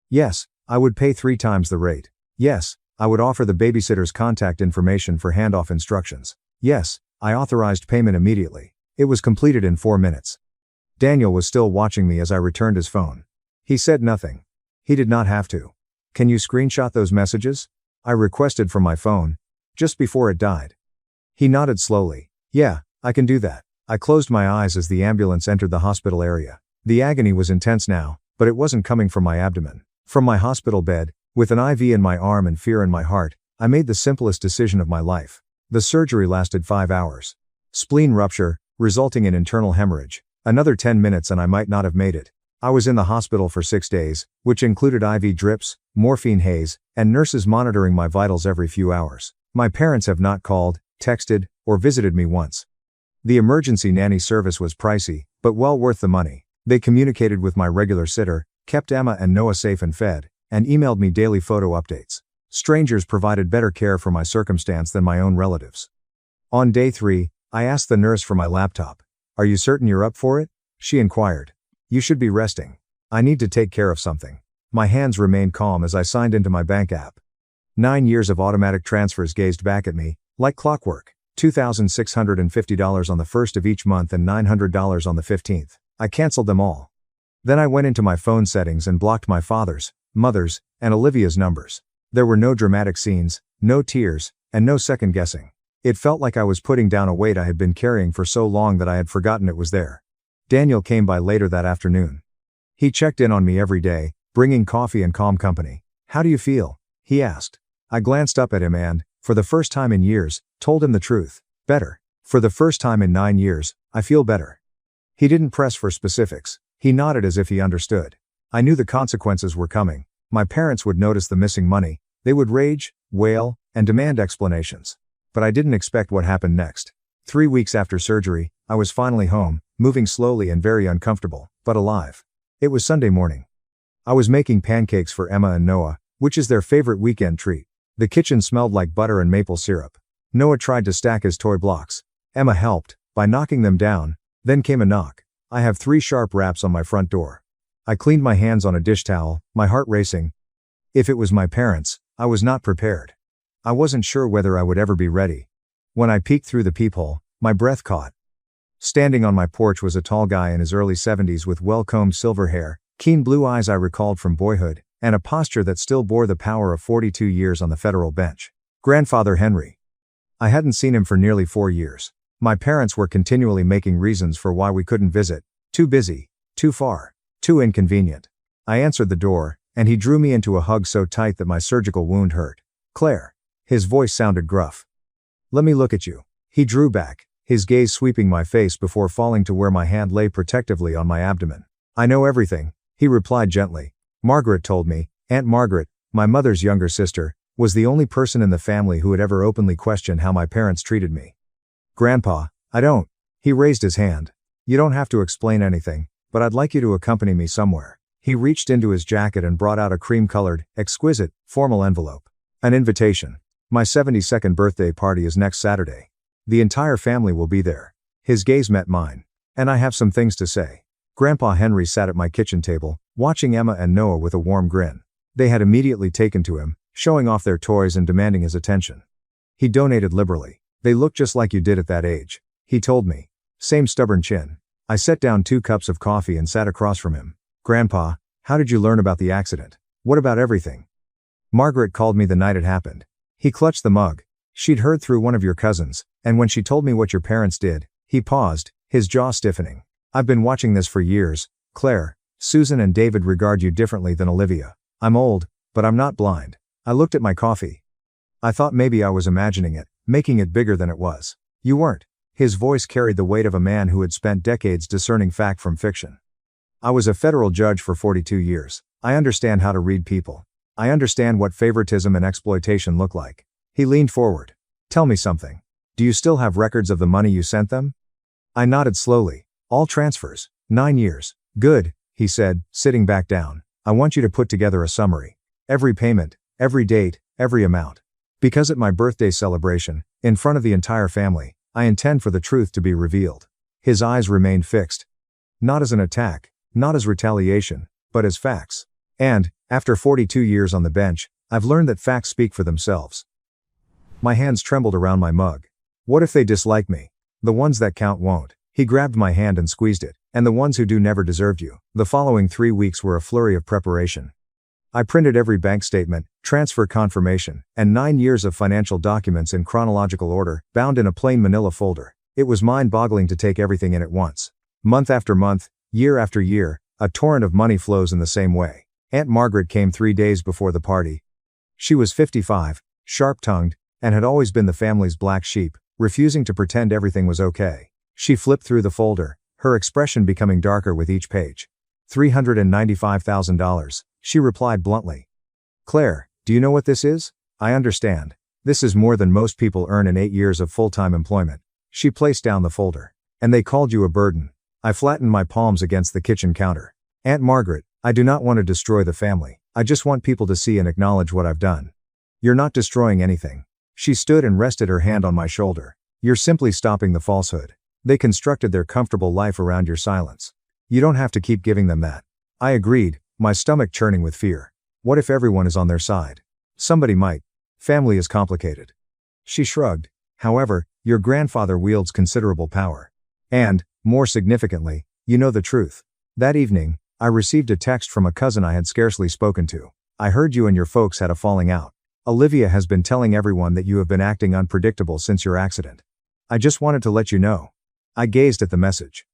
Yes, I would pay 3 times the rate. Yes, I would offer the babysitter's contact information for handoff instructions. Yes, I authorized payment immediately. It was completed in 4 minutes. Daniel was still watching me as I returned his phone. He said nothing. He did not have to. "Can you screenshot those messages?" I requested from my phone, just before it died. He nodded slowly. "Yeah, I can do that." I closed my eyes as the ambulance entered the hospital area. The agony was intense now, but it wasn't coming from my abdomen. From my hospital bed, with an IV in my arm and fear in my heart, I made the simplest decision of my life. The surgery lasted 5 hours. Spleen rupture, resulting in internal hemorrhage. Another 10 minutes and I might not have made it. I was in the hospital for 6 days, which included IV drips, morphine haze, and nurses monitoring my vitals every few hours. My parents have not called, texted, or visited me once. The emergency nanny service was pricey, but well worth the money. They communicated with my regular sitter, kept Emma and Noah safe and fed, and emailed me daily photo updates. Strangers provided better care for my circumstance than my own relatives. On day 3, I asked the nurse for my laptop. "Are you certain you're up for it?" she inquired. "You should be resting. I need to take care of something." My hands remained calm as I signed into my bank app. 9 years of automatic transfers gazed back at me, like clockwork. $2,650 on the 1st of each month and $900 on the 15th. I canceled them all. Then I went into my phone settings and blocked my father's, mother's, and Olivia's numbers. There were no dramatic scenes, no tears, and no second guessing. It felt like I was putting down a weight I had been carrying for so long that I had forgotten it was there. Daniel came by later that afternoon. He checked in on me every day, bringing coffee and calm company. "How do you feel?" he asked. I glanced up at him and, for the first time in years, told him the truth. "Better. For the first time in 9 years, I feel better." He didn't press for specifics. He nodded as if he understood. I knew the consequences were coming. My parents would notice the missing money. They would rage, wail, and demand explanations. But I didn't expect what happened next. 3 weeks after surgery, I was finally home, moving slowly and very uncomfortable, but alive. It was Sunday morning. I was making pancakes for Emma and Noah, which is their favorite weekend treat. The kitchen smelled like butter and maple syrup. Noah tried to stack his toy blocks. Emma helped, by knocking them down. Then came a knock. I have 3 sharp raps on my front door. I cleaned my hands on a dish towel, my heart racing. If it was my parents, I was not prepared. I wasn't sure whether I would ever be ready. When I peeked through the peephole, my breath caught. Standing on my porch was a tall guy in his early 70s with well-combed silver hair, keen blue eyes I recalled from boyhood, and a posture that still bore the power of 42 years on the federal bench. Grandfather Henry. I hadn't seen him for nearly 4 years. My parents were continually making reasons for why we couldn't visit. Too busy, too far, too inconvenient. I answered the door, and he drew me into a hug so tight that my surgical wound hurt. "Claire." His voice sounded gruff. "Let me look at you." He drew back, his gaze sweeping my face before falling to where my hand lay protectively on my abdomen. "I know everything," he replied gently. "Margaret told me." Aunt Margaret, my mother's younger sister, was the only person in the family who had ever openly questioned how my parents treated me. "Grandpa, I don't." He raised his hand. "You don't have to explain anything, but I'd like you to accompany me somewhere." He reached into his jacket and brought out a cream-colored, exquisite, formal envelope. An invitation. "My 72nd birthday party is next Saturday. The entire family will be there." His gaze met mine. "And I have some things to say." Grandpa Henry sat at my kitchen table, watching Emma and Noah with a warm grin. They had immediately taken to him, showing off their toys and demanding his attention. He donated liberally. "They look just like you did at that age," he told me. Same stubborn chin. I set down 2 cups of coffee and sat across from him. "Grandpa, how did you learn about the accident? What about everything?" "Margaret called me the night it happened." He clutched the mug. "She'd heard through one of your cousins, and when she told me what your parents did," he paused, his jaw stiffening. "I've been watching this for years. Claire, Susan and David regard you differently than Olivia. I'm old, but I'm not blind." I looked at my coffee. I thought maybe I was imagining it, making it bigger than it was. "You weren't." His voice carried the weight of a man who had spent decades discerning fact from fiction. "I was a federal judge for 42 years. I understand how to read people. I understand what favoritism and exploitation look like." He leaned forward. "Tell me something. Do you still have records of the money you sent them?" I nodded slowly. "All transfers. 9 years. "Good," he said, sitting back down. "I want you to put together a summary. Every payment, every date, every amount. Because at my birthday celebration, in front of the entire family, I intend for the truth to be revealed." His eyes remained fixed. Not as an attack, not as retaliation, but as facts. And, after 42 years on the bench, I've learned that facts speak for themselves. My hands trembled around my mug. What if they dislike me? The ones that count won't. He grabbed my hand and squeezed it. And the ones who do never deserved you. The following 3 weeks were a flurry of preparation. I printed every bank statement, transfer confirmation, and 9 years of financial documents in chronological order, bound in a plain manila folder. It was mind-boggling to take everything in at once. Month after month, year after year, a torrent of money flows in the same way. Aunt Margaret came 3 days before the party. She was 55, sharp-tongued, and had always been the family's black sheep, refusing to pretend everything was okay. She flipped through the folder, her expression becoming darker with each page. $395,000, she replied bluntly. Claire, do you know what this is? I understand. This is more than most people earn in 8 years of full-time employment. She placed down the folder. And they called you a burden. I flattened my palms against the kitchen counter. Aunt Margaret, I do not want to destroy the family. I just want people to see and acknowledge what I've done. You're not destroying anything. She stood and rested her hand on my shoulder. You're simply stopping the falsehood. They constructed their comfortable life around your silence. You don't have to keep giving them that. I agreed, my stomach churning with fear. What if everyone is on their side? Somebody might. Family is complicated. She shrugged. However, your grandfather wields considerable power. And, more significantly, you know the truth. That evening, I received a text from a cousin I had scarcely spoken to. I heard you and your folks had a falling out. Olivia has been telling everyone that you have been acting unpredictable since your accident. I just wanted to let you know. I gazed at the message.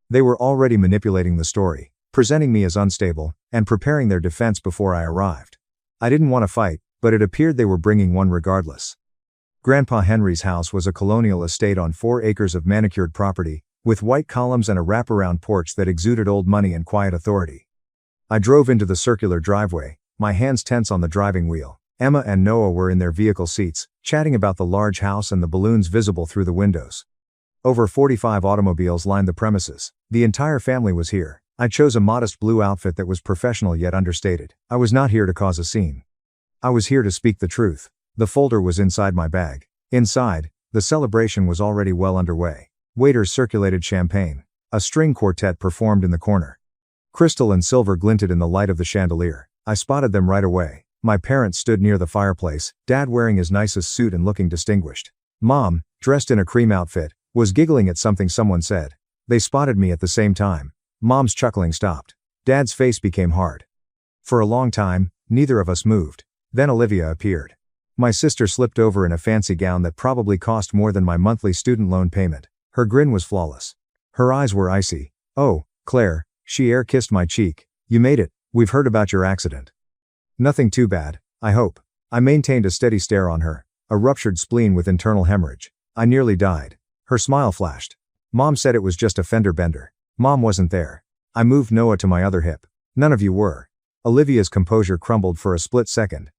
They were already manipulating the story, presenting me as unstable, and preparing their defense before I arrived. I didn't want to fight, but it appeared they were bringing one regardless. Grandpa Henry's house was a colonial estate on 4 acres of manicured property, with white columns and a wraparound porch that exuded old money and quiet authority. I drove into the circular driveway, my hands tense on the driving wheel. Emma and Noah were in their vehicle seats, chatting about the large house and the balloons visible through the windows. Over 45 automobiles lined the premises. The entire family was here. I chose a modest blue outfit that was professional yet understated. I was not here to cause a scene. I was here to speak the truth. The folder was inside my bag. Inside, the celebration was already well underway. Waiters circulated champagne. A string quartet performed in the corner. Crystal and silver glinted in the light of the chandelier. I spotted them right away. My parents stood near the fireplace, Dad wearing his nicest suit and looking distinguished. Mom, dressed in a cream outfit, was giggling at something someone said. They spotted me at the same time. Mom's chuckling stopped. Dad's face became hard. For a long time, neither of us moved. Then Olivia appeared. My sister slipped over in a fancy gown that probably cost more than my monthly student loan payment. Her grin was flawless. Her eyes were icy. Oh, Claire, she air-kissed my cheek. You made it. We've heard about your accident. Nothing too bad, I hope. I maintained a steady stare on her. A ruptured spleen with internal hemorrhage. I nearly died. Her smile flashed. Mom said it was just a fender bender. Mom wasn't there. I moved Noah to my other hip. None of you were. Olivia's composure crumbled for a split second.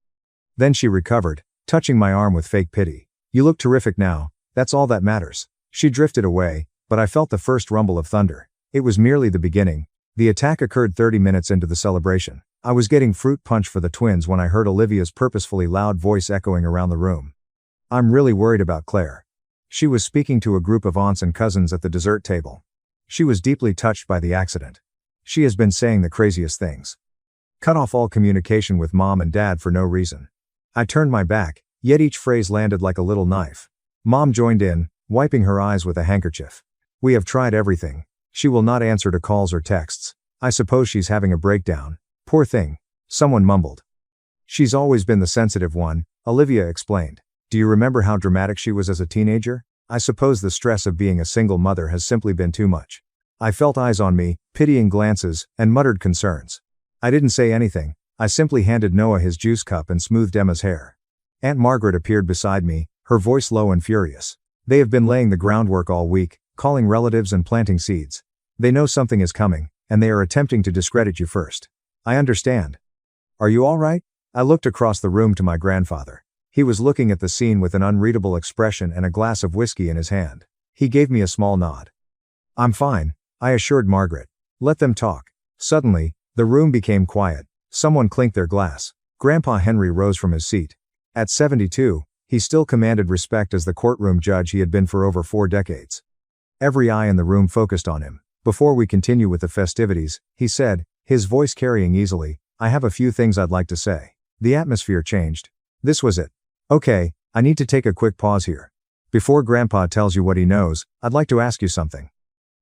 Then she recovered, touching my arm with fake pity. You look terrific now, that's all that matters. She drifted away, but I felt the first rumble of thunder. It was merely the beginning. The attack occurred 30 minutes into the celebration. I was getting fruit punch for the twins when I heard Olivia's purposefully loud voice echoing around the room. I'm really worried about Claire. She was speaking to a group of aunts and cousins at the dessert table. She was deeply touched by the accident. She has been saying the craziest things. Cut off all communication with Mom and Dad for no reason. I turned my back, yet each phrase landed like a little knife. Mom joined in, wiping her eyes with a handkerchief. We have tried everything. She will not answer to calls or texts. I suppose she's having a breakdown. Poor thing. Someone mumbled. She's always been the sensitive one, Olivia explained. Do you remember how dramatic she was as a teenager? I suppose the stress of being a single mother has simply been too much. I felt eyes on me, pitying glances, and muttered concerns. I didn't say anything. I simply handed Noah his juice cup and smoothed Emma's hair. Aunt Margaret appeared beside me, her voice low and furious. They have been laying the groundwork all week, calling relatives and planting seeds. They know something is coming, and they are attempting to discredit you first. I understand. Are you all right? I looked across the room to my grandfather. He was looking at the scene with an unreadable expression and a glass of whiskey in his hand. He gave me a small nod. I'm fine, I assured Margaret. Let them talk. Suddenly, the room became quiet. Someone clinked their glass. Grandpa Henry rose from his seat. At 72, he still commanded respect as the courtroom judge he had been for over 4 decades. Every eye in the room focused on him. Before we continue with the festivities, he said, his voice carrying easily, I have a few things I'd like to say. The atmosphere changed. This was it. Okay, I need to take a quick pause here. Before Grandpa tells you what he knows, I'd like to ask you something.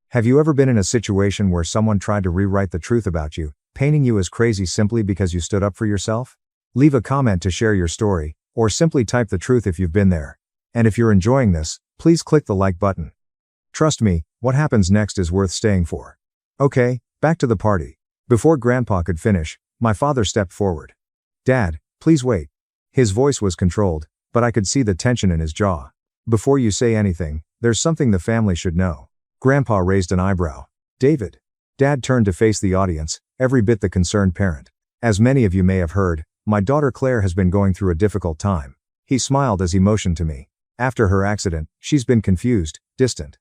Have you ever been in a situation where someone tried to rewrite the truth about you, painting you as crazy simply because you stood up for yourself? Leave a comment to share your story, or simply type the truth if you've been there. And if you're enjoying this, please click the like button. Trust me, what happens next is worth staying for. Okay, back to the party. Before Grandpa could finish, my father stepped forward. Dad, please wait. His voice was controlled, but I could see the tension in his jaw. Before you say anything, there's something the family should know. Grandpa raised an eyebrow. David. Dad turned to face the audience, every bit the concerned parent. As many of you may have heard, my daughter Claire has been going through a difficult time. He smiled as he motioned to me. After her accident, she's been confused, distant.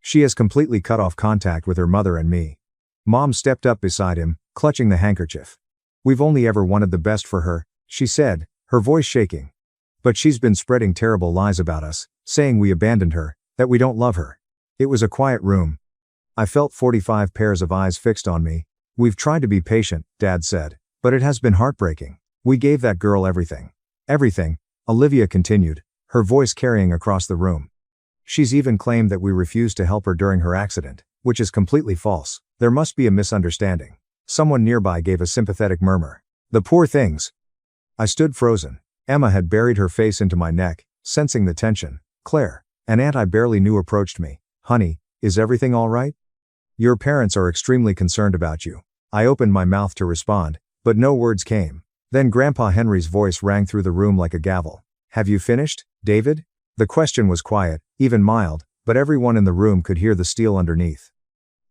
She has completely cut off contact with her mother and me. Mom stepped up beside him, clutching the handkerchief. We've only ever wanted the best for her, she said, her voice shaking. But she's been spreading terrible lies about us, saying we abandoned her, that we don't love her. It was a quiet room. I felt 45 pairs of eyes fixed on me. We've tried to be patient, Dad said, but it has been heartbreaking. We gave that girl everything. Everything, Olivia continued, her voice carrying across the room. She's even claimed that we refused to help her during her accident, which is completely false. There must be a misunderstanding. Someone nearby gave a sympathetic murmur. The poor things. I stood frozen. Emma had buried her face into my neck, sensing the tension. Claire, an aunt I barely knew, approached me. Honey, is everything all right? Your parents are extremely concerned about you. I opened my mouth to respond, but no words came. Then Grandpa Henry's voice rang through the room like a gavel. Have you finished, David? The question was quiet, even mild, but everyone in the room could hear the steel underneath.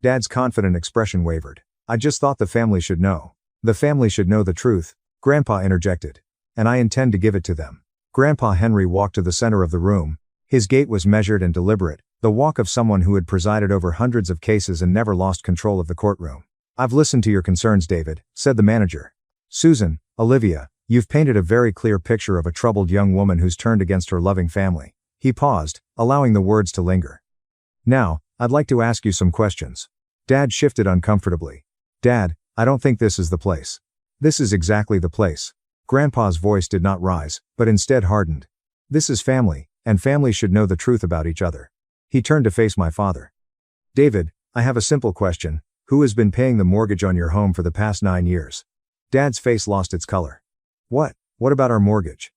Dad's confident expression wavered. I just thought the family should know. The family should know the truth, Grandpa interjected. And I intend to give it to them. Grandpa Henry walked to the center of the room. His gait was measured and deliberate, the walk of someone who had presided over hundreds of cases and never lost control of the courtroom. I've listened to your concerns, David, said the manager. Susan, Olivia, you've painted a very clear picture of a troubled young woman who's turned against her loving family. He paused, allowing the words to linger. Now, I'd like to ask you some questions. Dad shifted uncomfortably. Dad, I don't think this is the place. This is exactly the place. Grandpa's voice did not rise, but instead hardened. This is family, and families should know the truth about each other. He turned to face my father. David, I have a simple question. Who has been paying the mortgage on your home for the past 9 years? Dad's face lost its color. What about our mortgage?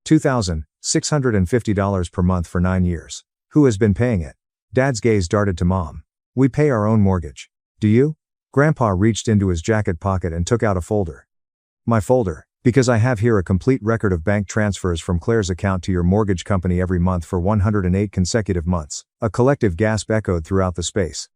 $2,650 per month for 9 years. Who has been paying it? Dad's gaze darted to Mom. We pay our own mortgage. Do you? Grandpa reached into his jacket pocket and took out a folder. My folder, because I have here a complete record of bank transfers from Claire's account to your mortgage company every month for 108 consecutive months. A collective gasp echoed throughout the space.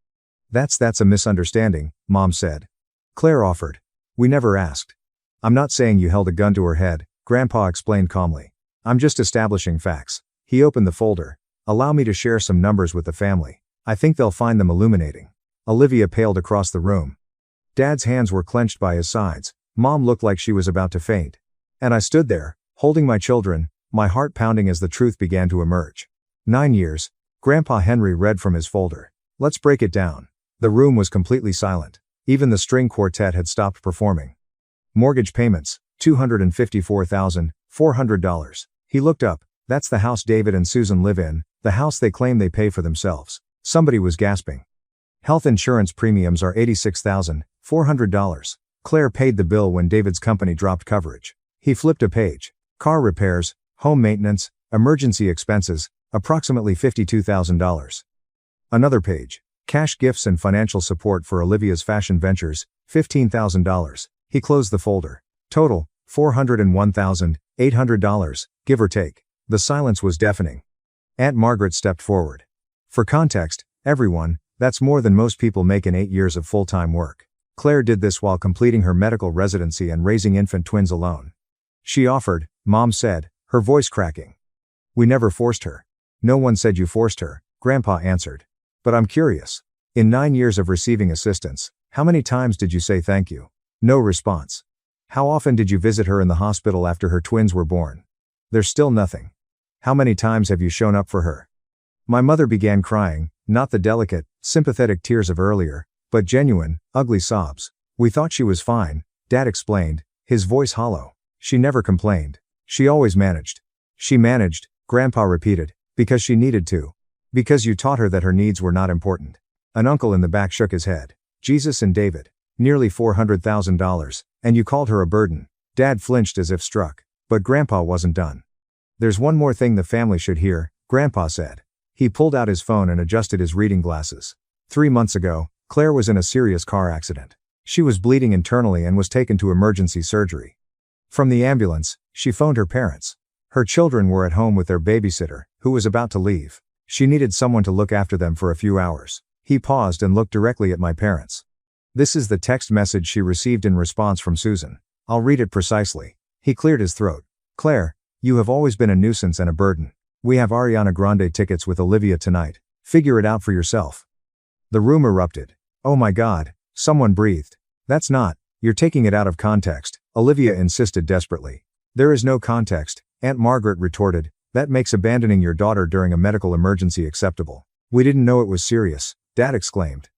That's a misunderstanding, Mom said. Claire offered. We never asked. I'm not saying you held a gun to her head, Grandpa explained calmly. I'm just establishing facts. He opened the folder. Allow me to share some numbers with the family. I think they'll find them illuminating. Olivia paled across the room. Dad's hands were clenched by his sides. Mom looked like she was about to faint. And I stood there, holding my children, my heart pounding as the truth began to emerge. 9 years. Grandpa Henry read from his folder. Let's break it down. The room was completely silent. Even the string quartet had stopped performing. Mortgage payments, $254,400. He looked up. That's the house David and Susan live in, the house they claim they pay for themselves. Somebody was gasping. Health insurance premiums are $86,400. Claire paid the bill when David's company dropped coverage. He flipped a page. Car repairs, home maintenance, emergency expenses, approximately $52,000. Another page. Cash gifts and financial support for Olivia's fashion ventures, $15,000. He closed the folder. Total, $401,800, give or take. The silence was deafening. Aunt Margaret stepped forward. For context, everyone, that's more than most people make in 8 years of full-time work. Claire did this while completing her medical residency and raising infant twins alone. She offered, Mom said, her voice cracking. We never forced her. No one said you forced her, Grandpa answered. But I'm curious. In 9 years of receiving assistance, how many times did you say thank you? No response. How often did you visit her in the hospital after her twins were born? There's still nothing. How many times have you shown up for her? My mother began crying, not the delicate, sympathetic tears of earlier, but genuine, ugly sobs. We thought she was fine, Dad explained, his voice hollow. She never complained. She always managed. She managed, Grandpa repeated, because she needed to. Because you taught her that her needs were not important. An uncle in the back shook his head. Jesus and David. Nearly $400,000, and you called her a burden. Dad flinched as if struck. But Grandpa wasn't done. There's one more thing the family should hear, Grandpa said. He pulled out his phone and adjusted his reading glasses. 3 months ago, Claire was in a serious car accident. She was bleeding internally and was taken to emergency surgery. From the ambulance, she phoned her parents. Her children were at home with their babysitter, who was about to leave. She needed someone to look after them for a few hours. He paused and looked directly at my parents. This is the text message she received in response from Susan. I'll read it precisely. He cleared his throat. Claire, you have always been a nuisance and a burden. We have Ariana Grande tickets with Olivia tonight. Figure it out for yourself. The room erupted. Oh my God, someone breathed. That's not, you're taking it out of context, Olivia insisted desperately. There is no context, Aunt Margaret retorted. That makes abandoning your daughter during a medical emergency acceptable. We didn't know it was serious, Dad exclaimed.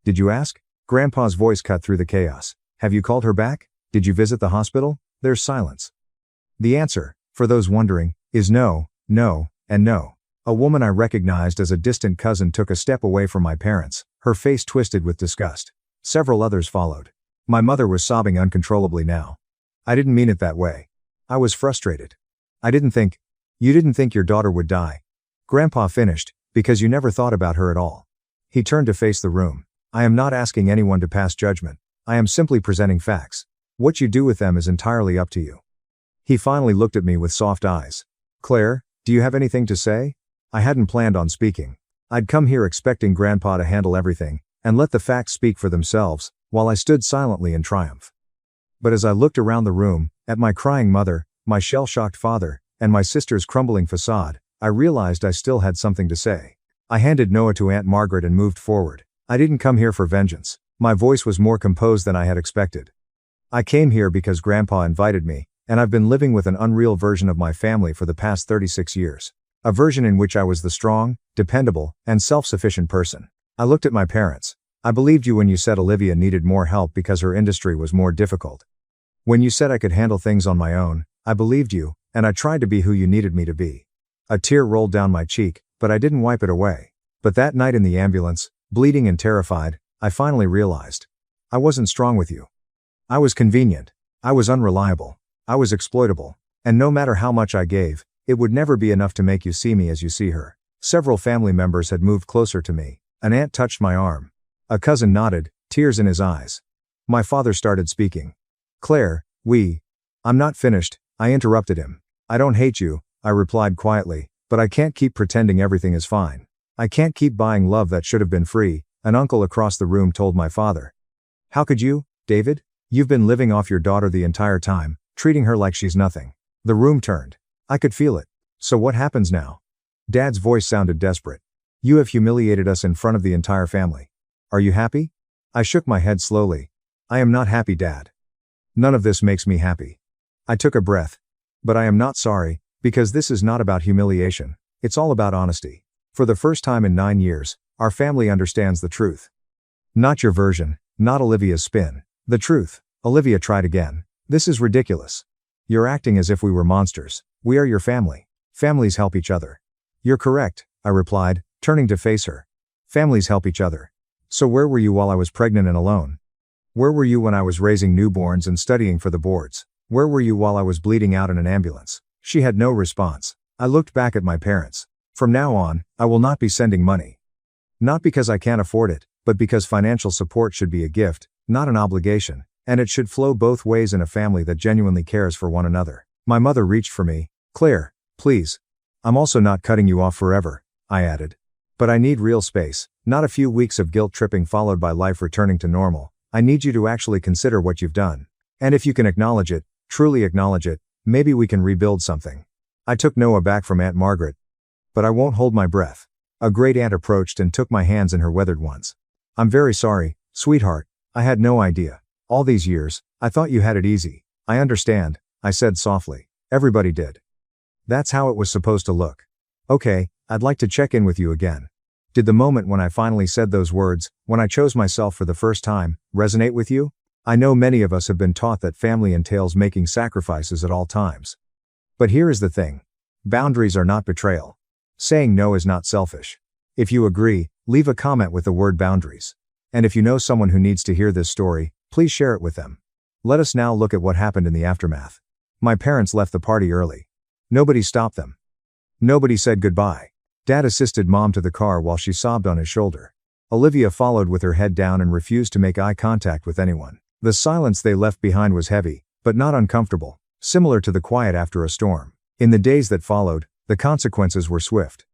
Did you ask? Grandpa's voice cut through the chaos. Have you called her back? Did you visit the hospital? There's silence. The answer, for those wondering, is no, no, and no. A woman I recognized as a distant cousin took a step away from my parents, her face twisted with disgust. Several others followed. My mother was sobbing uncontrollably now. I didn't mean it that way. I was frustrated. You didn't think your daughter would die. Grandpa finished, because you never thought about her at all. He turned to face the room. I am not asking anyone to pass judgment. I am simply presenting facts. What you do with them is entirely up to you. He finally looked at me with soft eyes. Claire, do you have anything to say? I hadn't planned on speaking. I'd come here expecting Grandpa to handle everything, and let the facts speak for themselves, while I stood silently in triumph. But as I looked around the room, at my crying mother, my shell-shocked father, and my sister's crumbling facade, I realized I still had something to say. I handed Noah to Aunt Margaret and moved forward. I didn't come here for vengeance. My voice was more composed than I had expected. I came here because Grandpa invited me, and I've been living with an unreal version of my family for the past 36 years. A version in which I was the strong, dependable, and self-sufficient person. I looked at my parents. I believed you when you said Olivia needed more help because her industry was more difficult. When you said I could handle things on my own, I believed you, and I tried to be who you needed me to be. A tear rolled down my cheek, but I didn't wipe it away. But that night in the ambulance, bleeding and terrified, I finally realized. I wasn't strong with you. I was convenient. I was unreliable. I was exploitable. And no matter how much I gave, it would never be enough to make you see me as you see her. Several family members had moved closer to me. An aunt touched my arm. A cousin nodded, tears in his eyes. My father started speaking. Claire, I'm not finished, I interrupted him. I don't hate you, I replied quietly, but I can't keep pretending everything is fine. I can't keep buying love that should have been free, an uncle across the room told my father. How could you, David? You've been living off your daughter the entire time, treating her like she's nothing. The room turned. I could feel it. So what happens now? Dad's voice sounded desperate. You have humiliated us in front of the entire family. Are you happy? I shook my head slowly. I am not happy, Dad. None of this makes me happy. I took a breath. But I am not sorry, because this is not about humiliation. It's all about honesty. For the first time in 9 years, our family understands the truth. Not your version, not Olivia's spin. The truth. Olivia tried again. This is ridiculous. You're acting as if we were monsters. We are your family. Families help each other. You're correct, I replied, turning to face her. Families help each other. So where were you while I was pregnant and alone? Where were you when I was raising newborns and studying for the boards? Where were you while I was bleeding out in an ambulance? She had no response. I looked back at my parents. From now on, I will not be sending money. Not because I can't afford it, but because financial support should be a gift, not an obligation, and it should flow both ways in a family that genuinely cares for one another. My mother reached for me. Claire, please. I'm also not cutting you off forever, I added. But I need real space, not a few weeks of guilt tripping followed by life returning to normal. I need you to actually consider what you've done. And if you can acknowledge it, truly acknowledge it, maybe we can rebuild something. I took Noah back from Aunt Margaret. But I won't hold my breath. A great aunt approached and took my hands in her weathered ones. I'm very sorry, sweetheart. I had no idea. All these years, I thought you had it easy. I understand, I said softly. Everybody did. That's how it was supposed to look. Okay, I'd like to check in with you again. Did the moment when I finally said those words, when I chose myself for the first time, resonate with you? I know many of us have been taught that family entails making sacrifices at all times. But here is the thing. Boundaries are not betrayal. Saying no is not selfish. If you agree, leave a comment with the word boundaries. And if you know someone who needs to hear this story, please share it with them. Let us now look at what happened in the aftermath. My parents left the party early. Nobody stopped them. Nobody said goodbye. Dad assisted Mom to the car while she sobbed on his shoulder. Olivia followed with her head down and refused to make eye contact with anyone. The silence they left behind was heavy, but not uncomfortable, similar to the quiet after a storm. In the days that followed, the consequences were swift.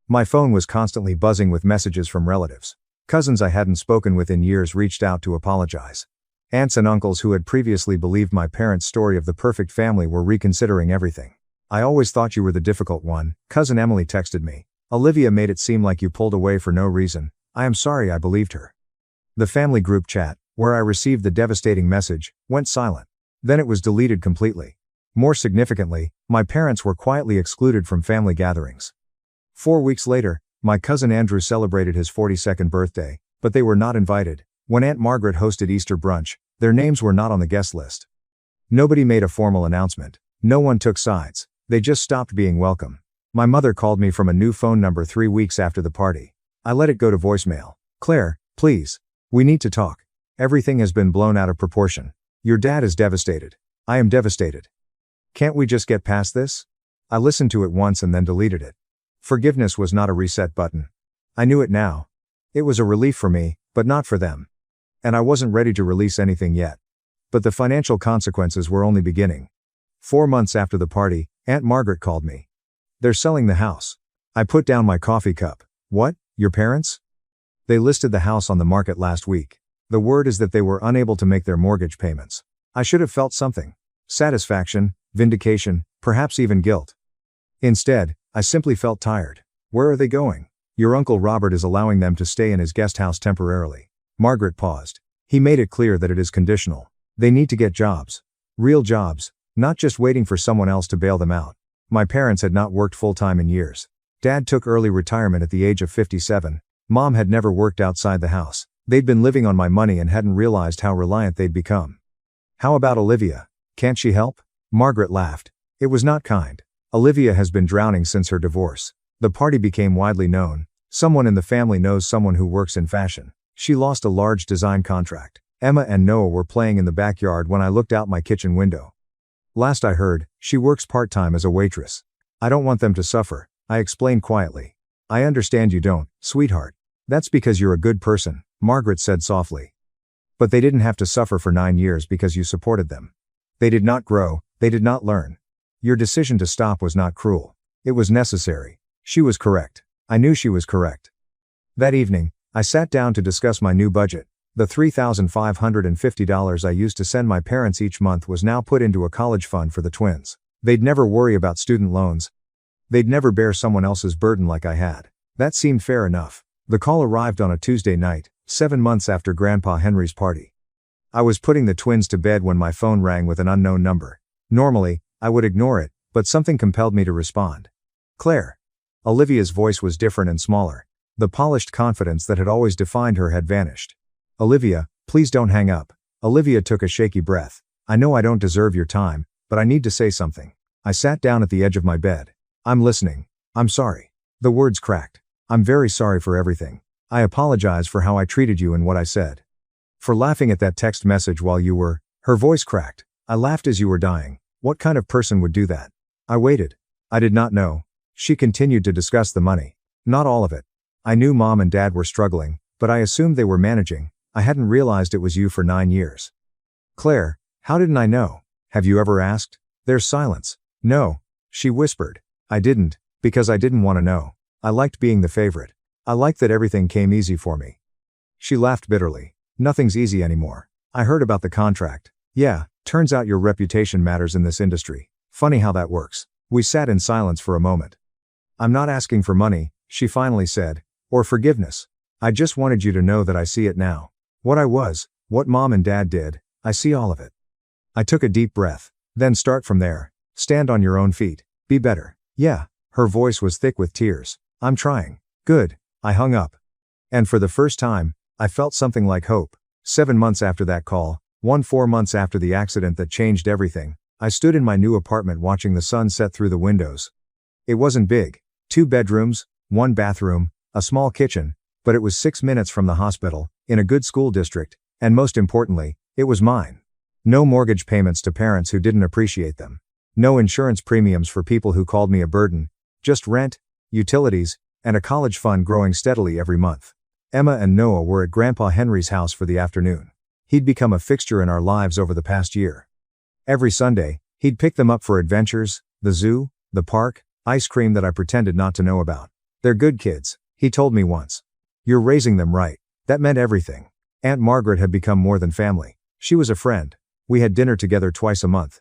My phone was constantly buzzing with messages from relatives. Cousins I hadn't spoken with in years reached out to apologize. Aunts and uncles who had previously believed my parents' story of the perfect family were reconsidering everything. "I always thought you were the difficult one," Cousin Emily texted me. "Olivia made it seem like you pulled away for no reason. I am sorry I believed her." The family group chat, where I received the devastating message, went silent. Then it was deleted completely. More significantly, my parents were quietly excluded from family gatherings. 4 weeks later, my cousin Andrew celebrated his 42nd birthday, but they were not invited. When Aunt Margaret hosted Easter brunch, their names were not on the guest list. Nobody made a formal announcement. No one took sides. They just stopped being welcome. My mother called me from a new phone number 3 weeks after the party. I let it go to voicemail. "Claire, please. We need to talk. Everything has been blown out of proportion. Your dad is devastated. I am devastated. Can't we just get past this?" I listened to it once and then deleted it. Forgiveness was not a reset button. I knew it now. It was a relief for me, but not for them. And I wasn't ready to release anything yet. But the financial consequences were only beginning. 4 months after the party, Aunt Margaret called me. "They're selling the house." I put down my coffee cup. "What, your parents?" "They listed the house on the market last week. The word is that they were unable to make their mortgage payments." I should have felt something. Satisfaction, vindication, perhaps even guilt. Instead, I simply felt tired. "Where are they going?" "Your Uncle Robert is allowing them to stay in his guest house temporarily." Margaret paused. "He made it clear that it is conditional. They need to get jobs. Real jobs, not just waiting for someone else to bail them out." My parents had not worked full-time in years. Dad took early retirement at the age of 57. Mom had never worked outside the house. They'd been living on my money and hadn't realized how reliant they'd become. "How about Olivia? Can't she help?" Margaret laughed. It was not kind. "Olivia has been drowning since her divorce. The party became widely known. Someone in the family knows someone who works in fashion. She lost a large design contract. Emma and Noah were playing in the backyard when I looked out my kitchen window. Last I heard, she works part-time as a waitress. I don't want them to suffer," I explained quietly. "I understand you don't, sweetheart. That's because you're a good person," Margaret said softly. "But they didn't have to suffer for 9 years because you supported them. They did not grow, they did not learn. Your decision to stop was not cruel. It was necessary." She was correct. I knew she was correct. That evening, I sat down to discuss my new budget. The $3,550 I used to send my parents each month was now put into a college fund for the twins. They'd never worry about student loans. They'd never bear someone else's burden like I had. That seemed fair enough. The call arrived on a Tuesday night, 7 months after Grandpa Henry's party. I was putting the twins to bed when my phone rang with an unknown number. Normally, I would ignore it, but something compelled me to respond. "Claire." Olivia's voice was different and smaller. The polished confidence that had always defined her had vanished. "Olivia, please don't hang up." Olivia took a shaky breath. "I know I don't deserve your time, but I need to say something." I sat down at the edge of my bed. "I'm listening. I'm sorry." The words cracked. "I'm very sorry for everything. I apologize for how I treated you and what I said. For laughing at that text message while you were..." Her voice cracked. "I laughed as you were dying. What kind of person would do that?" I waited. I did not know. She continued to discuss the money. "Not all of it. I knew Mom and Dad were struggling, but I assumed they were managing. I hadn't realized it was you for 9 years." "Claire, how didn't I know? Have you ever asked?" There's silence. "No," she whispered. "I didn't, because I didn't want to know. I liked being the favorite. I liked that everything came easy for me." She laughed bitterly. "Nothing's easy anymore. I heard about the contract. Yeah, turns out your reputation matters in this industry. Funny how that works." We sat in silence for a moment. "I'm not asking for money," she finally said, "or forgiveness. I just wanted you to know that I see it now. What I was, what Mom and Dad did, I see all of it." I took a deep breath. "Then start from there. Stand on your own feet. Be better." "Yeah." Her voice was thick with tears. "I'm trying." "Good." I hung up. And for the first time, I felt something like hope. 7 months after that call, 4 months after the accident that changed everything, I stood in my new apartment watching the sun set through the windows. It wasn't big. 2 bedrooms, 1 bathroom, a small kitchen, but it was 6 minutes from the hospital, in a good school district, and most importantly, it was mine. No mortgage payments to parents who didn't appreciate them. No insurance premiums for people who called me a burden. Just rent, utilities, and a college fund growing steadily every month. Emma and Noah were at Grandpa Henry's house for the afternoon. He'd become a fixture in our lives over the past year. Every Sunday, he'd pick them up for adventures, the zoo, the park, ice cream that I pretended not to know about. "They're good kids," he told me once. "You're raising them right." That meant everything. Aunt Margaret had become more than family. She was a friend. We had dinner together twice a month.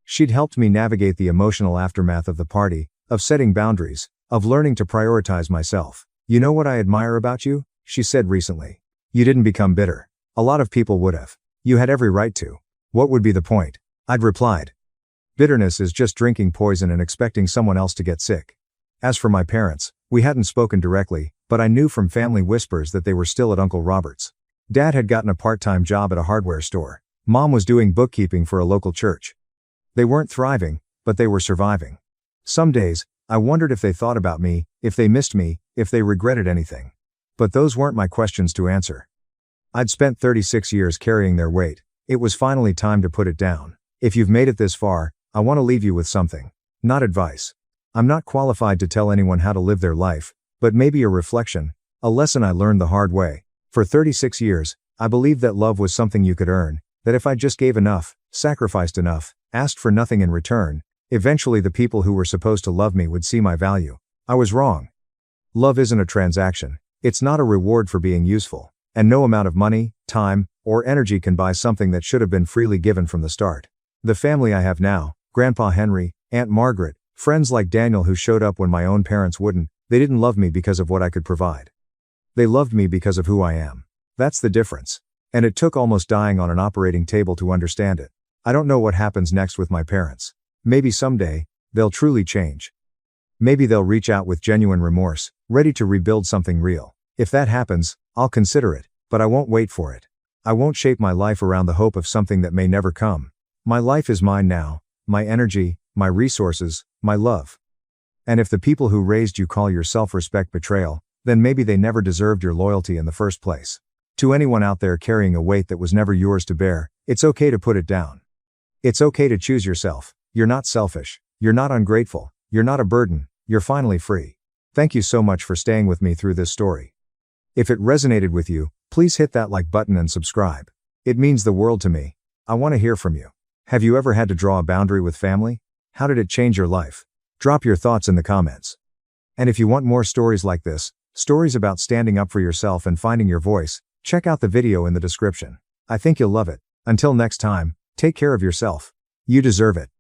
She'd helped me navigate the emotional aftermath of the party, of setting boundaries, of learning to prioritize myself. "You know what I admire about you?" she said recently. "You didn't become bitter. A lot of people would have. You had every right to. What would be the point?" I'd replied. "Bitterness is just drinking poison and expecting someone else to get sick." As for my parents, we hadn't spoken directly, but I knew from family whispers that they were still at Uncle Robert's. Dad had gotten a part-time job at a hardware store. Mom was doing bookkeeping for a local church. They weren't thriving, but they were surviving. Some days, I wondered if they thought about me, if they missed me, if they regretted anything. But those weren't my questions to answer. I'd spent 36 years carrying their weight. It was finally time to put it down. If you've made it this far, I want to leave you with something. Not advice. I'm not qualified to tell anyone how to live their life, but maybe a reflection, a lesson I learned the hard way. For 36 years, I believed that love was something you could earn, that if I just gave enough, sacrificed enough, asked for nothing in return, eventually the people who were supposed to love me would see my value. I was wrong. Love isn't a transaction. It's not a reward for being useful. And no amount of money, time, or energy can buy something that should have been freely given from the start. The family I have now, Grandpa Henry, Aunt Margaret, friends like Daniel who showed up when my own parents wouldn't, they didn't love me because of what I could provide. They loved me because of who I am. That's the difference. And it took almost dying on an operating table to understand it. I don't know what happens next with my parents. Maybe someday, they'll truly change. Maybe they'll reach out with genuine remorse, ready to rebuild something real. If that happens, I'll consider it, but I won't wait for it. I won't shape my life around the hope of something that may never come. My life is mine now, my energy, my resources, my love. And if the people who raised you call your self-respect betrayal, then maybe they never deserved your loyalty in the first place. To anyone out there carrying a weight that was never yours to bear, it's okay to put it down. It's okay to choose yourself. You're not selfish. You're not ungrateful. You're not a burden. You're finally free. Thank you so much for staying with me through this story. If it resonated with you, please hit that like button and subscribe. It means the world to me. I want to hear from you. Have you ever had to draw a boundary with family? How did it change your life? Drop your thoughts in the comments. And if you want more stories like this, stories about standing up for yourself and finding your voice, check out the video in the description. I think you'll love it. Until next time, take care of yourself. You deserve it.